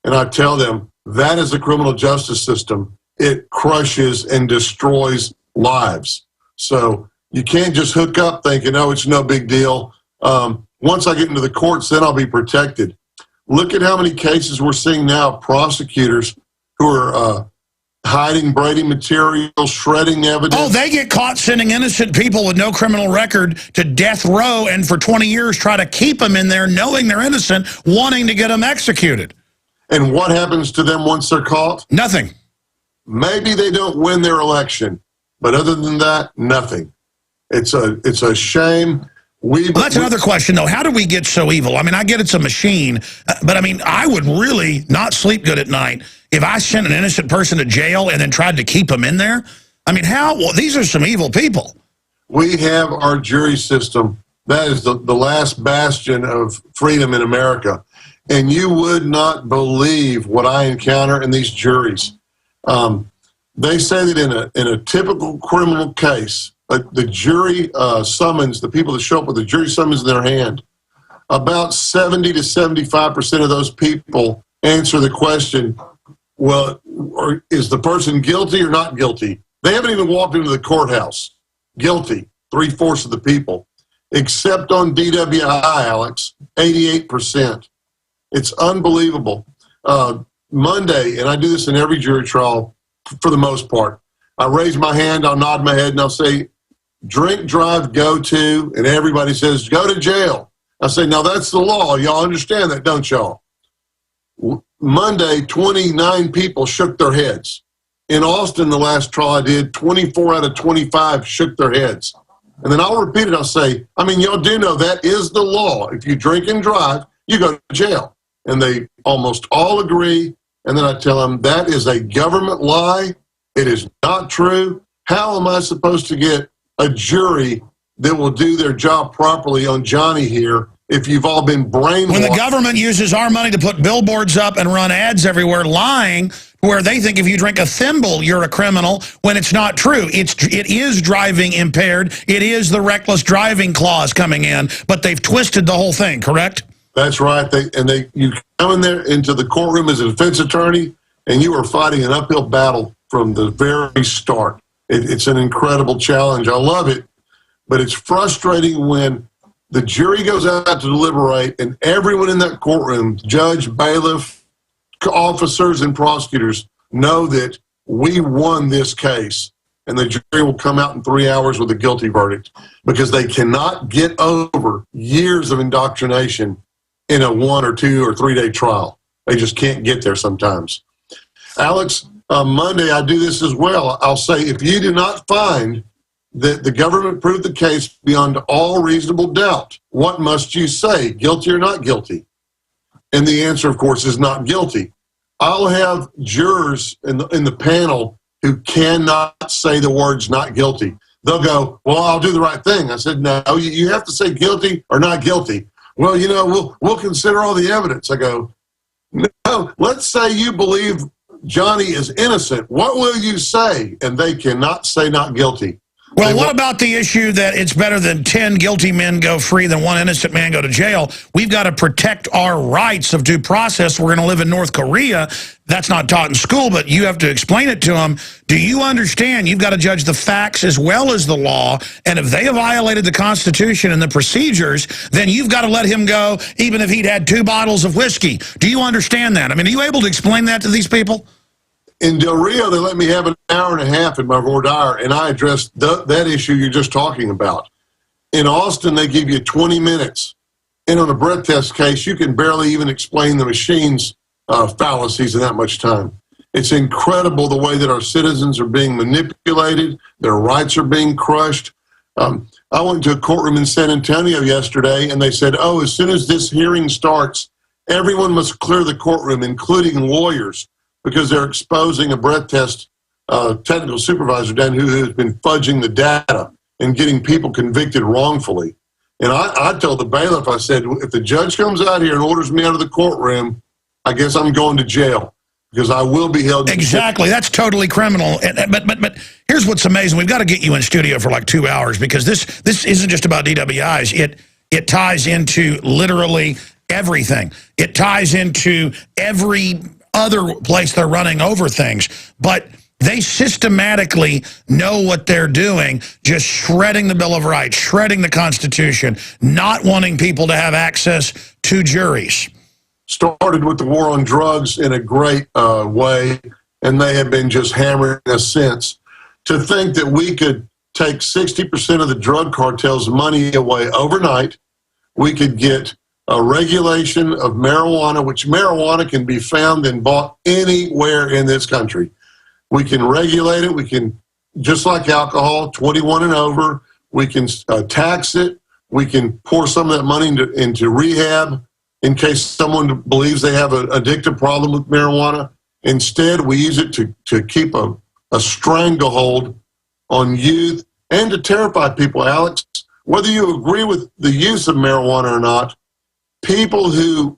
And I tell them, that is the criminal justice system. It crushes and destroys lives. So you can't just hook up thinking, oh, it's no big deal. Once I get into the courts, then I'll be protected. Look at how many cases we're seeing now of prosecutors who are hiding Brady material, shredding evidence. Oh, they get caught sending innocent people with no criminal record to death row, and for 20 years try to keep them in there knowing they're innocent, wanting to get them executed. And what happens to them once they're caught? Nothing. Maybe they don't win their election, but other than that, nothing. It's a shame. Well, that's another question, though. How do we get so evil? I mean, I get it's a machine, but I mean, I would really not sleep good at night if I sent an innocent person to jail and then tried to keep them in there. I mean, how? Well, these are some evil people. We have our jury system. That is the last bastion of freedom in America. And you would not believe what I encounter in these juries. They say that in a typical criminal case, the jury summons, the people that show up with the jury summons in their hand, about 70 to 75% of those people answer the question, well, is the person guilty or not guilty? They haven't even walked into the courthouse. Guilty, 3/4 of the people. Except on DWI, Alex, 88%. It's unbelievable. Monday, and I do this in every jury trial for the most part, I raise my hand, I'll nod my head, and I'll say, drink, drive, go to, and everybody says, go to jail. I say, now that's the law. Y'all understand that, don't y'all? Monday, 29 people shook their heads. In Austin, the last trial I did, 24 out of 25 shook their heads. And then I'll repeat it. I'll say, I mean, y'all do know that is the law. If you drink and drive, you go to jail. And they almost all agree. And then I tell them, that is a government lie. It is not true. How am I supposed to get a jury that will do their job properly on Johnny here if you've all been brainwashed? When the government uses our money to put billboards up and run ads everywhere lying, where they think if you drink a thimble, you're a criminal, when it's not true. It is driving impaired. It is the reckless driving clause coming in, but they've twisted the whole thing, correct? That's right. You come in there into the courtroom as a defense attorney, and you are fighting an uphill battle from the very start. It's an incredible challenge. I love it, but it's frustrating when the jury goes out to deliberate and everyone in that courtroom, judge, bailiff, officers, and prosecutors know that we won this case, and the jury will come out in 3 hours with a guilty verdict because they cannot get over years of indoctrination in a 1 or 2 or 3 day trial. They just can't get there sometimes. Alex, Monday I do this as well. I'll say, if you do not find that the government proved the case beyond all reasonable doubt, what must you say, guilty or not guilty? And the answer, of course, is not guilty. I'll have jurors in the panel who cannot say the words not guilty. They'll go, well, I'll do the right thing. I said, no, you have to say guilty or not guilty. Well, you know, we'll consider all the evidence. I go, No, let's say you believe Johnny is innocent. What will you say? And they cannot say not guilty. Well, what about the issue that it's better than 10 guilty men go free than one innocent man go to jail? We've got to protect our rights of due process. We're going to live in North Korea. That's not taught in school, but you have to explain it to them. Do you understand? You've got to judge the facts as well as the law. And if they have violated the Constitution and the procedures, then you've got to let him go, even if he'd had 2 bottles of whiskey. Do you understand that? I mean, are you able to explain that to these people? In Del Rio, they let me have an hour and a half in my voir dire, and I addressed that issue you're just talking about. In Austin, they give you 20 minutes. And on a breath test case, you can barely even explain the machine's fallacies in that much time. It's incredible the way that our citizens are being manipulated. Their rights are being crushed. I went to a courtroom in San Antonio yesterday, and they said, oh, as soon as this hearing starts, everyone must clear the courtroom, including lawyers, because they're exposing a breath test technical supervisor down who has been fudging the data and getting people convicted wrongfully. And I told the bailiff, I said, if the judge comes out here and orders me out of the courtroom, I guess I'm going to jail because I will be held. Exactly. That's totally criminal. But here's what's amazing. We've got to get you in studio for like 2 hours because this isn't just about DWIs. It ties into literally everything. It ties into every other place they're running over things, but they systematically know what they're doing, just shredding the Bill of Rights, shredding the Constitution, not wanting people to have access to juries. Started with the war on drugs in a great way, and they have been just hammering us since. To think that we could take 60% of the drug cartel's money away overnight, we could get a regulation of marijuana, which marijuana can be found and bought anywhere in this country. We can regulate it. We can, just like alcohol, 21 and over. We can tax it. We can pour some of that money into rehab in case someone believes they have an addictive problem with marijuana. Instead, we use it to keep a stranglehold on youth and to terrify people, Alex. Whether you agree with the use of marijuana or not, people who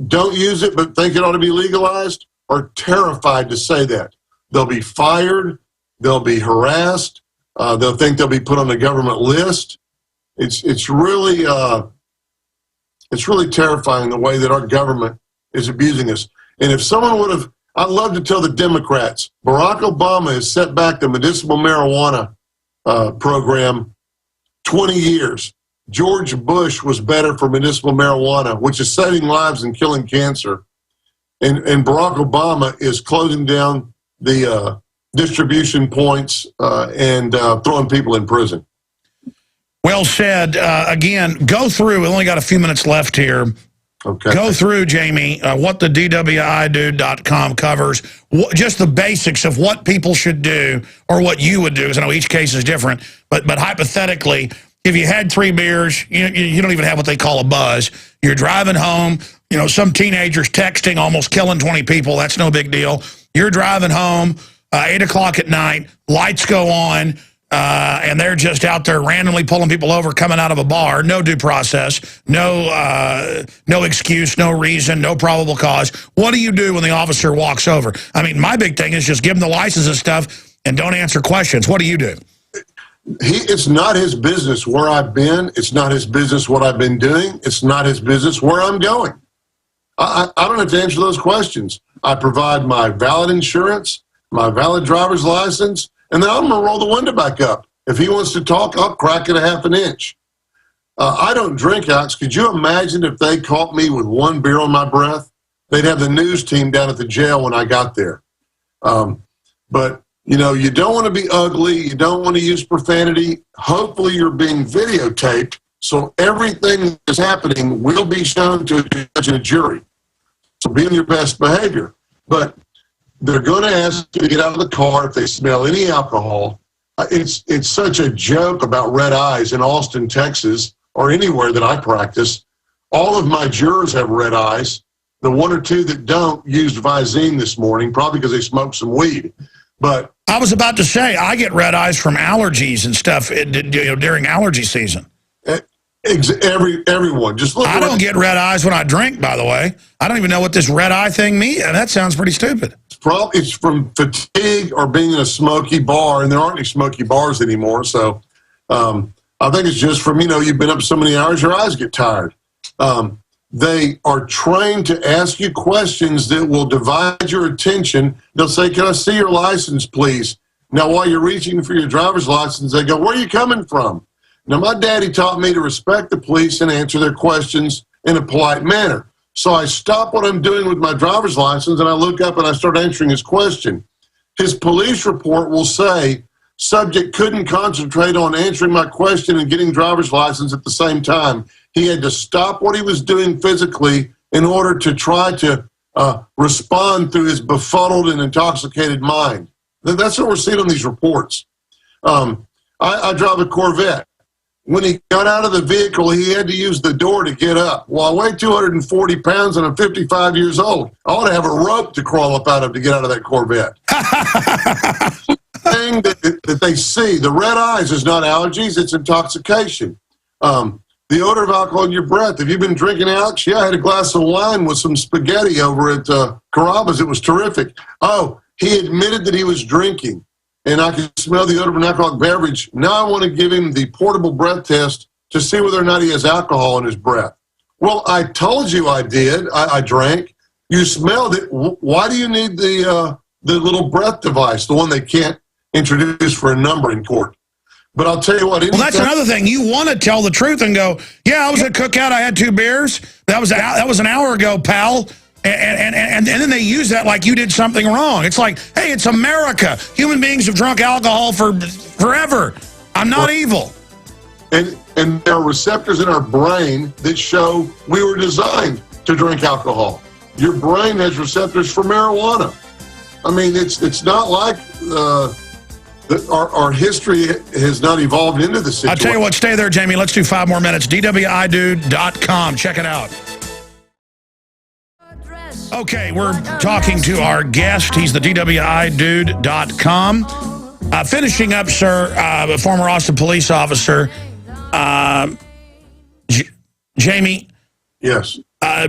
don't use it but think it ought to be legalized are terrified to say that. They'll be fired. They'll be harassed. They'll think they'll be put on the government list. It's really terrifying the way that our government is abusing us. And if someone would have, I'd love to tell the Democrats, Barack Obama has set back the medicinal marijuana program 20 years. George Bush was better for medicinal marijuana, which is saving lives and killing cancer. And Barack Obama is closing down the distribution points and throwing people in prison. Well said. Again, go through. We only got a few minutes left here. Okay. Go through, Jamie, what the DWIDude.com covers, just the basics of what people should do or what you would do, because I know each case is different. But hypothetically, if you had 3 beers, you don't even have what they call a buzz. You're driving home, some teenager's texting, almost killing 20 people. That's no big deal. You're driving home, 8 o'clock at night, lights go on, and they're just out there randomly pulling people over coming out of a bar. No due process, no excuse, no reason, no probable cause. What do you do when the officer walks over? I mean, my big thing is just give them the license and stuff and don't answer questions. What do you do? It's not his business where I've been. It's not his business what I've been doing. It's not his business where I'm going. I don't have to answer those questions. I provide my valid insurance, my valid driver's license, and then I'm going to roll the window back up. If he wants to talk, I'll crack it a half an inch. I don't drink, Alex. Could you imagine if they caught me with 1 beer on my breath? They'd have the news team down at the jail when I got there. But you don't want to be ugly. You don't want to use profanity. Hopefully you're being videotaped, so everything that's happening will be shown to a judge and a jury. So be on your best behavior. But they're going to ask you to get out of the car if they smell any alcohol. It's such a joke about red eyes in Austin, Texas, or anywhere that I practice. All of my jurors have red eyes. The 1 or 2 that don't used Visine this morning, probably because they smoked some weed. But I was about to say, I get red eyes from allergies and stuff during allergy season. Everyone. Just look. I don't get red eyes when I drink, by the way. I don't even know what this red eye thing means. That sounds pretty stupid. It's from fatigue or being in a smoky bar, and there aren't any smoky bars anymore. So I think it's just from, you've been up so many hours, your eyes get tired. They are trained to ask you questions that will divide your attention. They'll say, "Can I see your license, please?" Now, while you're reaching for your driver's license, they go, "Where are you coming from?" Now, my daddy taught me to respect the police and answer their questions in a polite manner. So I stop what I'm doing with my driver's license and I look up and I start answering his question. His police report will say, "Subject couldn't concentrate on answering my question and getting driver's license at the same time. He had to stop what he was doing physically in order to try to respond through his befuddled and intoxicated mind." That's what we're seeing on these reports. I drive a Corvette. When he got out of the vehicle, he had to use the door to get up. Well, I weigh 240 pounds and I'm 55 years old. I ought to have a rope to crawl up out of to get out of that Corvette. Thing that they see, the red eyes is not allergies, it's intoxication. The odor of alcohol in your breath. Have you been drinking, Alex? Yeah, I had a glass of wine with some spaghetti over at Carrabba's. It was terrific. Oh, he admitted that he was drinking, and I could smell the odor of an alcoholic beverage. Now I want to give him the portable breath test to see whether or not he has alcohol in his breath. Well, I told you I did. I drank. You smelled it. Why do you need the little breath device, the one they can't introduce for a number in court? But I'll tell you what. Well, that's another thing. You want to tell the truth and go, "Yeah, I was at cookout. I had 2 beers. That was an hour ago, pal." And then they use that like you did something wrong. It's like, hey, it's America. Human beings have drunk alcohol for forever. I'm not evil. And there are receptors in our brain that show we were designed to drink alcohol. Your brain has receptors for marijuana. I mean, it's not like our history has not evolved into the situation. I'll tell you what, stay there, Jamie. Let's do 5 more minutes. DWIDude.com. Check it out. Okay, we're talking to our guest. He's the DWIDude.com. Finishing up, sir, a former Austin police officer, Jamie. Yes.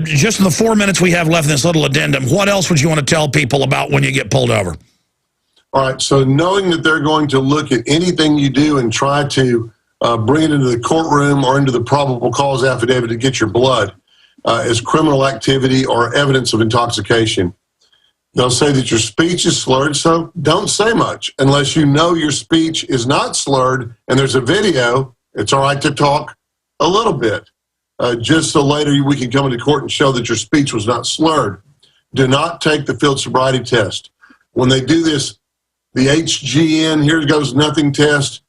Just in the 4 minutes we have left in this little addendum, what else would you want to tell people about when you get pulled over? All right, so knowing that they're going to look at anything you do and try to bring it into the courtroom or into the probable cause affidavit to get your blood as criminal activity or evidence of intoxication. They'll say that your speech is slurred, so don't say much. Unless you know your speech is not slurred and there's a video, it's all right to talk a little bit, just so later we can come into court and show that your speech was not slurred. Do not take the field sobriety test. When they do this, the HGN, here goes nothing test,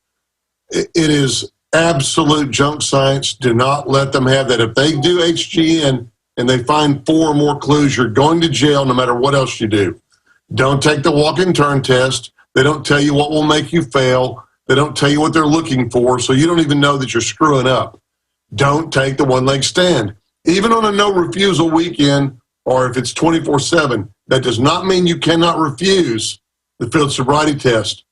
it is absolute junk science. Do not let them have that. If they do HGN and they find 4 or more clues, you're going to jail no matter what else you do. Don't take the walk and turn test. They don't tell you what will make you fail. They don't tell you what they're looking for, so you don't even know that you're screwing up. Don't take the one-leg stand. Even on a no-refusal weekend, or if it's 24/7, that does not mean you cannot refuse the field sobriety test.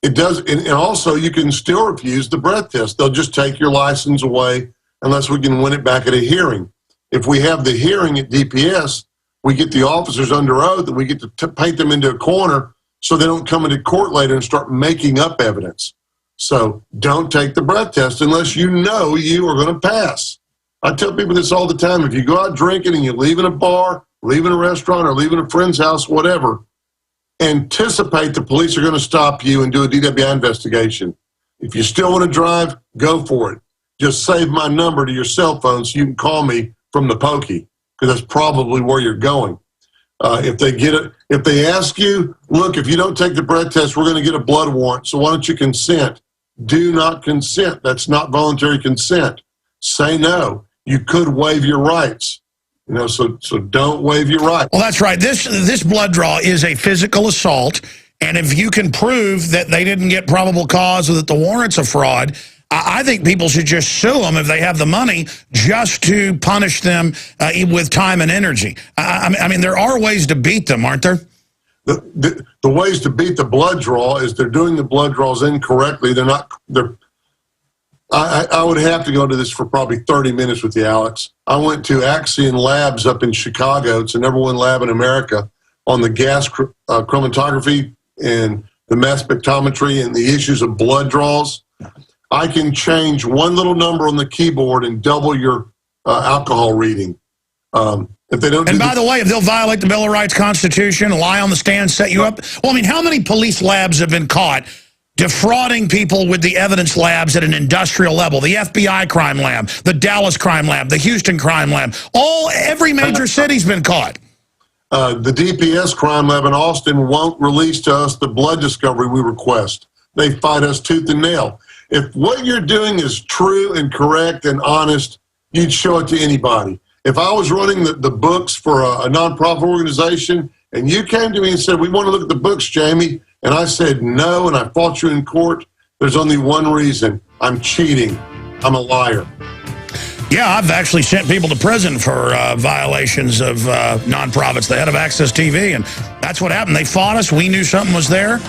It does, and also you can still refuse the breath test. They'll just take your license away unless we can win it back at a hearing. If we have the hearing at DPS, we get the officers under oath and we get to paint them into a corner so they don't come into court later and start making up evidence. So don't take the breath test unless you know you are going to pass. I tell people this all the time. If you go out drinking and you leave in a bar, leave in a restaurant, or leave in a friend's house, whatever, anticipate the police are going to stop you and do a DWI investigation. If you still want to drive, go for it. Just save my number to your cell phone so you can call me from the pokey, because that's probably where you're going. If they ask you, look, if you don't take the breath test, we're going to get a blood warrant, so why don't you consent? Do not consent. That's not voluntary consent. Say no. You could waive your rights. So don't waive your rights. Well, that's right. This blood draw is a physical assault, and if you can prove that they didn't get probable cause or that the warrant's a fraud, I think people should just sue them if they have the money just to punish them with time and energy. I mean, there are ways to beat them, aren't there? The ways to beat the blood draw is they're doing the blood draws incorrectly. I would have to go into this for probably 30 minutes with you, Alex. I went to Axion Labs up in Chicago. It's the #1 lab in America on the gas chromatography and the mass spectrometry and the issues of blood draws. I can change one little number on the keyboard and double your alcohol reading. If they don't. And by the way, if they'll violate the Bill of Rights, Constitution, lie on the stand, set you up. Well, I mean, how many police labs have been caught defrauding people with the evidence labs at an industrial level? The FBI crime lab, the Dallas crime lab, the Houston crime lab. Every major city's been caught. The DPS crime lab in Austin won't release to us the blood discovery we request. They fight us tooth and nail. If what you're doing is true and correct and honest, you'd show it to anybody. If I was running the books for a nonprofit organization and you came to me and said, we want to look at the books, Jamie, and I said no, and I fought you in court, there's only one reason. I'm cheating. I'm a liar. Yeah, I've actually sent people to prison for violations of nonprofits, the head of Access TV, and that's what happened. They fought us. We knew something was there,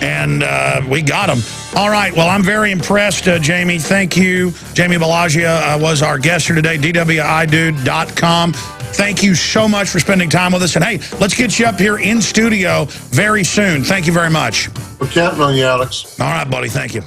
and we got them. All right, well, I'm very impressed, Jamie. Thank you. Jamie Balagia was our guest here today, DWIDude.com. Thank you so much for spending time with us. And, hey, let's get you up here in studio very soon. Thank you very much. We're counting on you, Alex. All right, buddy. Thank you.